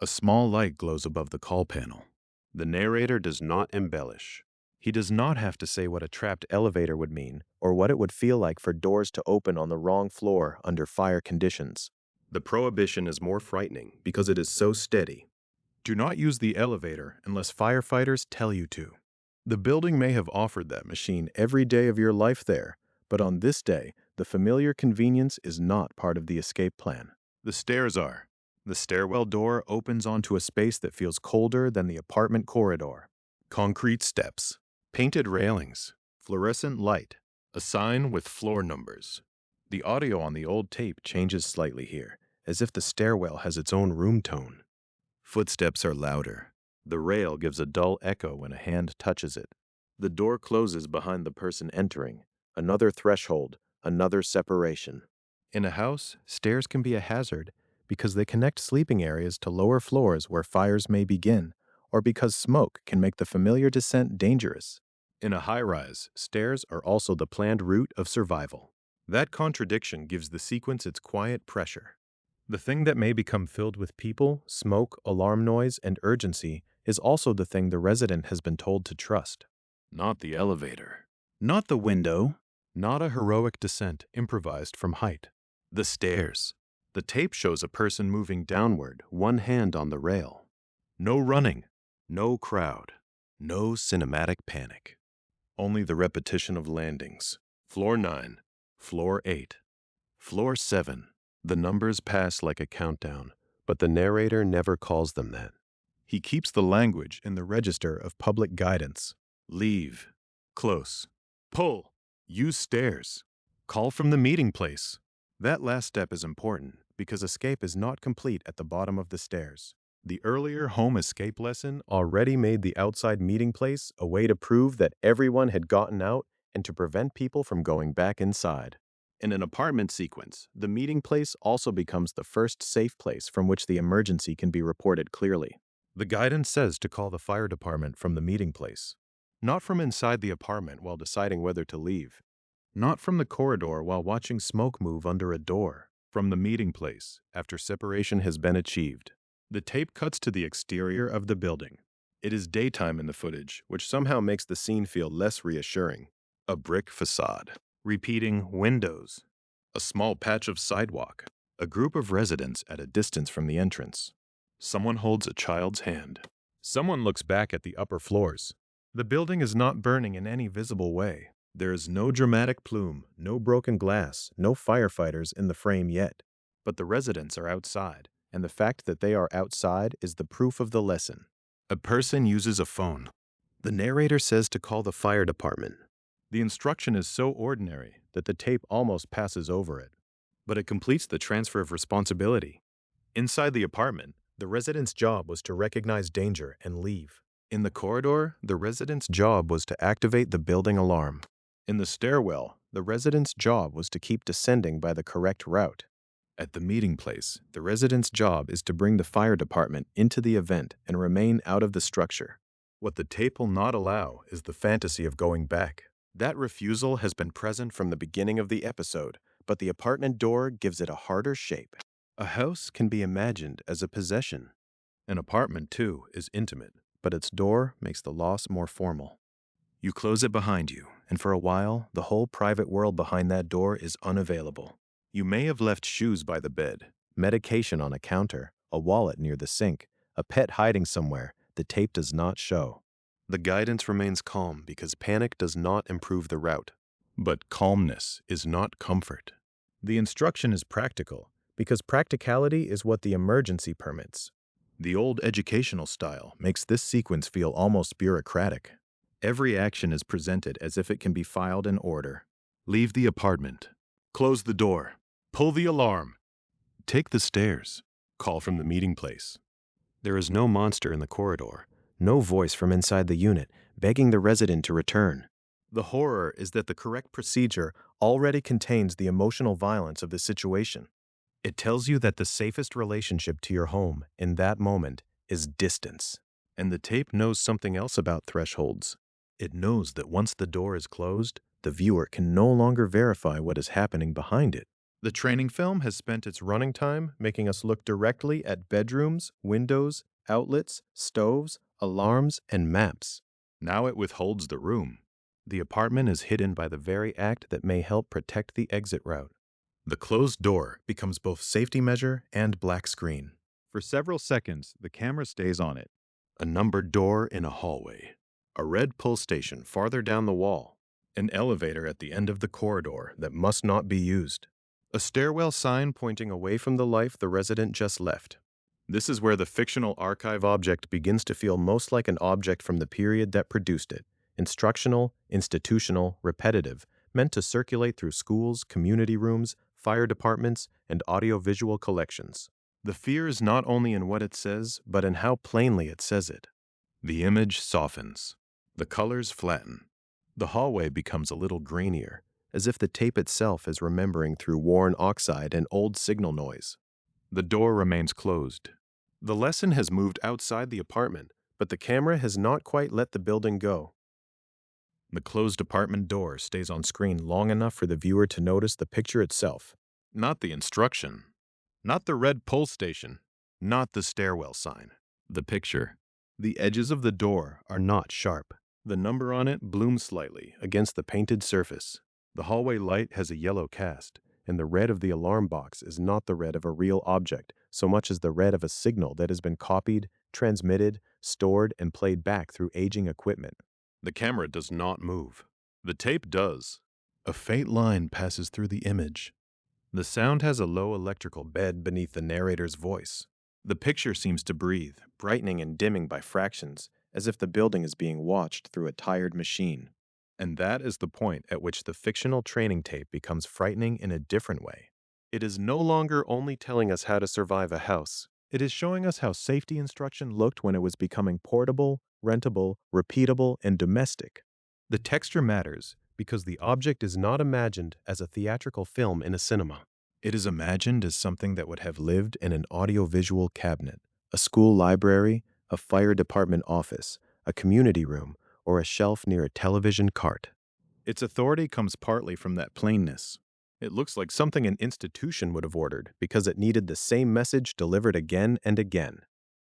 A small light glows above the call panel. The narrator does not embellish. He does not have to say what a trapped elevator would mean or what it would feel like for doors to open on the wrong floor under fire conditions. The prohibition is more frightening because it is so steady. Do not use the elevator unless firefighters tell you to. The building may have offered that machine every day of your life there, but on this day, the familiar convenience is not part of the escape plan. The stairs are. The stairwell door opens onto a space that feels colder than the apartment corridor. Concrete steps, painted railings, fluorescent light, a sign with floor numbers. The audio on the old tape changes slightly here, as if the stairwell has its own room tone. Footsteps are louder. The rail gives a dull echo when a hand touches it. The door closes behind the person entering. Another threshold, another separation. In a house, stairs can be a hazard because they connect sleeping areas to lower floors where fires may begin, or because smoke can make the familiar descent dangerous. In a high-rise, stairs are also the planned route of survival. That contradiction gives the sequence its quiet pressure. The thing that may become filled with people, smoke, alarm noise, and urgency is also the thing the resident has been told to trust. Not the elevator. Not the window. Not a heroic descent improvised from height. The stairs. The tape shows a person moving downward, one hand on the rail. No running. No crowd. No cinematic panic. Only the repetition of landings. Floor 9. Floor 8. Floor 7. The numbers pass like a countdown, but the narrator never calls them that. He keeps the language in the register of public guidance. Leave. Close. Pull. Use stairs. Call from the meeting place. That last step is important because escape is not complete at the bottom of the stairs. The earlier home escape lesson already made the outside meeting place a way to prove that everyone had gotten out and to prevent people from going back inside. In an apartment sequence, the meeting place also becomes the first safe place from which the emergency can be reported clearly. The guidance says to call the fire department from the meeting place, not from inside the apartment while deciding whether to leave, not from the corridor while watching smoke move under a door, from the meeting place after separation has been achieved. The tape cuts to the exterior of the building. It is daytime in the footage, which somehow makes the scene feel less reassuring. A brick facade. Repeating windows. A small patch of sidewalk. A group of residents at a distance from the entrance. Someone holds a child's hand. Someone looks back at the upper floors. The building is not burning in any visible way. There is no dramatic plume, no broken glass, no firefighters in the frame yet. But the residents are outside, and the fact that they are outside is the proof of the lesson. A person uses a phone. The narrator says to call the fire department. The instruction is so ordinary that the tape almost passes over it. But it completes the transfer of responsibility. Inside the apartment, the resident's job was to recognize danger and leave. In the corridor, the resident's job was to activate the building alarm. In the stairwell, the resident's job was to keep descending by the correct route. At the meeting place, the resident's job is to bring the fire department into the event and remain out of the structure. What the tape will not allow is the fantasy of going back. That refusal has been present from the beginning of the episode, but the apartment door gives it a harder shape. A house can be imagined as a possession. An apartment, too, is intimate, but its door makes the loss more formal. You close it behind you, and for a while, the whole private world behind that door is unavailable. You may have left shoes by the bed, medication on a counter, a wallet near the sink, a pet hiding somewhere. The tape does not show. The guidance remains calm because panic does not improve the route. But calmness is not comfort. The instruction is practical because practicality is what the emergency permits. The old educational style makes this sequence feel almost bureaucratic. Every action is presented as if it can be filed in order. Leave the apartment. Close the door. Pull the alarm. Take the stairs. Call from the meeting place. There is no monster in the corridor, no voice from inside the unit begging the resident to return. The horror is that the correct procedure already contains the emotional violence of the situation. It tells you that the safest relationship to your home in that moment is distance. And the tape knows something else about thresholds. It knows that once the door is closed, the viewer can no longer verify what is happening behind it. The training film has spent its running time making us look directly at bedrooms, windows, outlets, stoves, alarms, and maps. Now it withholds the room. The apartment is hidden by the very act that may help protect the exit route. The closed door becomes both safety measure and black screen. For several seconds, the camera stays on it. A numbered door in a hallway. A red pull station farther down the wall. An elevator at the end of the corridor that must not be used. A stairwell sign pointing away from the life the resident just left. This is where the fictional archive object begins to feel most like an object from the period that produced it. Instructional, institutional, repetitive, meant to circulate through schools, community rooms, fire departments, and audiovisual collections. The fear is not only in what it says, but in how plainly it says it. The image softens. The colors flatten. The hallway becomes a little grainier, as if the tape itself is remembering through worn oxide and old signal noise. The door remains closed. The lesson has moved outside the apartment, but the camera has not quite let the building go. The closed apartment door stays on screen long enough for the viewer to notice the picture itself, not the instruction, not the red pull station, not the stairwell sign. The picture. The edges of the door are not sharp. The number on it blooms slightly against the painted surface. The hallway light has a yellow cast, and the red of the alarm box is not the red of a real object so much as the red of a signal that has been copied, transmitted, stored, and played back through aging equipment. The camera does not move. The tape does. A faint line passes through the image. The sound has a low electrical bed beneath the narrator's voice. The picture seems to breathe, brightening and dimming by fractions, as if the building is being watched through a tired machine. And that is the point at which the fictional training tape becomes frightening in a different way. It is no longer only telling us how to survive a house. It is showing us how safety instruction looked when it was becoming portable, rentable, repeatable, and domestic. The texture matters because the object is not imagined as a theatrical film in a cinema. It is imagined as something that would have lived in an audiovisual cabinet, a school library, a fire department office, a community room, or a shelf near a television cart. Its authority comes partly from that plainness. It looks like something an institution would have ordered because it needed the same message delivered again and again.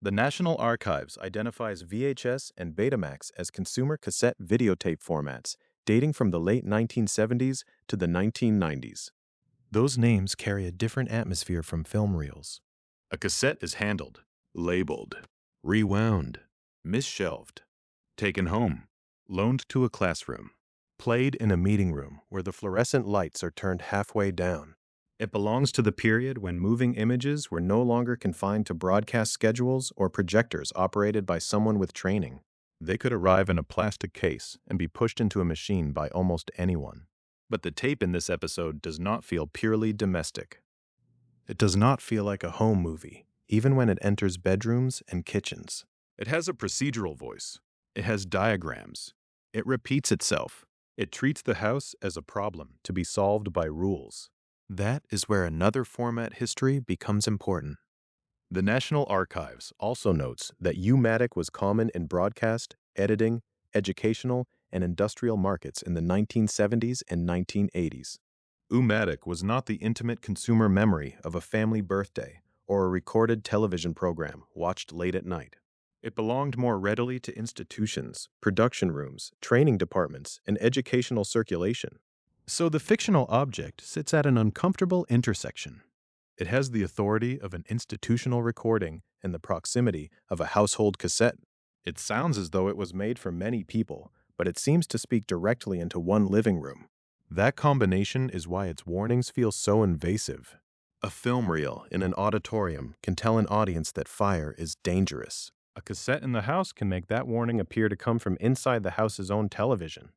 The National Archives identifies VHS and Betamax as consumer cassette videotape formats dating from the late 1970s to the 1990s. Those names carry a different atmosphere from film reels. A cassette is handled, labeled, rewound, misshelved, taken home, loaned to a classroom, played in a meeting room where the fluorescent lights are turned halfway down. It belongs to the period when moving images were no longer confined to broadcast schedules or projectors operated by someone with training. They could arrive in a plastic case and be pushed into a machine by almost anyone. But the tape in this episode does not feel purely domestic. It does not feel like a home movie, even when it enters bedrooms and kitchens. It has a procedural voice. It has diagrams. It repeats itself. It treats the house as a problem to be solved by rules. That is where another format history becomes important. The National Archives also notes that U-matic was common in broadcast, editing, educational, and industrial markets in the 1970s and 1980s. U-matic was not the intimate consumer memory of a family birthday or a recorded television program watched late at night. It belonged more readily to institutions, production rooms, training departments, and educational circulation. So the fictional object sits at an uncomfortable intersection. It has the authority of an institutional recording and the proximity of a household cassette. It sounds as though it was made for many people, but it seems to speak directly into one living room. That combination is why its warnings feel so invasive. A film reel in an auditorium can tell an audience that fire is dangerous. A cassette in the house can make that warning appear to come from inside the house's own television.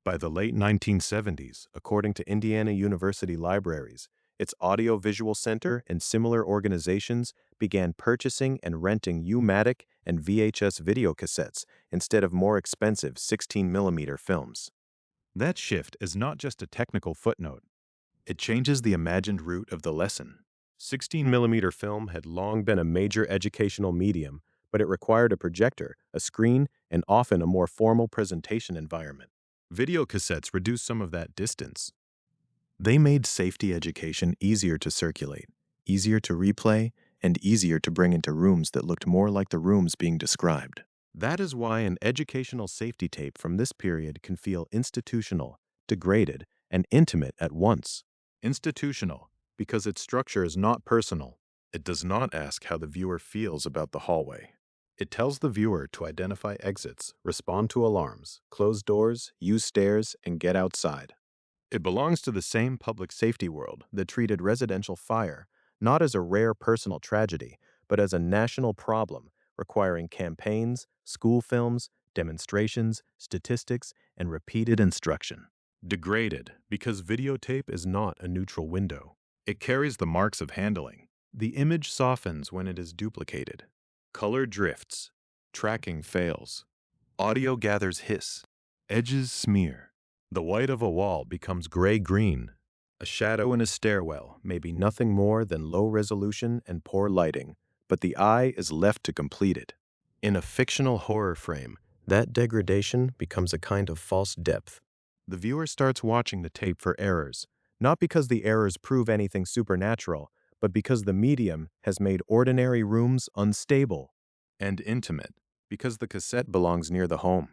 By the late 1970s, according to Indiana University Libraries, its Audiovisual Center and similar organizations began purchasing and renting U-matic and VHS videocassettes instead of more expensive 16mm films. That shift is not just a technical footnote. It changes the imagined root of the lesson. 16mm film had long been a major educational medium, but it required a projector, a screen, and often a more formal presentation environment. Videocassettes reduced some of that distance. They made safety education easier to circulate, easier to replay, and easier to bring into rooms that looked more like the rooms being described. That is why an educational safety tape from this period can feel institutional, degraded, and intimate at once. Institutional, because its structure is not personal. It does not ask how the viewer feels about the hallway. It tells the viewer to identify exits, respond to alarms, close doors, use stairs, and get outside. It belongs to the same public safety world that treated residential fire not as a rare personal tragedy, but as a national problem requiring campaigns, school films, demonstrations, statistics, and repeated instruction. Degraded because videotape is not a neutral window. It carries the marks of handling. The image softens when it is duplicated. Color drifts. Tracking fails. Audio gathers hiss. Edges smear. The white of a wall becomes gray-green. A shadow in a stairwell may be nothing more than low resolution and poor lighting, but the eye is left to complete it. In a fictional horror frame, that degradation becomes a kind of false depth. The viewer starts watching the tape for errors, not because the errors prove anything supernatural, but because the medium has made ordinary rooms unstable and intimate, because the cassette belongs near the home.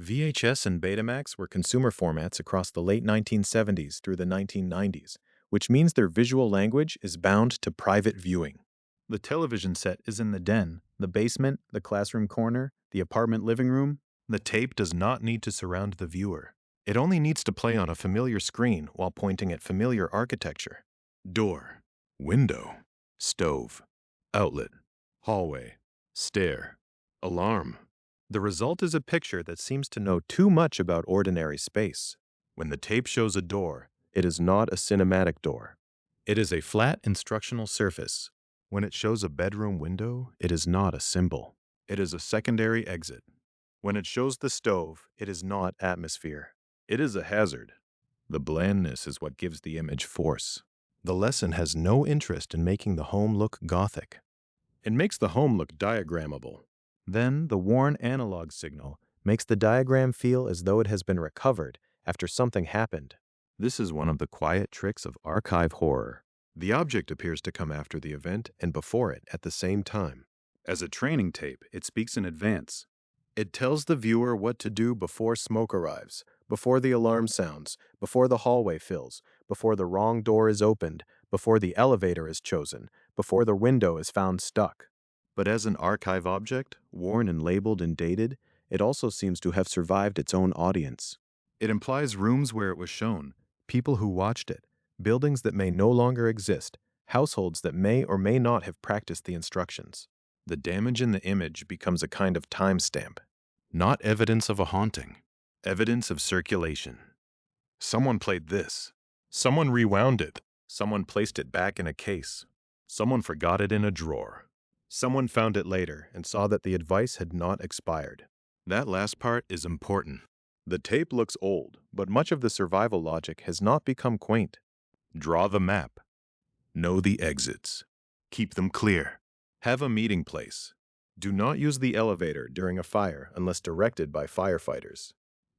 VHS and Betamax were consumer formats across the late 1970s through the 1990s, which means their visual language is bound to private viewing. The television set is in the den, the basement, the classroom corner, the apartment living room. The tape does not need to surround the viewer. It only needs to play on a familiar screen while pointing at familiar architecture. Door, window, stove, outlet, hallway, stair, alarm. The result is a picture that seems to know too much about ordinary space. When the tape shows a door, it is not a cinematic door. It is a flat instructional surface. When it shows a bedroom window, it is not a symbol. It is a secondary exit. When it shows the stove, it is not atmosphere. It is a hazard. The blandness is what gives the image force. The lesson has no interest in making the home look gothic. It makes the home look diagrammable. Then the worn analog signal makes the diagram feel as though it has been recovered after something happened. This is one of the quiet tricks of archive horror. The object appears to come after the event and before it at the same time. As a training tape, it speaks in advance. It tells the viewer what to do before smoke arrives, before the alarm sounds, before the hallway fills, before the wrong door is opened, before the elevator is chosen, before the window is found stuck. But as an archive object, worn and labeled and dated, it also seems to have survived its own audience. It implies rooms where it was shown, people who watched it, buildings that may no longer exist, households that may or may not have practiced the instructions. The damage in the image becomes a kind of timestamp, not evidence of a haunting, evidence of circulation. Someone played this. Someone rewound it. Someone placed it back in a case. Someone forgot it in a drawer. Someone found it later and saw that the advice had not expired. That last part is important. The tape looks old, but much of the survival logic has not become quaint. Draw the map. Know the exits. Keep them clear. Have a meeting place. Do not use the elevator during a fire unless directed by firefighters.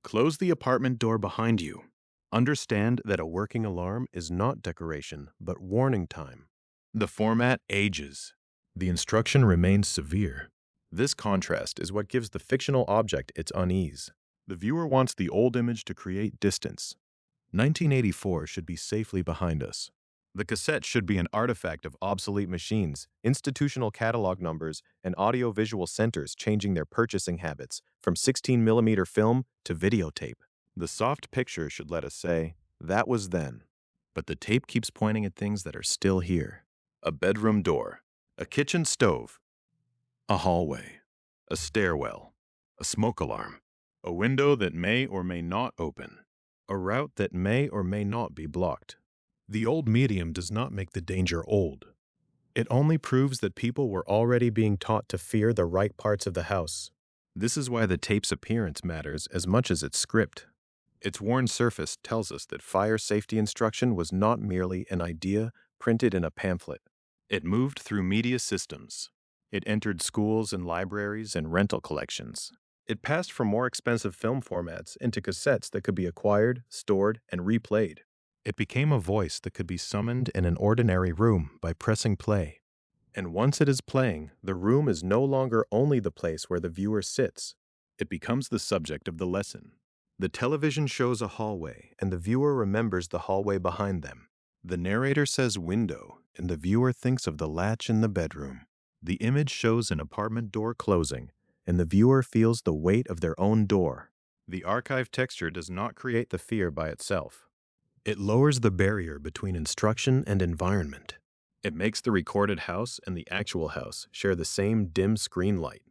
Close the apartment door behind you. Understand that a working alarm is not decoration, but warning time. The format ages. The instruction remains severe. This contrast is what gives the fictional object its unease. The viewer wants the old image to create distance. 1984 should be safely behind us. The cassette should be an artifact of obsolete machines, institutional catalog numbers, and audiovisual centers changing their purchasing habits from 16mm film to videotape. The soft picture should let us say, that was then. But the tape keeps pointing at things that are still here. A bedroom door, a kitchen stove, a hallway, a stairwell, a smoke alarm, a window that may or may not open, a route that may or may not be blocked. The old medium does not make the danger old. It only proves that people were already being taught to fear the right parts of the house. This is why the tape's appearance matters as much as its script. Its worn surface tells us that fire safety instruction was not merely an idea printed in a pamphlet. It moved through media systems. It entered schools and libraries and rental collections. It passed from more expensive film formats into cassettes that could be acquired, stored, and replayed. It became a voice that could be summoned in an ordinary room by pressing play. And once it is playing, the room is no longer only the place where the viewer sits. It becomes the subject of the lesson. The television shows a hallway, and the viewer remembers the hallway behind them. The narrator says window, and the viewer thinks of the latch in the bedroom. The image shows an apartment door closing, and the viewer feels the weight of their own door. The archive texture does not create the fear by itself. It lowers the barrier between instruction and environment. It makes the recorded house and the actual house share the same dim screen light.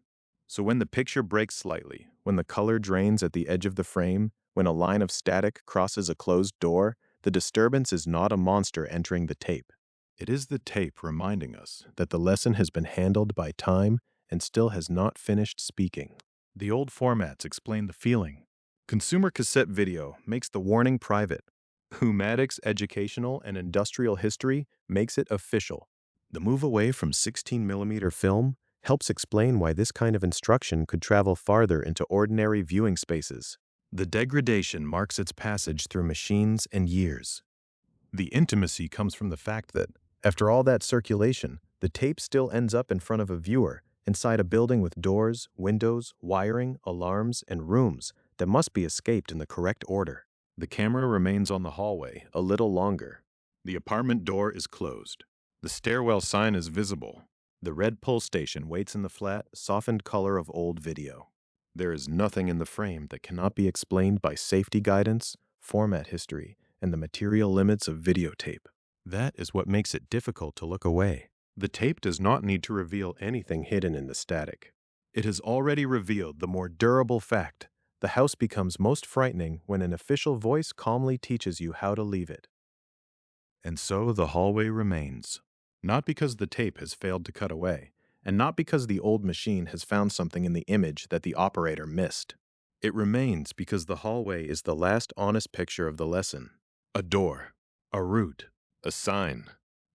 So when the picture breaks slightly, when the color drains at the edge of the frame, when a line of static crosses a closed door, the disturbance is not a monster entering the tape. It is the tape reminding us that the lesson has been handled by time and still has not finished speaking. The old formats explain the feeling. Consumer cassette video makes the warning private. Humanics, educational, and industrial history makes it official. The move away from 16mm film helps explain why this kind of instruction could travel farther into ordinary viewing spaces. The degradation marks its passage through machines and years. The intimacy comes from the fact that, after all that circulation, the tape still ends up in front of a viewer, inside a building with doors, windows, wiring, alarms, and rooms that must be escaped in the correct order. The camera remains on the hallway a little longer. The apartment door is closed. The stairwell sign is visible. The red pull station waits in the flat, softened color of old video. There is nothing in the frame that cannot be explained by safety guidance, format history, and the material limits of videotape. That is what makes it difficult to look away. The tape does not need to reveal anything hidden in the static. It has already revealed the more durable fact: the house becomes most frightening when an official voice calmly teaches you how to leave it. And so the hallway remains. Not because the tape has failed to cut away, and not because the old machine has found something in the image that the operator missed. It remains because the hallway is the last honest picture of the lesson. A door, a route, a sign,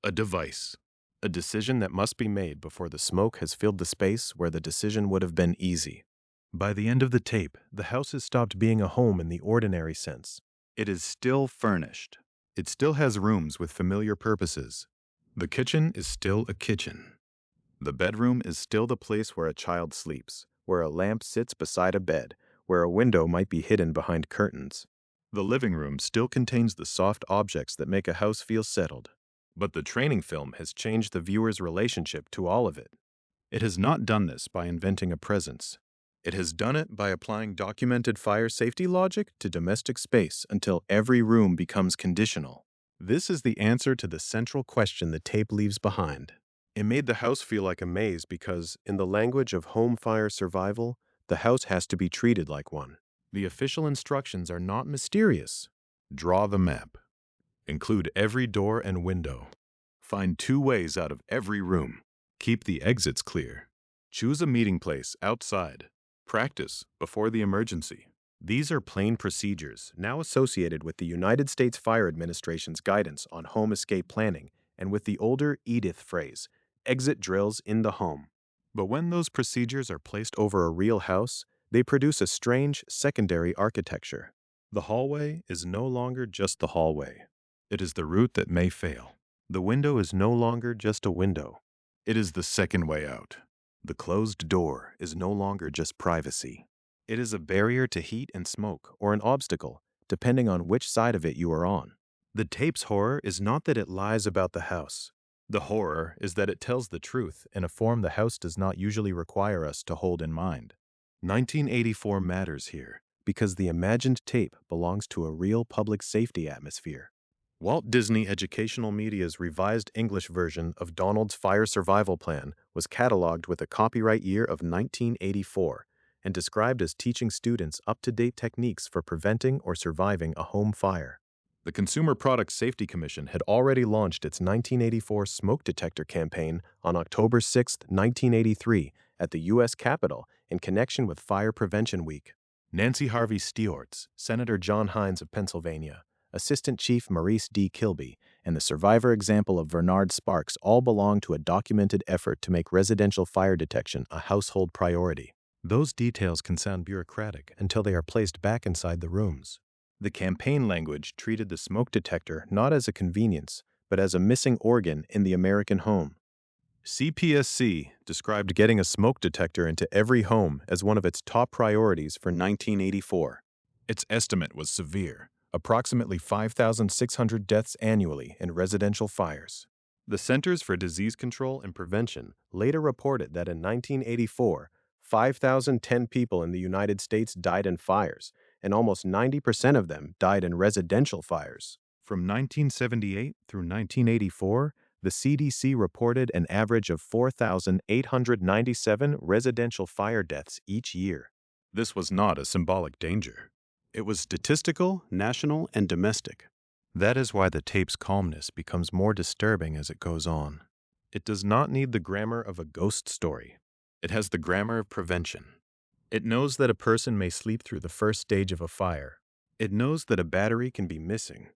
a device, a decision that must be made before the smoke has filled the space where the decision would have been easy. By the end of the tape, the house has stopped being a home in the ordinary sense. It is still furnished. It still has rooms with familiar purposes. The kitchen is still a kitchen. The bedroom is still the place where a child sleeps, where a lamp sits beside a bed, where a window might be hidden behind curtains. The living room still contains the soft objects that make a house feel settled. But the training film has changed the viewer's relationship to all of it. It has not done this by inventing a presence. It has done it by applying documented fire safety logic to domestic space until every room becomes conditional. This is the answer to the central question the tape leaves behind. It made the house feel like a maze because, in the language of home fire survival, the house has to be treated like one. The official instructions are not mysterious. Draw the map. Include every door and window. Find 2 ways out of every room. Keep the exits clear. Choose a meeting place outside. Practice before the emergency. These are plain procedures now associated with the United States Fire Administration's guidance on home escape planning and with the older EDITH phrase, exit drills in the home. But when those procedures are placed over a real house, they produce a strange secondary architecture. The hallway is no longer just the hallway. It is the route that may fail. The window is no longer just a window. It is the second way out. The closed door is no longer just privacy. It is a barrier to heat and smoke, or an obstacle, depending on which side of it you are on. The tape's horror is not that it lies about the house. The horror is that it tells the truth in a form the house does not usually require us to hold in mind. 1984 matters here because the imagined tape belongs to a real public safety atmosphere. Walt Disney Educational Media's revised English version of Donald's Fire Survival Plan was cataloged with a copyright year of 1984 and described as teaching students up-to-date techniques for preventing or surviving a home fire. The Consumer Product Safety Commission had already launched its 1984 smoke detector campaign on October 6, 1983, at the U.S. Capitol in connection with Fire Prevention Week. Nancy Harvey Steorts, Senator John Hines of Pennsylvania, Assistant Chief Maurice D. Kilby, and the survivor example of Bernard Sparks all belong to a documented effort to make residential fire detection a household priority. Those details can sound bureaucratic until they are placed back inside the rooms. The campaign language treated the smoke detector not as a convenience, but as a missing organ in the American home. CPSC described getting a smoke detector into every home as one of its top priorities for 1984. Its estimate was severe. Approximately 5,600 deaths annually in residential fires. The Centers for Disease Control and Prevention later reported that in 1984, 5,010 people in the United States died in fires, and almost 90% of them died in residential fires. From 1978 through 1984, the CDC reported an average of 4,897 residential fire deaths each year. This was not a symbolic danger. It was statistical, national, and domestic. That is why the tape's calmness becomes more disturbing as it goes on. It does not need the grammar of a ghost story. It has the grammar of prevention. It knows that a person may sleep through the first stage of a fire. It knows that a battery can be missing.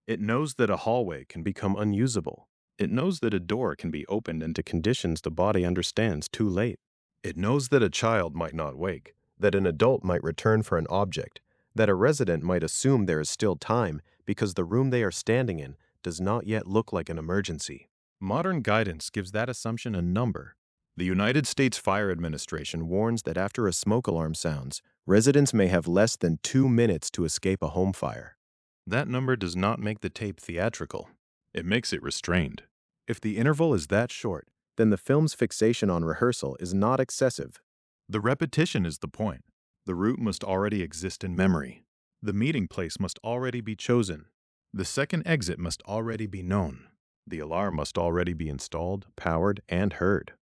It knows that a hallway can become unusable. It knows that a door can be opened into conditions the body understands too late. It knows that a child might not wake, that an adult might return for an object, that a resident might assume there is still time because the room they are standing in does not yet look like an emergency. Modern guidance gives that assumption a number. The United States Fire Administration warns that after a smoke alarm sounds, residents may have less than 2 minutes to escape a home fire. That number does not make the tape theatrical. It makes it restrained. If the interval is that short, then the film's fixation on rehearsal is not excessive. The repetition is the point. The route must already exist in memory. The meeting place must already be chosen. The second exit must already be known. The alarm must already be installed, powered, and heard.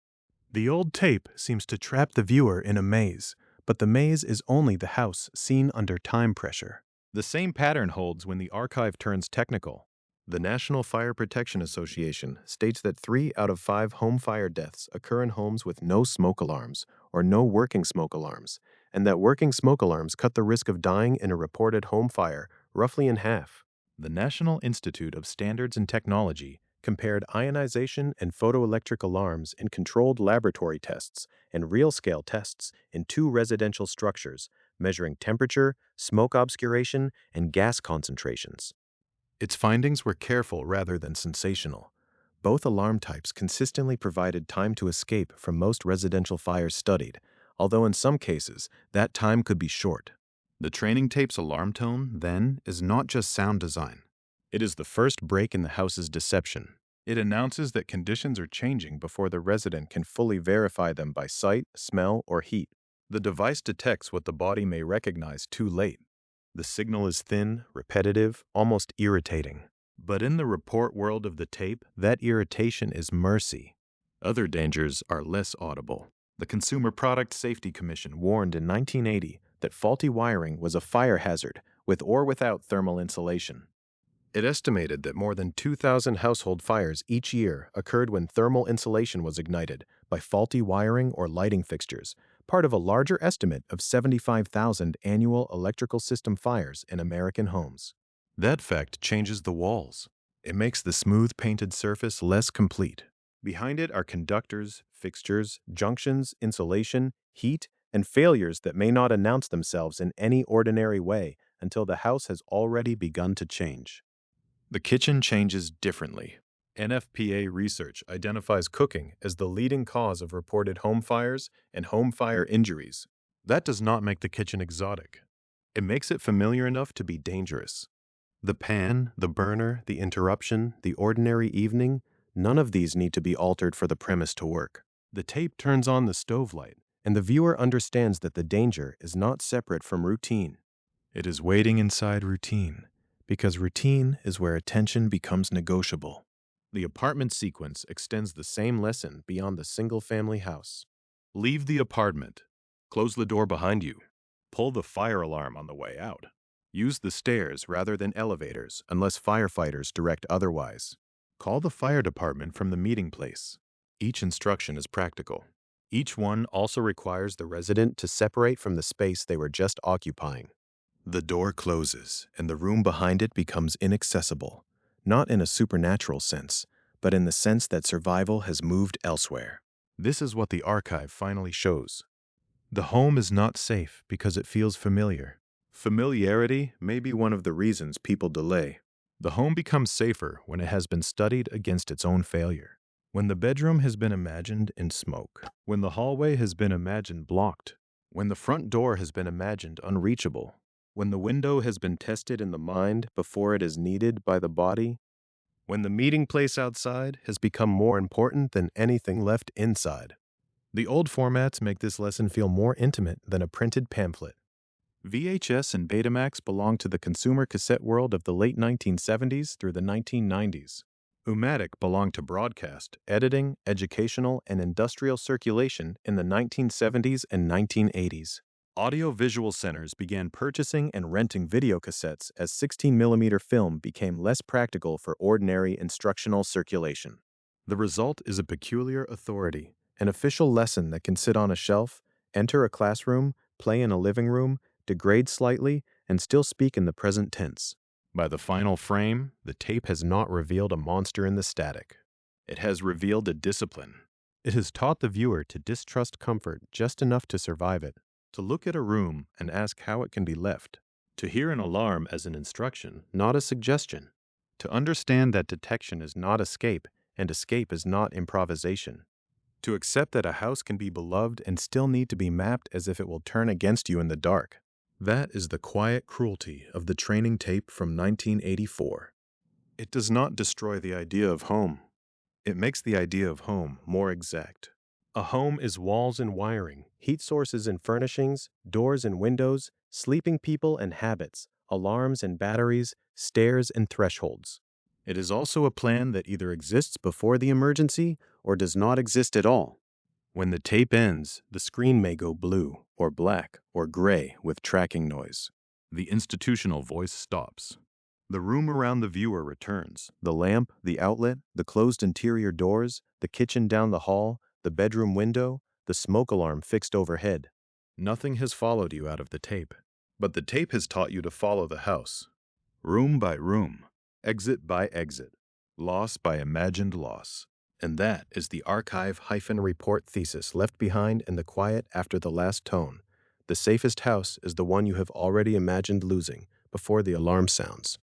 The old tape seems to trap the viewer in a maze, but the maze is only the house seen under time pressure. The same pattern holds when the archive turns technical. The National Fire Protection Association states that 3 out of 5 home fire deaths occur in homes with no smoke alarms or no working smoke alarms, and that working smoke alarms cut the risk of dying in a reported home fire roughly in half. The National Institute of Standards and Technology compared ionization and photoelectric alarms in controlled laboratory tests and real-scale tests in 2 residential structures, measuring temperature, smoke obscuration, and gas concentrations. Its findings were careful rather than sensational. Both alarm types consistently provided time to escape from most residential fires studied, although in some cases, that time could be short. The training tape's alarm tone, then, is not just sound design. It is the first break in the house's deception. It announces that conditions are changing before the resident can fully verify them by sight, smell, or heat. The device detects what the body may recognize too late. The signal is thin, repetitive, almost irritating. But in the report world of the tape, that irritation is mercy. Other dangers are less audible. The Consumer Product Safety Commission warned in 1980 that faulty wiring was a fire hazard with or without thermal insulation. It estimated that more than 2,000 household fires each year occurred when thermal insulation was ignited by faulty wiring or lighting fixtures, part of a larger estimate of 75,000 annual electrical system fires in American homes. That fact changes the walls. It makes the smooth painted surface less complete. Behind it are conductors, fixtures, junctions, insulation, heat, and failures that may not announce themselves in any ordinary way until the house has already begun to change. The kitchen changes differently. NFPA research identifies cooking as the leading cause of reported home fires and home fire injuries. That does not make the kitchen exotic. It makes it familiar enough to be dangerous. The pan, the burner, the interruption, the ordinary evening, none of these need to be altered for the premise to work. The tape turns on the stove light, and the viewer understands that the danger is not separate from routine. It is waiting inside routine, because routine is where attention becomes negotiable. The apartment sequence extends the same lesson beyond the single-family house. Leave the apartment. Close the door behind you. Pull the fire alarm on the way out. Use the stairs rather than elevators unless firefighters direct otherwise. Call the fire department from the meeting place. Each instruction is practical. Each one also requires the resident to separate from the space they were just occupying. The door closes, and the room behind it becomes inaccessible, not in a supernatural sense, but in the sense that survival has moved elsewhere. This is what the archive finally shows. The home is not safe because it feels familiar. Familiarity may be one of the reasons people delay. The home becomes safer when it has been studied against its own failure. When the bedroom has been imagined in smoke. When the hallway has been imagined blocked. When the front door has been imagined unreachable. When the window has been tested in the mind before it is needed by the body. when the meeting place outside has become more important than anything left inside. The old formats make this lesson feel more intimate than a printed pamphlet. VHS and Betamax belong to the consumer cassette world of the late 1970s through the 1990s. Umatic belonged to broadcast, editing, educational, and industrial circulation in the 1970s and 1980s. Audio-visual centers began purchasing and renting videocassettes as 16mm film became less practical for ordinary instructional circulation. The result is a peculiar authority, an official lesson that can sit on a shelf, enter a classroom, play in a living room, degrade slightly, and still speak in the present tense. By the final frame, the tape has not revealed a monster in the static. It has revealed a discipline. It has taught the viewer to distrust comfort just enough to survive it, to look at a room and ask how it can be left, to hear an alarm as an instruction, not a suggestion, to understand that detection is not escape and escape is not improvisation, to accept that a house can be beloved and still need to be mapped as if it will turn against you in the dark. That is the quiet cruelty of the training tape from 1984. It does not destroy the idea of home. It makes the idea of home more exact. A home is walls and wiring, heat sources and furnishings, doors and windows, sleeping people and habits, alarms and batteries, stairs and thresholds. It is also a plan that either exists before the emergency or does not exist at all. When the tape ends, the screen may go blue, or black, or gray with tracking noise. The institutional voice stops. The room around the viewer returns. The lamp, the outlet, the closed interior doors, the kitchen down the hall, the bedroom window, the smoke alarm fixed overhead. Nothing has followed you out of the tape, but the tape has taught you to follow the house. Room by room, exit by exit, loss by imagined loss. And that is the archive-report thesis left behind in the quiet after the last tone. The safest house is the one you have already imagined losing before the alarm sounds.